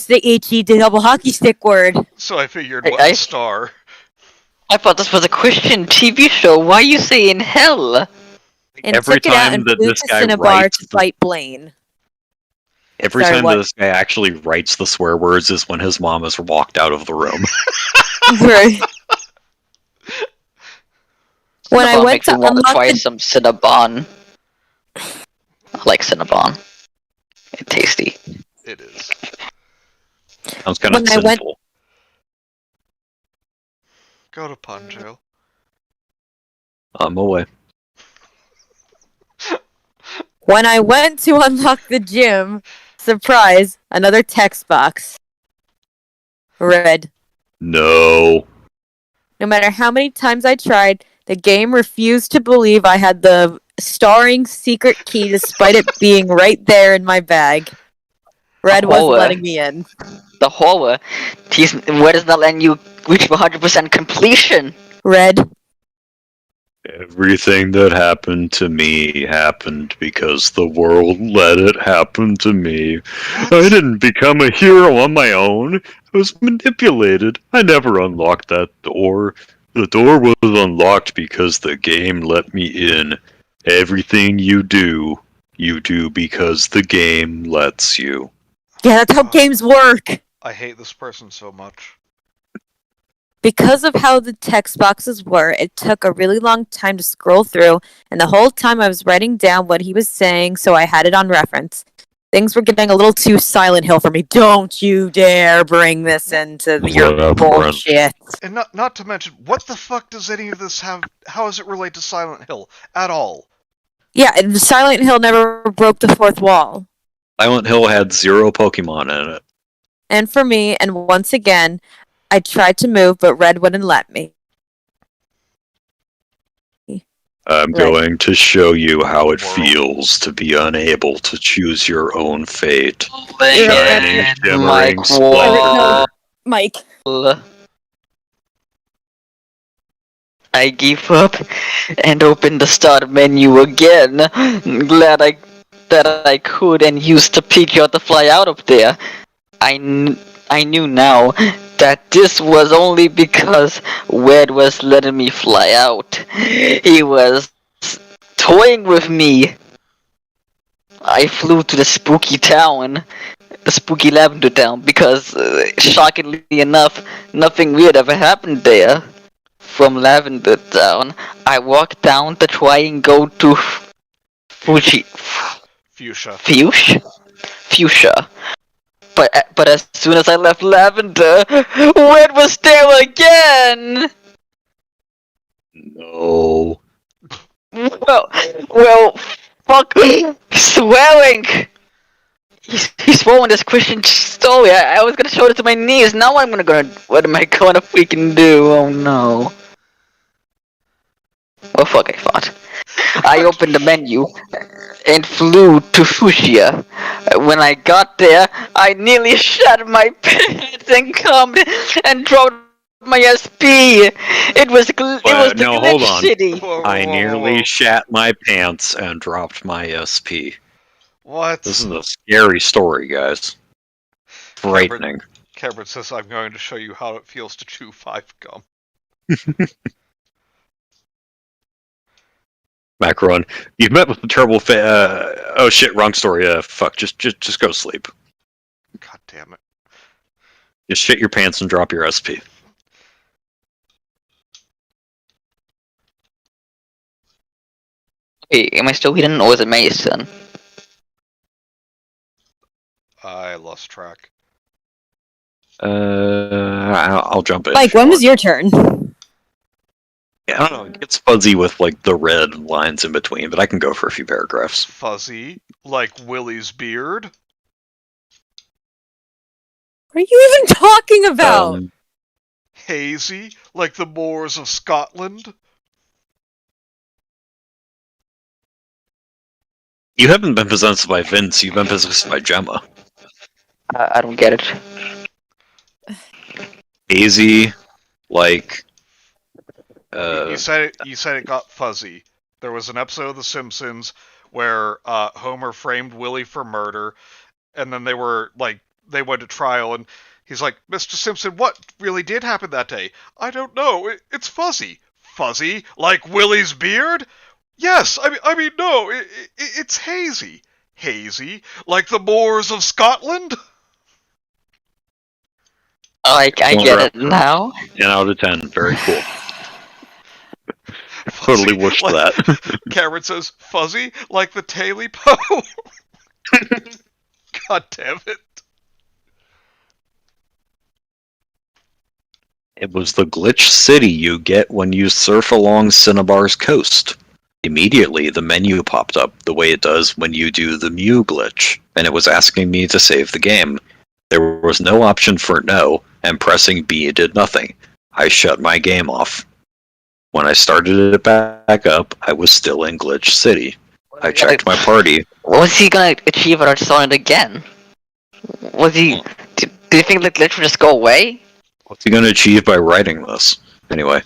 [SPEAKER 1] the HE double hockey stick word.
[SPEAKER 3] So I figured, what Star?
[SPEAKER 2] I thought this was a Christian TV show. Why are you saying hell?
[SPEAKER 1] And
[SPEAKER 4] Every
[SPEAKER 1] took it out
[SPEAKER 4] time
[SPEAKER 1] and
[SPEAKER 4] that
[SPEAKER 1] flew
[SPEAKER 4] this
[SPEAKER 1] to
[SPEAKER 4] guy
[SPEAKER 1] Cinnabar
[SPEAKER 4] writes
[SPEAKER 1] to fight Blaine.
[SPEAKER 4] Every
[SPEAKER 1] Sorry,
[SPEAKER 4] time
[SPEAKER 1] what?
[SPEAKER 4] this guy actually writes the swear words is when his mom has walked out of the room.
[SPEAKER 1] Right. When I
[SPEAKER 2] Cinnabon
[SPEAKER 1] went
[SPEAKER 2] makes
[SPEAKER 1] to
[SPEAKER 2] me want to
[SPEAKER 1] unlock
[SPEAKER 2] try
[SPEAKER 1] the
[SPEAKER 2] some Cinnabon. I like Cinnabon. It's tasty.
[SPEAKER 3] It is.
[SPEAKER 4] Sounds kind of
[SPEAKER 1] When I went-
[SPEAKER 4] sinful.
[SPEAKER 3] Go to pun jail.
[SPEAKER 4] I'm away.
[SPEAKER 1] When I went to unlock the gym, surprise, another text box. Red.
[SPEAKER 4] No.
[SPEAKER 1] No matter how many times I tried, the game refused to believe I had the starring secret key despite it being right there in my bag. Red wasn't letting me in.
[SPEAKER 2] The horror. Where does not letting you reach 100% completion?
[SPEAKER 1] Red.
[SPEAKER 4] Everything that happened to me happened because the world let it happen to me. I didn't become a hero on my own. I was manipulated. I never unlocked that door. The door was unlocked because the game let me in. Everything you do because the game lets you.
[SPEAKER 1] Yeah, that's how games work.
[SPEAKER 3] I hate this person so much.
[SPEAKER 1] Because of how the text boxes were, it took a really long time to scroll through, and the whole time I was writing down what he was saying, so I had it on reference. Things were getting a little too Silent Hill for me. Don't you dare bring this into your bullshit.
[SPEAKER 3] And not to mention, what the fuck does any of this have? How does it relate to Silent Hill at all?
[SPEAKER 1] Yeah, and Silent Hill never broke the fourth wall.
[SPEAKER 4] Silent Hill had 0 Pokemon in it.
[SPEAKER 1] And for me, and once again, I tried to move, but Red wouldn't let me.
[SPEAKER 4] I'm going to show you how it feels to be unable to choose your own fate. Shiny, shimmering splendor.
[SPEAKER 1] Mike.
[SPEAKER 2] I gave up and opened the start menu again. Glad that I could and used the Pidgeot to fly out of there. I knew now that this was only because Wed was letting me fly out. He was toying with me. I flew to the spooky town, the spooky lavender town, because, shockingly enough, nothing weird ever happened there. From Lavender Town, I walked down to try and go to Fuchsia. But as soon as I left Lavender, Wed was there again!
[SPEAKER 4] No.
[SPEAKER 2] Well, fuck. Swearing! He's swallowing this Christian story. I was gonna show it to my niece. Now what am I gonna freaking do? Oh no. Well, fuck, I thought. I opened the menu and flew to Fuchsia. When I got there, I nearly shat my pants and cum and dropped my SP. It was the
[SPEAKER 4] No, hold
[SPEAKER 2] glitch
[SPEAKER 4] on.
[SPEAKER 2] city.
[SPEAKER 4] I nearly shat my pants and dropped my SP.
[SPEAKER 3] What?
[SPEAKER 4] This is a scary story, guys. Frightening.
[SPEAKER 3] Cameron says I'm going to show you how it feels to chew 5 gum.
[SPEAKER 4] Macron, you've met with a terrible oh shit, wrong story. Fuck, just go to sleep.
[SPEAKER 3] God damn it.
[SPEAKER 4] Just shit your pants and drop your SP.
[SPEAKER 2] Hey, am I still hidden or is it Mason?
[SPEAKER 3] I lost track.
[SPEAKER 4] I'll jump in.
[SPEAKER 1] Mike, when was your turn?
[SPEAKER 4] Yeah, I don't know. It gets fuzzy with like the red lines in between, but I can go for a few paragraphs.
[SPEAKER 3] Fuzzy, like Willie's beard.
[SPEAKER 1] What are you even talking about?
[SPEAKER 3] Hazy, like the moors of Scotland.
[SPEAKER 4] You haven't been possessed by Vince. You've been possessed by Gemma.
[SPEAKER 2] I don't get it.
[SPEAKER 4] Hazy, like.
[SPEAKER 3] You said it got fuzzy. There was an episode of The Simpsons where Homer framed Willie for murder, and then they went to trial, and he's like, "Mr. Simpson, what really did happen that day?" "I don't know. It's fuzzy. Fuzzy, like Willie's beard? Yes. I mean, no. It's hazy. Hazy, like the moors of Scotland."
[SPEAKER 2] I get it now.
[SPEAKER 4] 10 out of 10. Very cool. Totally wished that.
[SPEAKER 3] Cameron says, "Fuzzy, like the Taily Po." God damn it.
[SPEAKER 4] It was the glitch city you get when you surf along Cinnabar's coast. Immediately, the menu popped up the way it does when you do the Mew glitch, and it was asking me to save the game. There was no option for no, and pressing B did nothing. I shut my game off. When I started it back up, I was still in Glitch City. I checked my party.
[SPEAKER 2] Was he gonna achieve it or start it again? Was he... Do you think the glitch would just go away?
[SPEAKER 4] What's he gonna achieve by writing this? Anyway.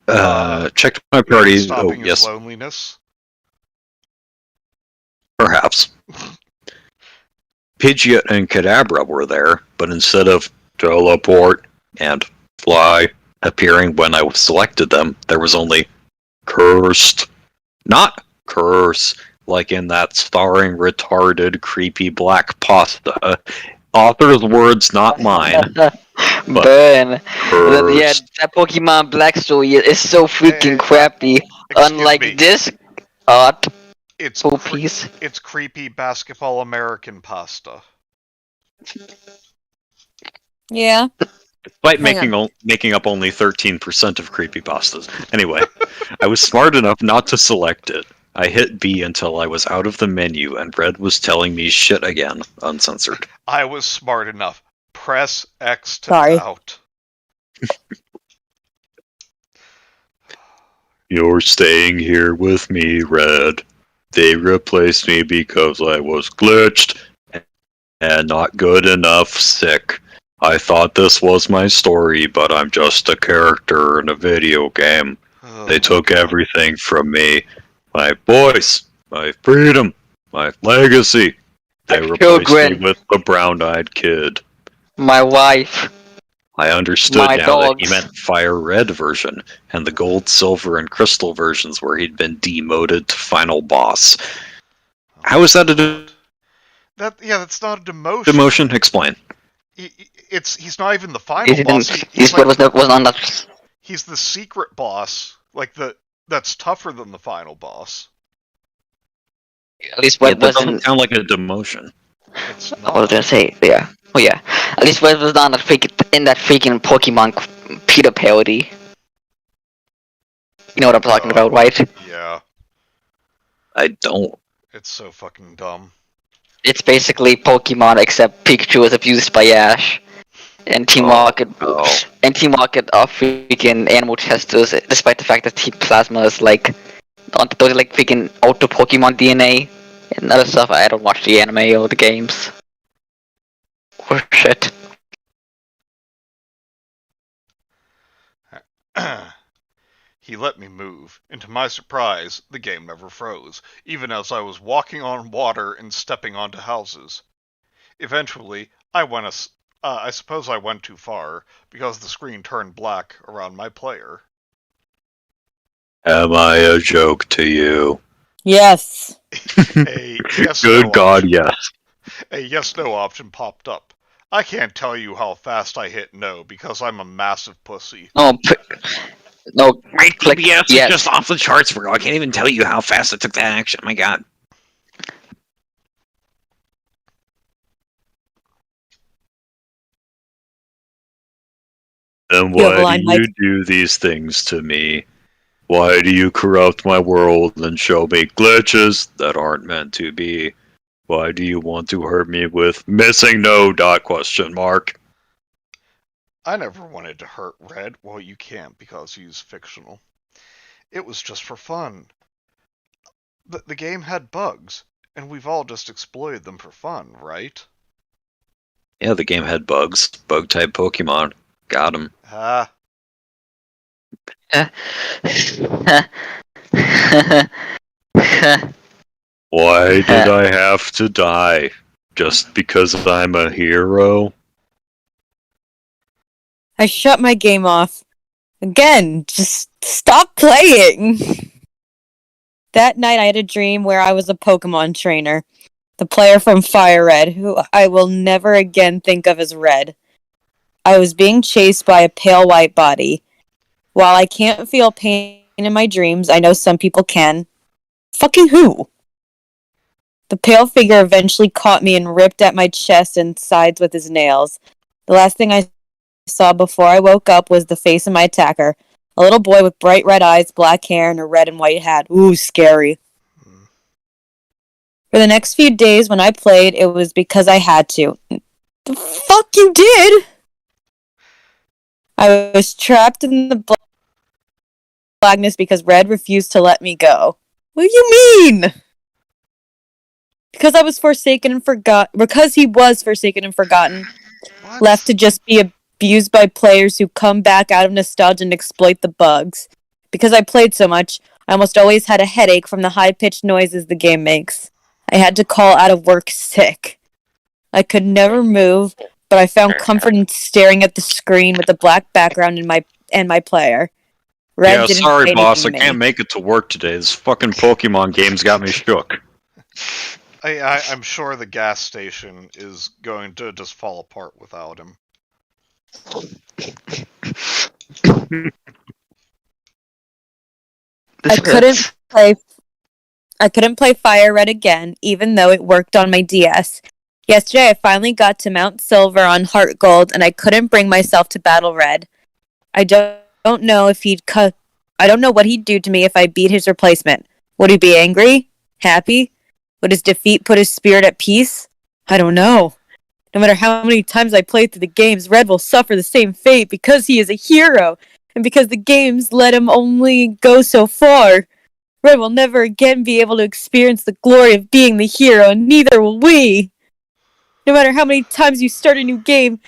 [SPEAKER 4] Checked my party.
[SPEAKER 3] Stopping
[SPEAKER 4] yes.
[SPEAKER 3] his loneliness.
[SPEAKER 4] Perhaps. Pidgeot and Kadabra were there, but instead of teleport and fly appearing when I selected them, there was only cursed. Not curse, like in that starring retarded creepy black pasta. Author's words, not mine.
[SPEAKER 2] Burn.
[SPEAKER 4] Cursed.
[SPEAKER 2] Yeah, that Pokemon Black story is so freaking crappy. Unlike
[SPEAKER 3] me.
[SPEAKER 2] this art.
[SPEAKER 3] It's
[SPEAKER 2] piece.
[SPEAKER 3] It's creepy basketball American pasta.
[SPEAKER 1] Yeah.
[SPEAKER 4] Despite making up only 13% of creepypastas. Anyway, I was smart enough not to select it. I hit B until I was out of the menu and Red was telling me shit again, uncensored.
[SPEAKER 3] I was smart enough. Press X to
[SPEAKER 1] Sorry.
[SPEAKER 3] doubt.
[SPEAKER 4] You're staying here with me, Red. They replaced me because I was glitched and not good enough sick. I thought this was my story, but I'm just a character in a video game. They took everything from me. My voice, my freedom, my legacy. They replaced me with the brown-eyed kid.
[SPEAKER 2] My wife.
[SPEAKER 4] I understood
[SPEAKER 2] My
[SPEAKER 4] now
[SPEAKER 2] dogs.
[SPEAKER 4] that he meant Fire Red version, and the Gold, Silver, and Crystal versions where he'd been demoted to Final Boss. How is that a
[SPEAKER 3] that's not a demotion.
[SPEAKER 4] demotion? Explain.
[SPEAKER 3] He's not even the final boss.
[SPEAKER 2] He's
[SPEAKER 3] like,
[SPEAKER 2] was on that.
[SPEAKER 3] he's the secret boss, that's tougher than the final boss.
[SPEAKER 2] At least
[SPEAKER 4] Yeah,
[SPEAKER 2] what
[SPEAKER 4] that doesn't
[SPEAKER 2] wasn't.
[SPEAKER 4] sound like a demotion.
[SPEAKER 3] It's
[SPEAKER 2] I was gonna say, yeah. Oh yeah. At least Red was on that freaking Pokemon Peter parody. You know what I'm talking about, right?
[SPEAKER 3] Yeah,
[SPEAKER 4] I don't.
[SPEAKER 3] it's so fucking dumb.
[SPEAKER 2] It's basically Pokemon except Pikachu is abused by Ash. And Team Rocket,
[SPEAKER 4] Oh.
[SPEAKER 2] and Team Rocket are freaking animal testers, despite the fact that Team Plasma is like, those are like freaking auto Pokemon DNA and other stuff. I don't watch the anime or the games. Or shit.
[SPEAKER 3] He let me move, and to my surprise, the game never froze, even as I was walking on water and stepping onto houses. Eventually, I suppose I went too far, because the screen turned black around my player.
[SPEAKER 4] Am I a joke to you?
[SPEAKER 1] Yes.
[SPEAKER 3] A yes
[SPEAKER 4] Good
[SPEAKER 3] no
[SPEAKER 4] God,
[SPEAKER 3] option.
[SPEAKER 4] yes.
[SPEAKER 3] A yes no option popped up. I can't tell you how fast I hit no because I'm a massive pussy.
[SPEAKER 2] No, no,
[SPEAKER 4] My
[SPEAKER 2] click
[SPEAKER 4] DPS is
[SPEAKER 2] yes.
[SPEAKER 4] just off the charts, bro. I can't even tell you how fast I took that action. My God. And
[SPEAKER 1] You have a
[SPEAKER 4] why do
[SPEAKER 1] line, Mike.
[SPEAKER 4] you do these things to me? Why do you corrupt my world and show me glitches that aren't meant to be? Why do you want to hurt me with missing no dot question mark?
[SPEAKER 3] I never wanted to hurt Red. Well, you can't because he's fictional. It was just for fun. The game had bugs, and we've all just exploited them for fun, right?
[SPEAKER 4] Yeah, the game had bugs. Bug type Pokemon. Got him.
[SPEAKER 3] Ah,
[SPEAKER 4] Why did I have to die? Just because I'm a hero?
[SPEAKER 1] I shut my game off. Again, just stop playing. That night I had a dream where I was a Pokemon trainer. The player from Fire Red, who I will never again think of as Red. I was being chased by a pale white body. While I can't feel pain in my dreams, I know some people can. Fucking who? The pale figure eventually caught me and ripped at my chest and sides with his nails. The last thing I saw before I woke up was the face of my attacker. A little boy with bright red eyes, black hair, and a red and white hat. Ooh, scary. For the next few days when I played, it was because I had to. The fuck you did? I was trapped in the blackness because Red refused to let me go. What do you mean? Because I was forsaken and forgotten. Because he was forsaken and forgotten,
[SPEAKER 3] what?
[SPEAKER 1] left to just be abused by players who come back out of nostalgia and exploit the bugs. Because I played so much, I almost always had a headache from the high-pitched noises the game makes. I had to call out of work sick. I could never move, but I found comfort in staring at the screen with the black background and my player. Red
[SPEAKER 4] Yeah,
[SPEAKER 1] didn't
[SPEAKER 4] sorry,
[SPEAKER 1] say
[SPEAKER 4] boss. I
[SPEAKER 1] anything to
[SPEAKER 4] can't
[SPEAKER 1] me.
[SPEAKER 4] make it to work today. This fucking Pokemon game's got me shook.
[SPEAKER 3] I'm sure the gas station is going to just fall apart without him.
[SPEAKER 1] I couldn't play I couldn't play Fire Red again, even though it worked on my DS. Yesterday I finally got to Mount Silver on Heart Gold and I couldn't bring myself to battle Red. I don't know if I don't know what he'd do to me if I beat his replacement. Would he be angry? Happy? Would his defeat put his spirit at peace? I don't know. No matter how many times I play through the games, Red will suffer the same fate because he is a hero, and because the games let him only go so far. Red will never again be able to experience the glory of being the hero, and neither will we. No matter how many times you start a new game,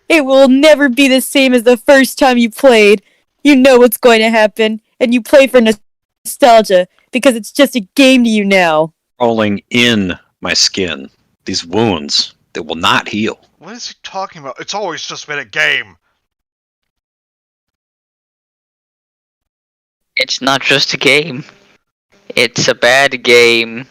[SPEAKER 1] it will never be the same as the first time you played. You know what's going to happen, and you play for nostalgia, because it's just a game to you now.
[SPEAKER 4] Crawling in my skin. These wounds, they will not heal.
[SPEAKER 3] What is he talking about? It's always just been a game.
[SPEAKER 2] It's not just a game. It's a bad game.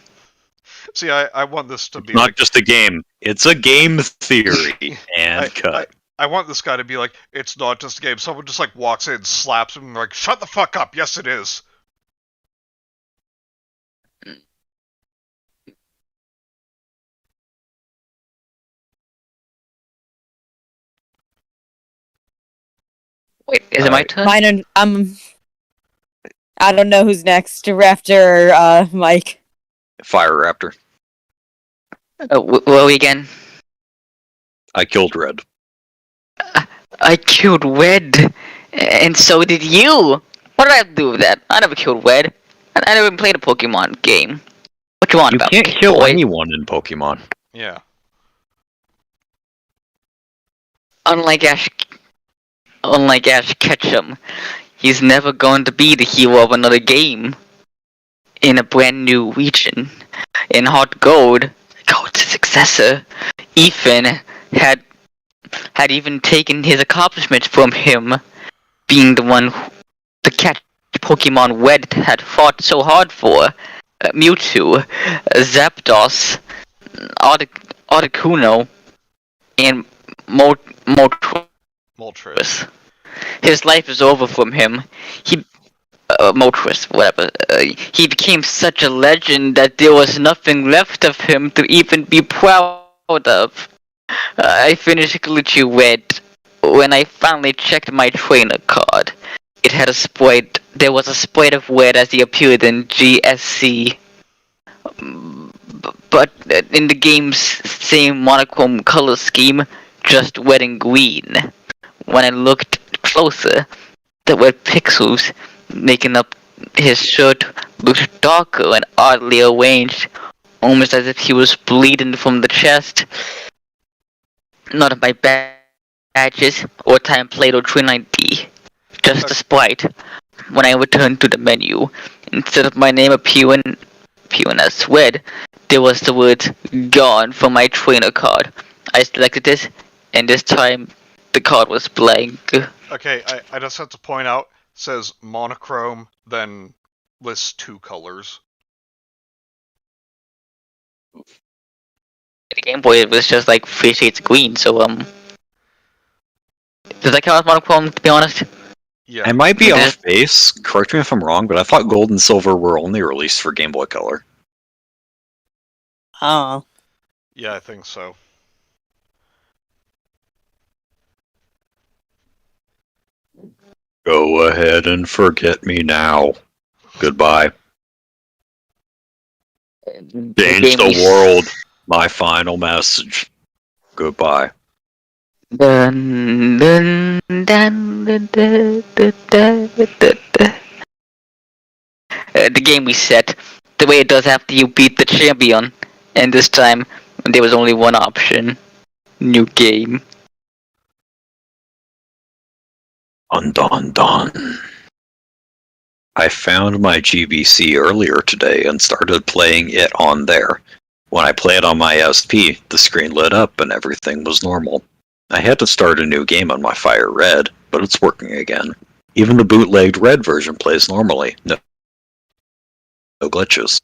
[SPEAKER 3] See, I want this to be
[SPEAKER 4] Not
[SPEAKER 3] like
[SPEAKER 4] just a game. It's a game theory. And cut.
[SPEAKER 3] I want this guy to be like, it's not just a game. Someone just like walks in, slaps him, and like, shut the fuck up. Yes, it is.
[SPEAKER 2] Wait, is it my turn?
[SPEAKER 1] Mine are, I don't know who's next, Raptor or Mike.
[SPEAKER 4] Fire Raptor.
[SPEAKER 2] What were we again?
[SPEAKER 4] I killed Red.
[SPEAKER 2] I killed Wed, and so did you. What did I have to do with that? I never killed Wed. I never even played a Pokemon game. What you want
[SPEAKER 4] You
[SPEAKER 2] about
[SPEAKER 4] can't
[SPEAKER 2] me,
[SPEAKER 4] kill
[SPEAKER 2] boy?
[SPEAKER 4] anyone in Pokemon.
[SPEAKER 3] Yeah.
[SPEAKER 2] Unlike Ash Ketchum, he's never going to be the hero of another game in a brand new region. In Heart Gold, Gold's successor, Ethan had even taken his accomplishments from him, being the one to catch Pokemon Red had fought so hard for. Mewtwo, Zapdos, Articuno, and Moltres.
[SPEAKER 3] Moltres.
[SPEAKER 2] His life is over from him. Moltres, whatever. He became such a legend that there was nothing left of him to even be proud of. I finished Glitchy Red when I finally checked my trainer card. It had a sprite. There was a sprite of Red as he appeared in GSC. But in the game's same monochrome color scheme, just red and green. When I looked closer, the red pixels making up his shirt looked darker and oddly arranged, almost as if he was bleeding from the chest. None of my badges or time played or train ID, just a sprite. When I returned to the menu, instead of my name appearing as red, there was the word "gone" from my trainer card. I selected it, and this time the card was blank.
[SPEAKER 3] Okay, I just have to point out, says monochrome, then lists 2 colors.
[SPEAKER 2] The Game Boy, it was just like 3 shades of green, so does that count as monochrome, to be honest?
[SPEAKER 3] Yeah.
[SPEAKER 4] I might be
[SPEAKER 2] Yeah.
[SPEAKER 4] off base, correct me if I'm wrong, but I thought Gold and Silver were only released for Game Boy Color.
[SPEAKER 1] Oh.
[SPEAKER 3] Yeah, I think so.
[SPEAKER 4] Go ahead and forget me now. Goodbye. Change the world. My final message. Goodbye.
[SPEAKER 2] Dun, dun, dun, dun, dun, dun, dun, dun, dun. The game reset, the way it does after you beat the champion, and this time there was only one option: new game.
[SPEAKER 4] Dun. I found my GBC earlier today and started playing it on there. When I played on my SP, the screen lit up and everything was normal. I had to start a new game on my Fire Red, but it's working again. Even the bootlegged Red version plays normally. No glitches.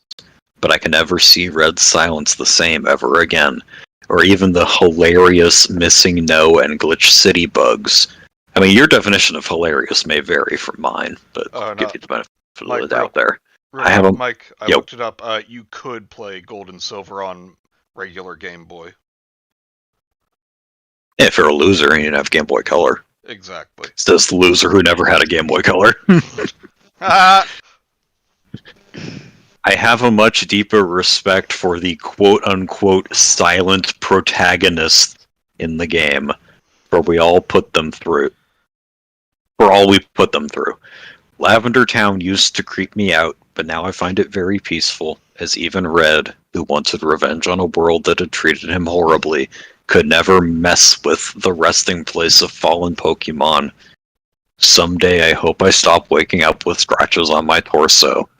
[SPEAKER 4] But I can never see Red's silence the same ever again. Or even the hilarious missing no and glitch city bugs. I mean, your definition of hilarious may vary from mine, but I'll give you the benefit of the doubt there. I have
[SPEAKER 3] Mike, I looked it up. You could play Gold and Silver on regular Game Boy.
[SPEAKER 4] If you're a loser and you didn't have Game Boy Color.
[SPEAKER 3] Exactly.
[SPEAKER 4] It's this loser who never had a Game Boy Color.
[SPEAKER 3] Ah!
[SPEAKER 4] I have a much deeper respect for the quote-unquote silent protagonist in the game, for we all put them through. For all we put them through. Lavender Town used to creep me out, but now I find it very peaceful, as even Red, who wanted revenge on a world that had treated him horribly, could never mess with the resting place of fallen Pokemon. Someday I hope I stop waking up with scratches on my torso.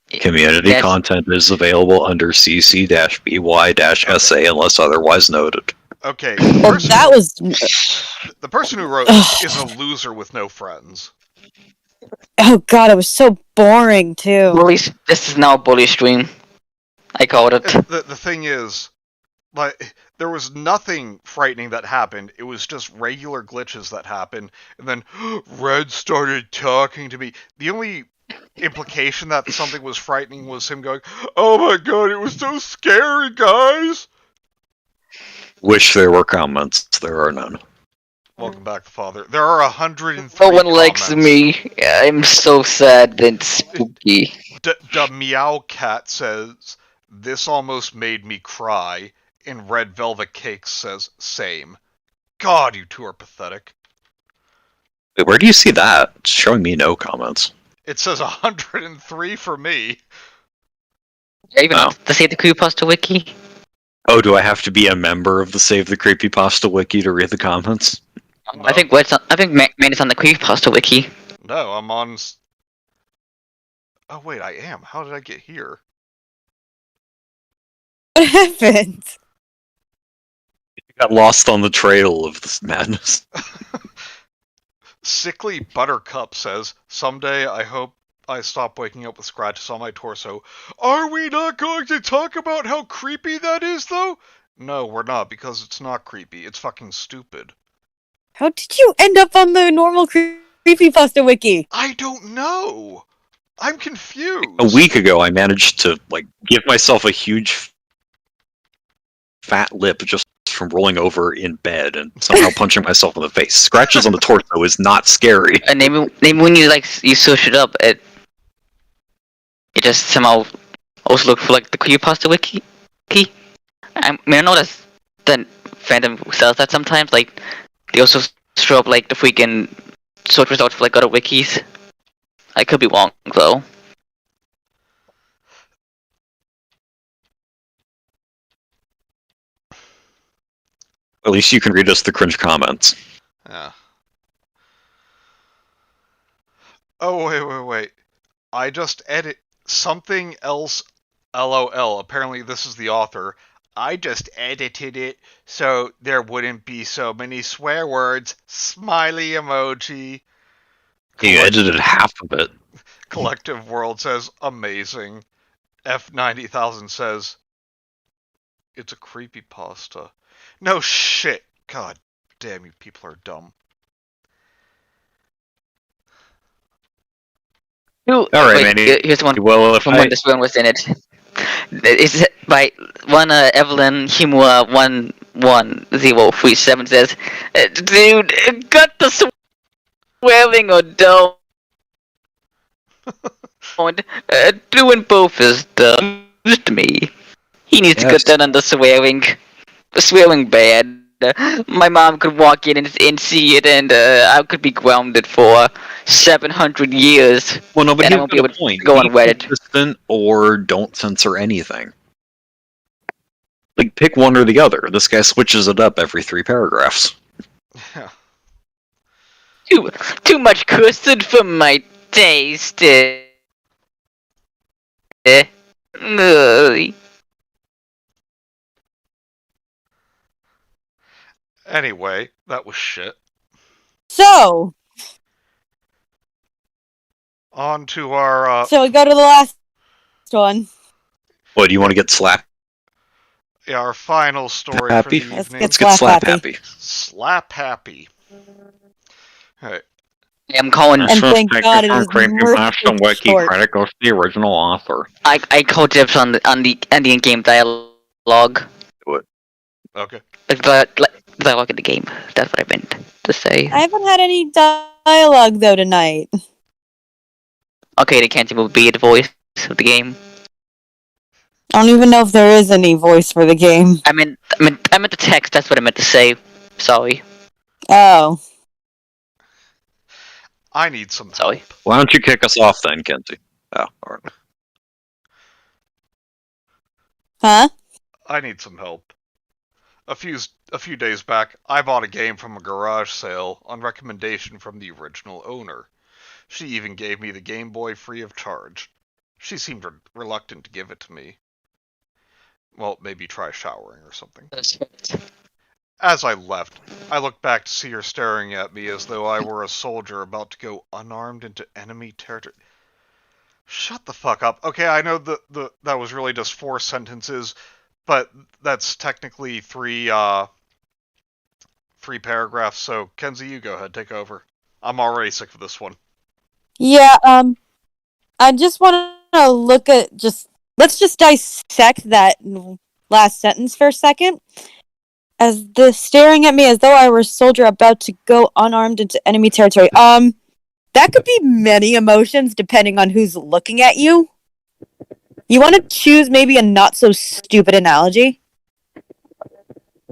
[SPEAKER 4] Community content is available under CC-BY-SA unless otherwise noted.
[SPEAKER 3] Okay.
[SPEAKER 1] Well, that was.
[SPEAKER 3] The person who wrote this is a loser with no friends.
[SPEAKER 1] Oh god, it was so boring too.
[SPEAKER 2] This is now a bully stream. I called it.
[SPEAKER 3] The thing is, like, there was nothing frightening that happened. It was just regular glitches that happened, and then Red started talking to me. The only implication that something was frightening was him going, "Oh my god, it was so scary, guys!"
[SPEAKER 4] Wish there were comments. There are none.
[SPEAKER 3] Welcome back, Father. There are 103
[SPEAKER 2] No one
[SPEAKER 3] comments.
[SPEAKER 2] likes me. I'm so sad and spooky.
[SPEAKER 3] The Meow Cat says, "This almost made me cry." And Red Velvet Cake says, "Same." God, you two are pathetic.
[SPEAKER 4] Wait, where do you see that? It's showing me no comments.
[SPEAKER 3] It says 103 for me.
[SPEAKER 2] Even on the Save the Creepypasta wiki.
[SPEAKER 4] Oh, do I have to be a member of the Save the Creepypasta wiki to read the comments?
[SPEAKER 3] No.
[SPEAKER 2] I think Man is on the Creepypasta wiki.
[SPEAKER 3] No, I'm on. Oh wait, I am. How did I get here?
[SPEAKER 1] What happened?
[SPEAKER 4] You got lost on the trail of this madness.
[SPEAKER 3] Sickly Buttercup says, "Someday I hope I stop waking up with scratches on my torso." Are we not going to talk about how creepy that is, though? No, we're not, because it's not creepy. It's fucking stupid.
[SPEAKER 1] How did you end up on the normal Creepypasta wiki?
[SPEAKER 3] I don't know. I'm confused.
[SPEAKER 4] A week ago, I managed to give myself a huge fat lip just from rolling over in bed and somehow punching myself in the face. Scratches on the torso is not scary.
[SPEAKER 2] And maybe when you you search it up, it just somehow also look for the Creepypasta wiki. I know that fandom sells that sometimes. They also show up the freaking search results for other wikis. I could be wrong though.
[SPEAKER 4] At least you can read us the cringe comments.
[SPEAKER 3] Yeah. Oh, wait. I just edit something else. LOL. Apparently this is the author. I just edited it so there wouldn't be so many swear words. Smiley emoji.
[SPEAKER 4] You edited half of it.
[SPEAKER 3] Collective World says, "Amazing." F90,000 says, "It's a creepypasta." No shit. God damn, you people are dumb.
[SPEAKER 4] All right, Manny.
[SPEAKER 2] Here's one
[SPEAKER 4] Well,
[SPEAKER 2] from when this one was in it. It's by one Evelyn Himura 11037 says, "Dude, got the swearing or don't. Doing both is dumb to me. He needs to cut down on the swearing. Swearing bad. My mom could walk in and see it, and I could be grounded for 700 years.
[SPEAKER 4] Well, no, but
[SPEAKER 2] and I
[SPEAKER 4] here's
[SPEAKER 2] won't be
[SPEAKER 4] the
[SPEAKER 2] able to
[SPEAKER 4] point.
[SPEAKER 2] go on
[SPEAKER 4] Be
[SPEAKER 2] Reddit.
[SPEAKER 4] consistent or don't censor anything. Pick one or the other. This guy switches it up every 3 paragraphs.
[SPEAKER 3] Yeah.
[SPEAKER 2] Too much custard for my taste.
[SPEAKER 3] Anyway, that was shit.
[SPEAKER 1] So
[SPEAKER 3] On to our
[SPEAKER 1] we go to the last one.
[SPEAKER 4] What, do you want to get slapped
[SPEAKER 3] our final story
[SPEAKER 4] happy?
[SPEAKER 3] for the
[SPEAKER 1] Let's
[SPEAKER 3] evening.
[SPEAKER 1] get
[SPEAKER 4] Let's get slap
[SPEAKER 1] happy.
[SPEAKER 4] happy.
[SPEAKER 3] Slap happy. Alright.
[SPEAKER 2] I'm calling.
[SPEAKER 1] And thank God it is
[SPEAKER 4] Creepypasta Wiki
[SPEAKER 1] short.
[SPEAKER 4] credit goes to the original author.
[SPEAKER 2] I call dibs on the in-game dialogue.
[SPEAKER 3] Okay.
[SPEAKER 2] The dialogue in the game. That's what I meant to say.
[SPEAKER 1] I haven't had any dialogue though tonight.
[SPEAKER 2] Okay, the can't will be the voice of the game.
[SPEAKER 1] I don't even know if there is any voice for the game.
[SPEAKER 2] I meant the text. That's what I meant to say. Sorry.
[SPEAKER 1] Oh.
[SPEAKER 3] I need some help.
[SPEAKER 2] Sorry.
[SPEAKER 4] Why don't you kick us off then, Kenzie? Oh, alright.
[SPEAKER 1] Huh?
[SPEAKER 3] I need some help. A few days back, I bought a game from a garage sale on recommendation from the original owner. She even gave me the Game Boy free of charge. She seemed reluctant to give it to me. Well, maybe try showering or something. As I left, I looked back to see her staring at me as though I were a soldier about to go unarmed into enemy territory. Shut the fuck up. Okay, I know that was really just 4 sentences, but that's technically 3 paragraphs, so Kenzie, you go ahead, take over. I'm already sick of this one.
[SPEAKER 1] Yeah, I just want to look at let's just dissect that last sentence for a second. Staring at me as though I were a soldier about to go unarmed into enemy territory. That could be many emotions depending on who's looking at you. You want to choose maybe a not so stupid analogy?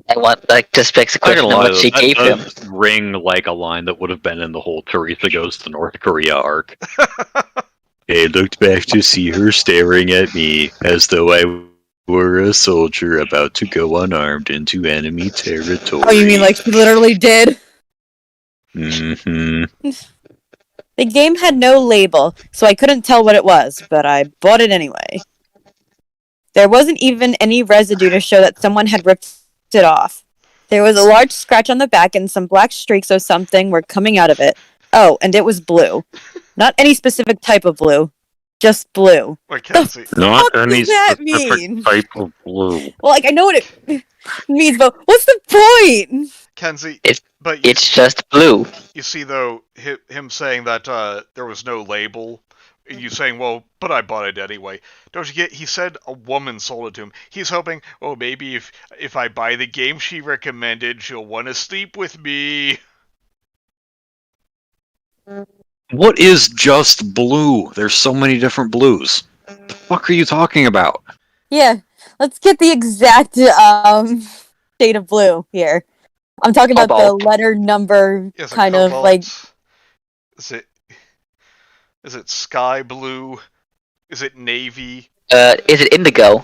[SPEAKER 2] I want just fix the
[SPEAKER 4] I
[SPEAKER 2] question
[SPEAKER 4] don't
[SPEAKER 2] of
[SPEAKER 4] lie,
[SPEAKER 2] what she
[SPEAKER 4] that
[SPEAKER 2] gave him.
[SPEAKER 4] does ring like a line that would have been in the whole Teresa Goes to North Korea arc. I looked back to see her staring at me as though I were a soldier about to go unarmed into enemy territory.
[SPEAKER 1] Oh, you mean like she literally did?
[SPEAKER 4] Mm-hmm.
[SPEAKER 1] The game had no label, so I couldn't tell what it was, but I bought it anyway. There wasn't even any residue to show that someone had ripped it off. There was a large scratch on the back and some black streaks of something were coming out of it. Oh, and it was blue. Not any specific type of blue. Just blue.
[SPEAKER 3] Mackenzie.
[SPEAKER 4] Not
[SPEAKER 1] fuck
[SPEAKER 4] any
[SPEAKER 1] does that
[SPEAKER 4] specific
[SPEAKER 1] mean?
[SPEAKER 4] type of blue.
[SPEAKER 1] Well, like, I know what it means, but what's the point?
[SPEAKER 3] Kenzie,
[SPEAKER 2] It's-
[SPEAKER 3] but you,
[SPEAKER 2] It's just blue.
[SPEAKER 3] you see, though, him saying that there was no label, you saying, well, but I bought it anyway. Don't you get, he said a woman sold it to him. He's hoping, oh, maybe if I buy the game she recommended, she'll want to sleep with me.
[SPEAKER 4] What is just blue? There's so many different blues. The fuck are you talking about?
[SPEAKER 1] Yeah, let's get the exact shade of blue here. I'm talking about
[SPEAKER 2] Cobalt.
[SPEAKER 1] the letter number
[SPEAKER 3] Is it
[SPEAKER 1] kind of
[SPEAKER 3] cobalt?
[SPEAKER 1] like.
[SPEAKER 3] Is it sky blue? Is it navy?
[SPEAKER 2] Is it indigo?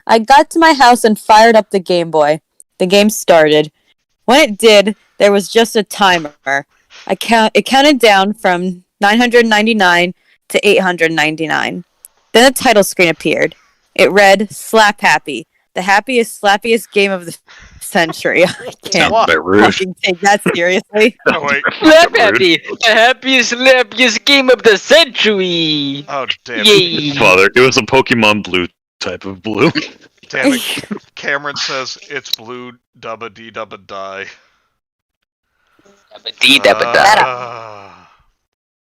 [SPEAKER 1] I got to my house and fired up the Game Boy. The game started. When it did, there was just a timer. It counted down from 999 to 899. Then a title screen appeared. It read, Slap Happy, the slappiest game of the century. I
[SPEAKER 4] Sounds
[SPEAKER 1] can't
[SPEAKER 4] a bit rude.
[SPEAKER 1] fucking take that seriously.
[SPEAKER 3] Oh, wait.
[SPEAKER 2] Slap Happy! The happiest game of the century!
[SPEAKER 3] Oh, damn it.
[SPEAKER 2] Yay!
[SPEAKER 4] Father, it was a Pokemon blue type of blue.
[SPEAKER 3] Damn it. Cameron says it's blue, dubba dee dubba die.
[SPEAKER 2] Dabba-dee-dabba-da.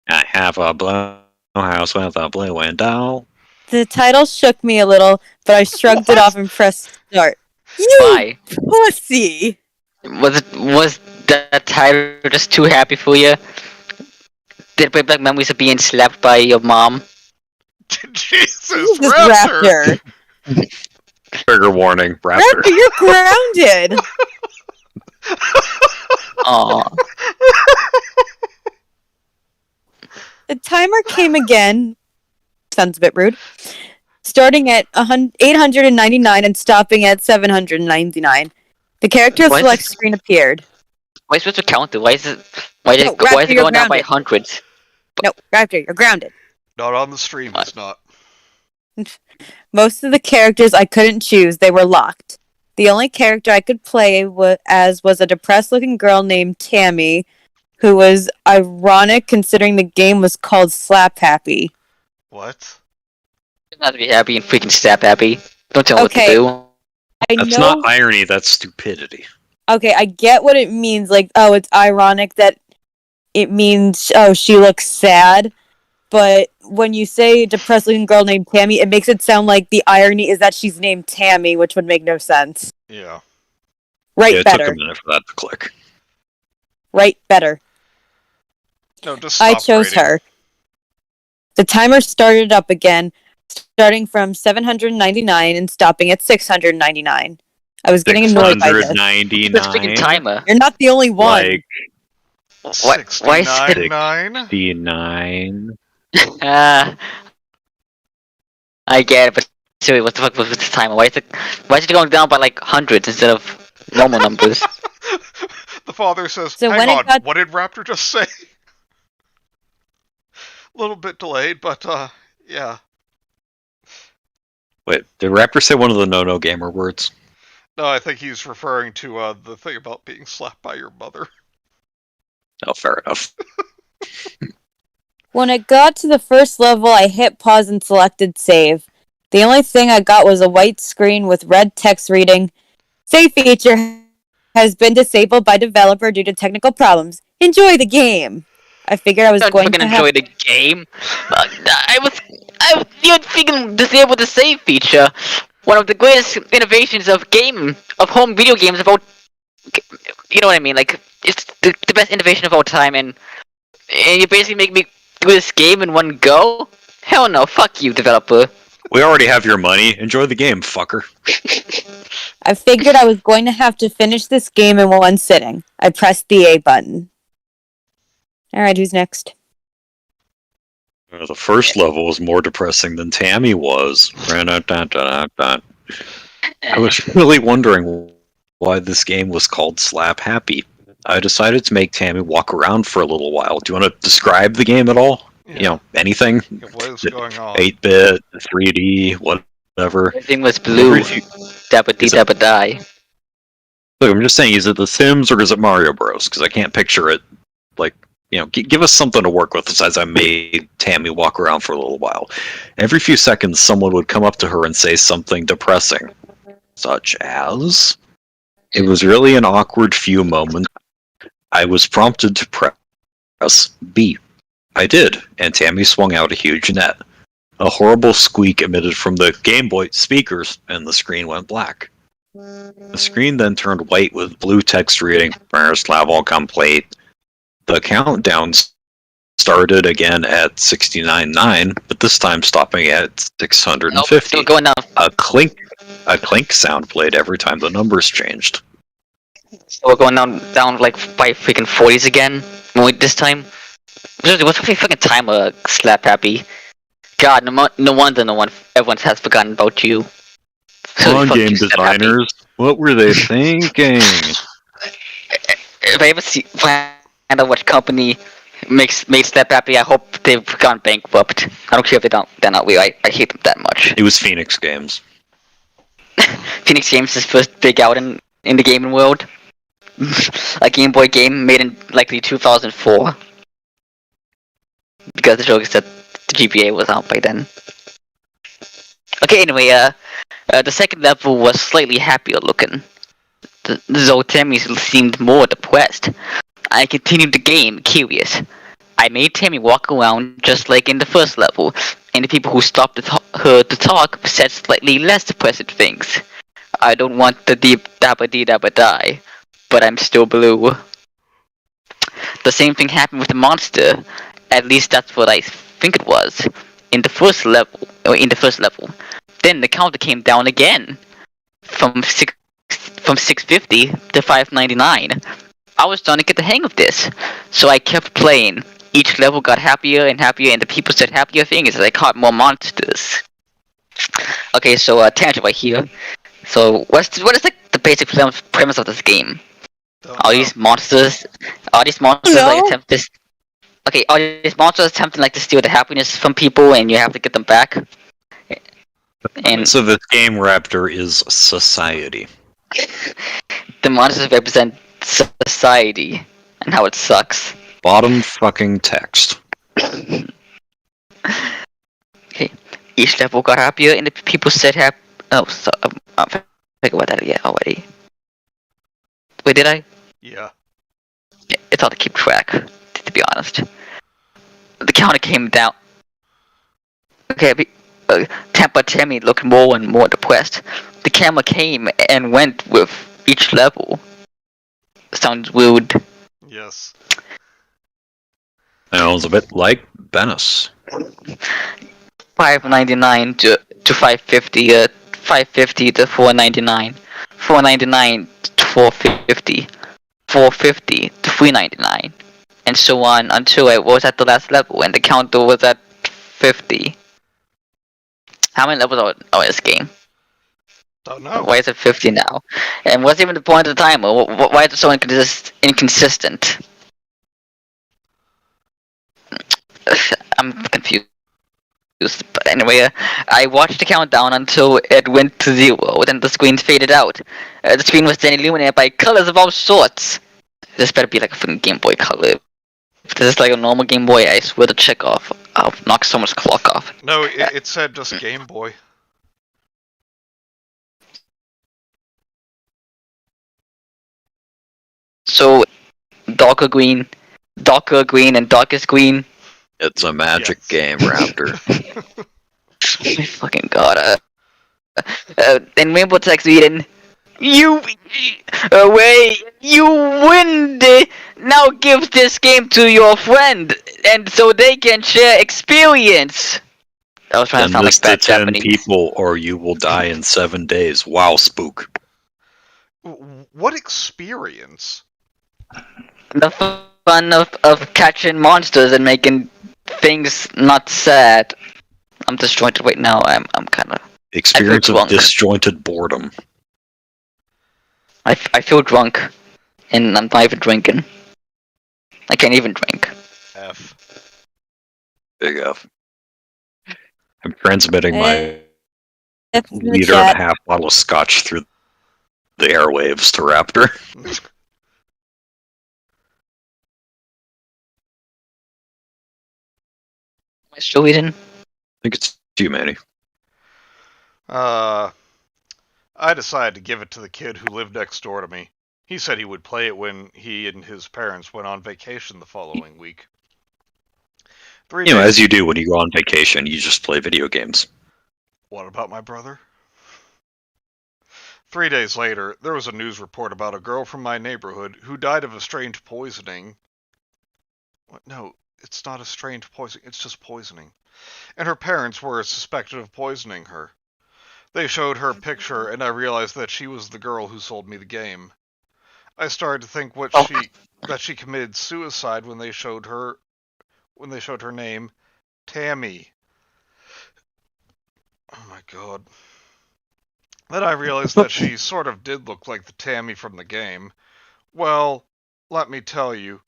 [SPEAKER 4] I have a blue house with a blue window.
[SPEAKER 1] The title shook me a little, but I shrugged it off and pressed start. You
[SPEAKER 2] Why?
[SPEAKER 1] pussy!
[SPEAKER 2] Was that title just too happy for you? Did it bring back memories of being slapped by your mom?
[SPEAKER 3] Jesus,
[SPEAKER 1] Jesus,
[SPEAKER 3] Raptor!
[SPEAKER 1] Raptor!
[SPEAKER 4] Trigger warning, Raptor.
[SPEAKER 1] Raptor, you're grounded!
[SPEAKER 2] Aw.
[SPEAKER 1] The timer came again. Sounds a bit rude. Starting at 899 and stopping at 799. The character
[SPEAKER 2] What?
[SPEAKER 1] select screen appeared.
[SPEAKER 2] Why are you supposed to count it? Why is it
[SPEAKER 1] Raptor, you're
[SPEAKER 2] going down by
[SPEAKER 1] grounded.
[SPEAKER 2] hundreds?
[SPEAKER 1] No, Raptor, you're grounded.
[SPEAKER 3] Not on the stream, it's not.
[SPEAKER 1] Most of the characters I couldn't choose, they were locked. The only character I could play as was a depressed-looking girl named Tammy, who was ironic considering the game was called Slap Happy.
[SPEAKER 3] What?
[SPEAKER 2] You're not to be happy and freaking slap happy. Don't tell me
[SPEAKER 1] Okay.
[SPEAKER 2] what to do.
[SPEAKER 4] That's not irony, that's stupidity.
[SPEAKER 1] Okay, I get what it means. Like, oh, it's ironic that it means, oh, she looks sad. But when you say depressed-looking girl named Tammy, it makes it sound like the irony is that she's named Tammy, which would make no sense.
[SPEAKER 3] Yeah.
[SPEAKER 1] Right,
[SPEAKER 4] Yeah, it
[SPEAKER 1] better.
[SPEAKER 4] took a minute for that to click.
[SPEAKER 1] Right, better.
[SPEAKER 3] No, just stop
[SPEAKER 1] I chose
[SPEAKER 3] writing.
[SPEAKER 1] her. The timer started up again, starting from 799 and stopping at 699. I was getting annoyed by this.
[SPEAKER 2] This freaking
[SPEAKER 4] 699.
[SPEAKER 2] timer.
[SPEAKER 1] You're not the only one.
[SPEAKER 4] Like
[SPEAKER 2] Why is it?
[SPEAKER 3] 69.9?
[SPEAKER 4] 69.
[SPEAKER 2] I get it, but seriously, what the fuck was with this timer? Why is it going down by like hundreds instead of normal numbers?
[SPEAKER 3] The father says,
[SPEAKER 1] So
[SPEAKER 3] hang
[SPEAKER 1] when it
[SPEAKER 3] on,
[SPEAKER 1] got-
[SPEAKER 3] what did Raptor just say? A little bit delayed, but, yeah.
[SPEAKER 4] Wait, did Raptor say one of the no gamer words?
[SPEAKER 3] No, I think he's referring to, the thing about being slapped by your mother.
[SPEAKER 4] Oh, fair enough.
[SPEAKER 1] When it got to the first level, I hit pause and selected save. The only thing I got was a white screen with red text reading, Save feature has been disabled by developer due to technical problems. Enjoy the game! I figured I was
[SPEAKER 2] Don't
[SPEAKER 1] going
[SPEAKER 2] fucking
[SPEAKER 1] to
[SPEAKER 2] enjoy
[SPEAKER 1] have...
[SPEAKER 2] the game. I was even thinking disable the save feature. one of the greatest innovations of home video games about. You know what I mean? Like it's the best innovation of all time, and you basically make me do this game in one go. Hell no! Fuck you, developer.
[SPEAKER 4] We already have your money. Enjoy the game, fucker.
[SPEAKER 1] I figured I was going to have to finish this game in one sitting. I pressed the A button. Alright, who's next?
[SPEAKER 4] The first level was more depressing than Tammy was. I was really wondering why this game was called Slap Happy. I decided to make Tammy walk around for a little while. Do you want to describe the game at all?
[SPEAKER 3] Yeah.
[SPEAKER 4] You know, anything?
[SPEAKER 3] Yeah, what is going on?
[SPEAKER 4] 8-bit, 3D, whatever.
[SPEAKER 2] Everything was blue. Dabba dee dabba die.
[SPEAKER 4] Look, I'm just saying, is it The Sims or is it Mario Bros? Because I can't picture it. Like, you know, give us something to work with besides I made Tammy walk around for a little while. Every few seconds, someone would come up to her and say something depressing. Such as... It was really an awkward few moments. I was prompted to press B. I did, and Tammy swung out a huge net. A horrible squeak emitted from the Game Boy speakers, and the screen went black. The screen then turned white with blue text reading, "First level complete." The countdown started again at 69.9, but this time stopping at 650.
[SPEAKER 2] Nope, still going down.
[SPEAKER 4] A clink sound played every time the numbers changed.
[SPEAKER 2] So we're going down like by freaking 40s again. This time. What's the fucking timer, Slap Happy? God, no wonder everyone has forgotten about you.
[SPEAKER 4] Come on, game designers. What were they thinking?
[SPEAKER 2] If I ever find out what company made Slap Happy, I hope they've gone bankrupt. I don't care if they're not real. I hate them that much.
[SPEAKER 4] It was Phoenix Games.
[SPEAKER 2] Phoenix Games is first big out in the gaming world. A Game Boy game made in likely 2004. Because the joke is that the GBA was out by then. Okay, anyway, the second level was slightly happier looking. Though Tammy seemed more depressed. I continued the game, curious. I made Tammy walk around just like in the first level, and the people who stopped her to talk said slightly less depressing things. I don't want the deep dabba dee dabba die, but I'm still blue. The same thing happened with the monster. At least that's what I think it was. In the first level. Then the counter came down again. From 650 to 599. I was starting to get the hang of this. So I kept playing. Each level got happier and happier, and the people said happier things as I caught more monsters. Okay, so tangent right here. So what is like the basic premise of this game? Are these monsters like attempt this? Okay, are these monsters attempting like to steal the happiness from people, and you have to get them back? And
[SPEAKER 4] so this game, Raptor, is society.
[SPEAKER 2] The monsters represent society and how it sucks.
[SPEAKER 4] Bottom fucking text.
[SPEAKER 2] Okay, each level got happier, and the people said happy. Oh, so I'm thinking about that again already. Wait, did I?
[SPEAKER 3] Yeah.
[SPEAKER 2] It's hard to keep track, to be honest. The counter came down. Okay, Tammy looked more and more depressed. The camera came and went with each level. Sounds weird.
[SPEAKER 3] Yes.
[SPEAKER 4] Sounds a bit like Venice.
[SPEAKER 2] 599 to 550. 550 to 499. 499 to 450. 450 to 399. And so on until I was at the last level and the counter was at 50. How many levels are in this game?
[SPEAKER 3] Don't know.
[SPEAKER 2] Why is it 50 now? And what's even the point of the timer? Why is it so inconsistent? I'm confused. But anyway, I watched the countdown until it went to 0, then the screen faded out. The screen was then illuminated by colors of all sorts. This better be like a fucking Game Boy color. If this is like a normal Game Boy, I swear to check off. I'll knock someone's clock off.
[SPEAKER 3] No, it said just Game Boy.
[SPEAKER 2] So, darker green, and darkest green.
[SPEAKER 4] It's a magic game, Raptor.
[SPEAKER 2] Oh my fucking god. In Rainbow Tech Sweden, you away, you win. Now give this game to your friend, and so they can share experience. I was trying to
[SPEAKER 4] Send
[SPEAKER 2] sound
[SPEAKER 4] this
[SPEAKER 2] like
[SPEAKER 4] to
[SPEAKER 2] bad
[SPEAKER 4] 10
[SPEAKER 2] Japanese.
[SPEAKER 4] people, or you will die in 7 days. Wow, spook.
[SPEAKER 3] What experience?
[SPEAKER 2] The fun of catching monsters and making things not sad. I'm disjointed right now. I'm kind of.
[SPEAKER 4] Experience of
[SPEAKER 2] drunk.
[SPEAKER 4] disjointed boredom.
[SPEAKER 2] I feel drunk, and I'm not even drinking. I can't even drink.
[SPEAKER 3] F.
[SPEAKER 4] Big F. I'm transmitting my
[SPEAKER 1] It's in the
[SPEAKER 4] liter and a
[SPEAKER 1] chat.
[SPEAKER 4] half bottle of scotch through the airwaves to Raptor.
[SPEAKER 2] Am I still eating?
[SPEAKER 4] I think it's you, Manny.
[SPEAKER 3] I decided to give it to the kid who lived next door to me. He said he would play it when he and his parents went on vacation the following week.
[SPEAKER 4] As you do when you go on vacation, you just play video games.
[SPEAKER 3] What about my brother? 3 days later, there was a news report about a girl from my neighborhood who died of a strange poisoning. What? No, it's not a strange poisoning, it's just poisoning. And her parents were suspected of poisoning her. They showed her picture, and I realized that she was the girl who sold me the game. I started to think that she committed suicide when they showed her name, Tammy. Oh my god. Then I realized that she sort of did look like the Tammy from the game. Well, let me tell you,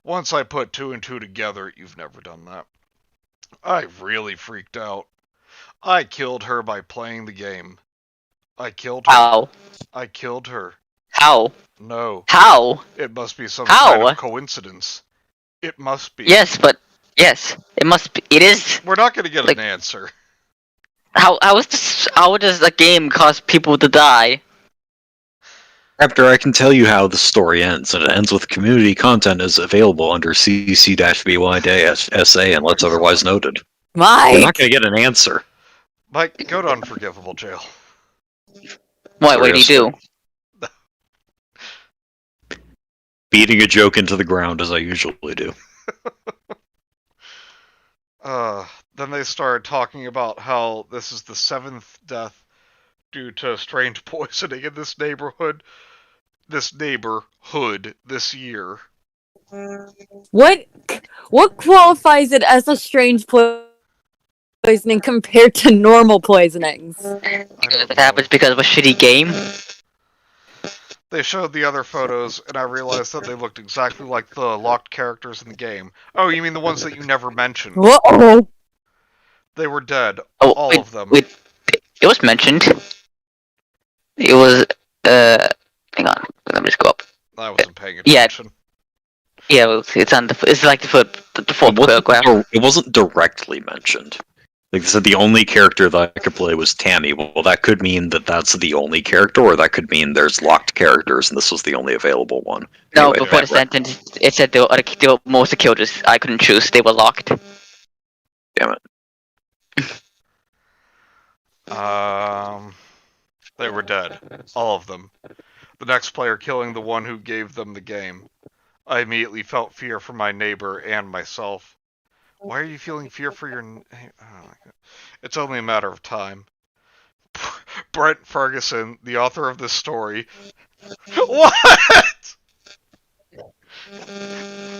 [SPEAKER 3] once I put 2 and 2 together, you've never done that. I really freaked out. I killed her by playing the game. I killed her.
[SPEAKER 2] How?
[SPEAKER 3] I killed her.
[SPEAKER 2] How?
[SPEAKER 3] No.
[SPEAKER 2] How?
[SPEAKER 3] It must be some
[SPEAKER 2] How?
[SPEAKER 3] kind of coincidence. It must be.
[SPEAKER 2] Yes, it must be. It is.
[SPEAKER 3] We're not going to get
[SPEAKER 2] like,
[SPEAKER 3] an answer.
[SPEAKER 2] How does a game cause people to die?
[SPEAKER 4] Raptor, I can tell you how the story ends, and it ends with community content is available under CC-BY-SA unless otherwise noted. We're not
[SPEAKER 1] Mike!
[SPEAKER 4] going to get an answer.
[SPEAKER 3] Mike, go to unforgivable jail.
[SPEAKER 2] What do you do?
[SPEAKER 4] Beating a joke into the ground as I usually do.
[SPEAKER 3] Then they started talking about how this is the 7th death due to strange poisoning in this neighborhood this year.
[SPEAKER 1] What qualifies it as a strange poisoning compared to normal poisonings?
[SPEAKER 2] It happens because of a shitty game.
[SPEAKER 3] They showed the other photos, and I realized that they looked exactly like the locked characters in the game. Oh, you mean the ones that you never mentioned?
[SPEAKER 1] Whoa!
[SPEAKER 3] They were dead.
[SPEAKER 2] Oh,
[SPEAKER 3] all of them.
[SPEAKER 2] It was mentioned. It was, hang on. Let me just go up.
[SPEAKER 3] I wasn't paying attention.
[SPEAKER 2] Yeah, it's like the fourth paragraph.
[SPEAKER 4] It wasn't directly mentioned. Like they said, the only character that I could play was Tammy. Well, that could mean that that's the only character, or that could mean there's locked characters, and this was the only available one.
[SPEAKER 2] No,
[SPEAKER 4] Anyway,
[SPEAKER 2] before the sentence, it said there were most characters I couldn't choose. They were locked.
[SPEAKER 4] Damn it.
[SPEAKER 3] They were dead. All of them. The next player killing the one who gave them the game. I immediately felt fear for my neighbor and myself. Why are you feeling fear for your... Oh my God. It's only a matter of time. Brent Ferguson, the author of this story... What?!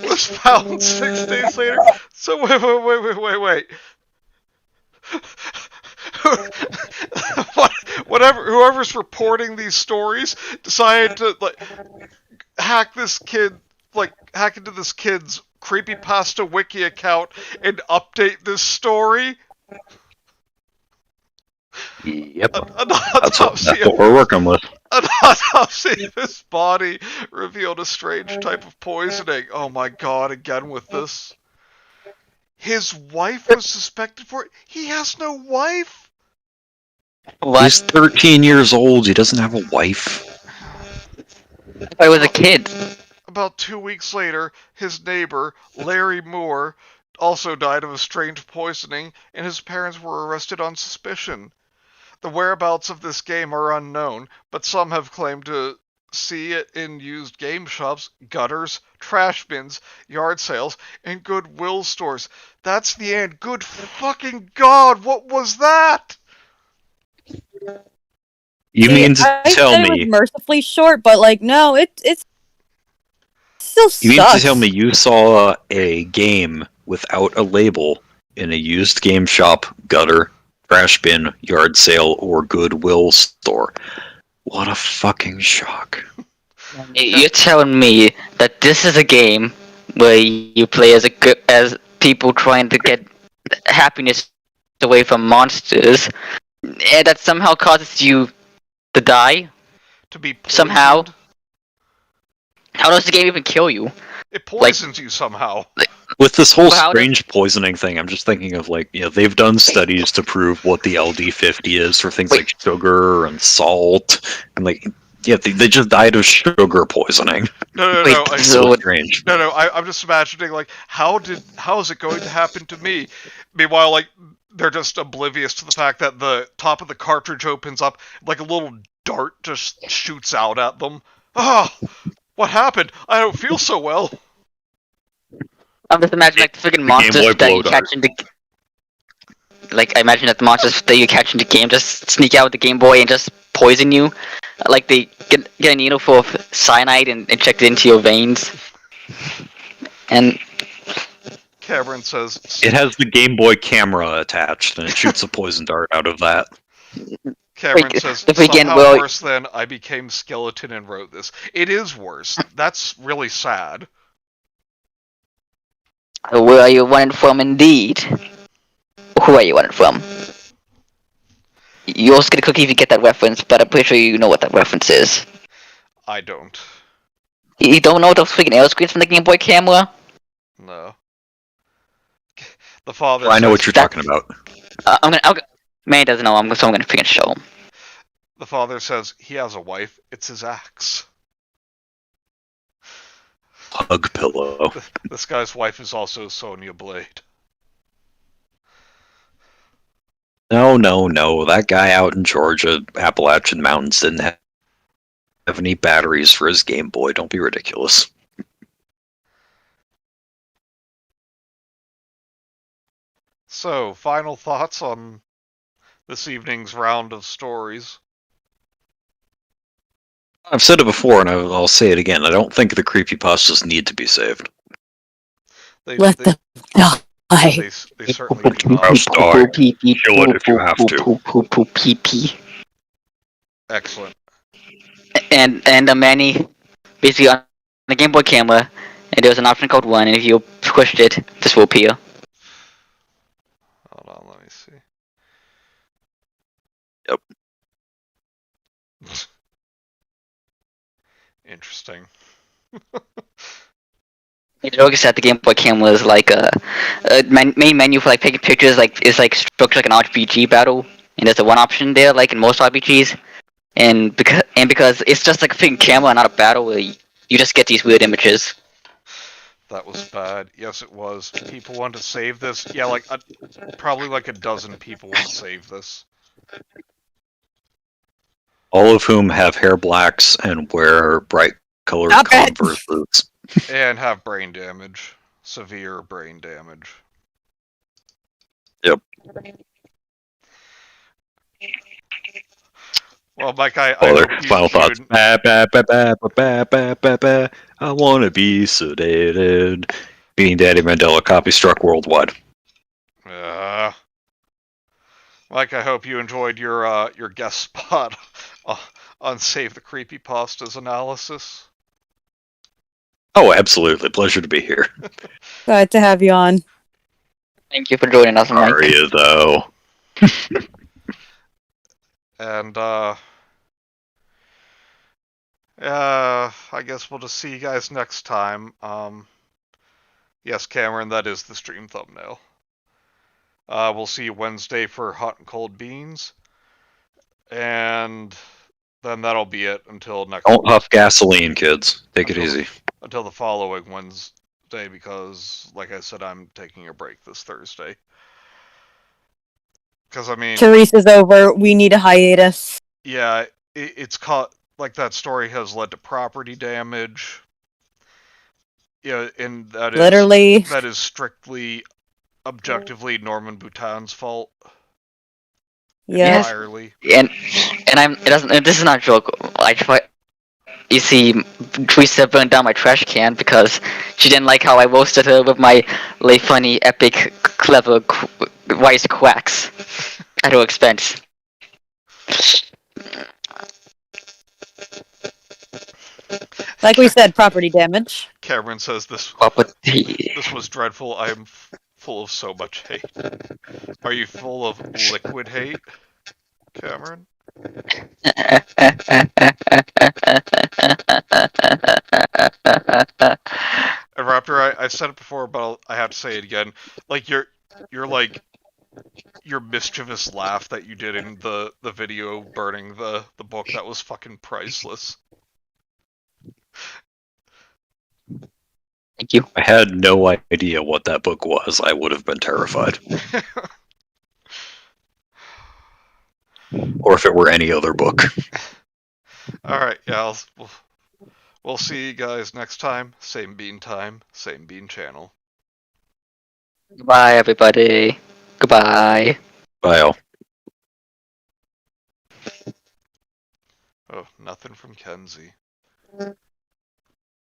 [SPEAKER 3] Was found 6 days later? So wait. Whoever's reporting these stories decided to hack into this kid's Creepypasta Wiki account and update this story.
[SPEAKER 4] Yep.
[SPEAKER 3] An
[SPEAKER 4] That's what we're working with.
[SPEAKER 3] An autopsy of his body revealed a strange type of poisoning. Oh my god, again with this. His wife was suspected for it. He has no wife.
[SPEAKER 2] What?
[SPEAKER 4] He's 13 years old. He doesn't have a wife.
[SPEAKER 2] I was a kid.
[SPEAKER 3] About 2 weeks later, his neighbor, Larry Moore, also died of a strange poisoning, and his parents were arrested on suspicion. The whereabouts of this game are unknown, but some have claimed to see it in used game shops, gutters, trash bins, yard sales, and Goodwill stores. That's the end. Good fucking God, what was that?
[SPEAKER 4] You
[SPEAKER 1] See,
[SPEAKER 4] mean to
[SPEAKER 1] I
[SPEAKER 4] tell
[SPEAKER 1] said it was
[SPEAKER 4] me?
[SPEAKER 1] mercifully short, but like no, it's still
[SPEAKER 4] You mean
[SPEAKER 1] sucks.
[SPEAKER 4] to tell me you saw a game without a label in a used game shop, gutter, trash bin, yard sale, or Goodwill store? What a fucking shock!
[SPEAKER 2] You're telling me that this is a game where you play as people trying to get happiness away from monsters, and that somehow causes you to die?
[SPEAKER 3] To be poisoned?
[SPEAKER 2] Somehow? How does the game even kill you?
[SPEAKER 3] It poisons you somehow.
[SPEAKER 4] With this whole
[SPEAKER 2] Well, how does-
[SPEAKER 4] strange poisoning thing, I'm just thinking of they've done studies to prove what the LD50 is for things
[SPEAKER 2] Wait.
[SPEAKER 4] like sugar and salt, and they just died of sugar poisoning.
[SPEAKER 3] No,
[SPEAKER 2] Wait,
[SPEAKER 3] I,
[SPEAKER 2] so-
[SPEAKER 4] Strange.
[SPEAKER 3] No, I'm just imagining, like, how is it going to happen to me? Meanwhile, like, they're just oblivious to the fact that the top of the cartridge opens up, like a little dart just shoots out at them. Ah, what happened? I don't feel so well.
[SPEAKER 2] I'm just imagining like the freaking
[SPEAKER 4] Game
[SPEAKER 2] monsters
[SPEAKER 4] Boy
[SPEAKER 2] that you
[SPEAKER 4] blow
[SPEAKER 2] catch in the. Like I imagine that the monsters that you catch in the game just sneak out with the Game Boy and just poison you. Like they get a needle full of cyanide and inject it into your veins. And
[SPEAKER 3] Cameron says,
[SPEAKER 4] It has the Game Boy camera attached, and it shoots a poison dart out of that.
[SPEAKER 3] Cameron
[SPEAKER 2] Wait,
[SPEAKER 3] says,
[SPEAKER 2] the freaking-
[SPEAKER 3] somehow
[SPEAKER 2] well-
[SPEAKER 3] worse than I became skeleton and wrote this. It is worse. That's really sad.
[SPEAKER 2] where are you running from, indeed? Who are you running from? You also get a cookie if you get that reference, but I'm pretty sure you know what that reference is.
[SPEAKER 3] I don't.
[SPEAKER 2] You don't know those freaking arrow screens from the Game Boy camera?
[SPEAKER 3] No. The father
[SPEAKER 4] I know
[SPEAKER 3] says,
[SPEAKER 4] what you're talking about.
[SPEAKER 2] Man doesn't know, so I'm gonna freaking show him.
[SPEAKER 3] The father says he has a wife. It's his axe.
[SPEAKER 4] Hug pillow.
[SPEAKER 3] This guy's wife is also Sonya Blade.
[SPEAKER 4] No. That guy out in Georgia, Appalachian Mountains, didn't have any batteries for his Game Boy. Don't be ridiculous.
[SPEAKER 3] So, final thoughts on this evening's round of stories?
[SPEAKER 4] I've said it before, and I'll say it again. I don't think the creepypastas need to be saved.
[SPEAKER 1] Let them die.
[SPEAKER 3] They certainly do not.
[SPEAKER 4] Gross dog. Kill it if you have to.
[SPEAKER 3] Excellent.
[SPEAKER 2] And the Manny, basically on the Game Boy camera, and there's an option called 1, and if you pushed it, this will appear.
[SPEAKER 3] Hold on, let me see.
[SPEAKER 4] Yep.
[SPEAKER 3] Interesting.
[SPEAKER 2] You notice that the Game Boy camera is like a main menu for like taking pictures, like is like structured like an RPG battle, and there's a 1 option there, like in most RPGs, and because it's just like a freaking camera, not a battle, where you just get these weird images.
[SPEAKER 3] That was bad. Yes, it was. People want to save this. Yeah, like probably like a dozen people want to save this.
[SPEAKER 4] All of whom have hair blacks and wear bright colored
[SPEAKER 1] Stop it!
[SPEAKER 4] Converse boots.
[SPEAKER 3] And have brain damage. Severe brain damage.
[SPEAKER 4] Yep.
[SPEAKER 3] Well, Mike, I
[SPEAKER 4] Other
[SPEAKER 3] hope you
[SPEAKER 4] final thoughts.
[SPEAKER 3] enjoyed-
[SPEAKER 4] I wanna be sedated. Being Daddy Mandela copy struck worldwide.
[SPEAKER 3] Mike, I hope you enjoyed your guest spot on Save the Creepypastas analysis.
[SPEAKER 4] Oh, absolutely. Pleasure to be here.
[SPEAKER 1] Glad to have you on.
[SPEAKER 2] Thank you for joining us, Mike.
[SPEAKER 4] Are you, though?
[SPEAKER 3] And I guess we'll just see you guys next time. Yes, Cameron, that is the stream thumbnail. We'll see you Wednesday for Hot and Cold Beans. And then that'll be it until next
[SPEAKER 4] Don't huff gasoline, kids. Take it easy.
[SPEAKER 3] until the following Wednesday, because, like I said, I'm taking a break this Thursday. Because I mean,
[SPEAKER 1] Teresa's over. We need a hiatus.
[SPEAKER 3] yeah, it's caught like that story has led to property damage. Yeah, and
[SPEAKER 1] Literally.
[SPEAKER 3] that is strictly, objectively Norman Bhutan's fault
[SPEAKER 1] Yeah.
[SPEAKER 3] entirely.
[SPEAKER 2] And it doesn't. And this is not a joke. I try. You see, Teresa burned down my trash can because she didn't like how I roasted her with my like funny, epic, clever, wise quacks at her expense.
[SPEAKER 1] Like we said, property damage.
[SPEAKER 3] Cameron says this
[SPEAKER 2] Property.
[SPEAKER 3] was dreadful. I am full of so much hate. Are you full of liquid hate, Cameron? And Raptor, I've said it before, but I have to say it again. Like your mischievous laugh that you did in the video burning the book, that was fucking priceless.
[SPEAKER 2] Thank you.
[SPEAKER 4] I had no idea what that book was. I would have been terrified. Or if it were any other book.
[SPEAKER 3] Alright, yeah, we'll see you guys next time. Same bean time, same bean channel.
[SPEAKER 2] Goodbye, everybody. Goodbye.
[SPEAKER 4] Bye all.
[SPEAKER 3] Oh, nothing from Kenzie.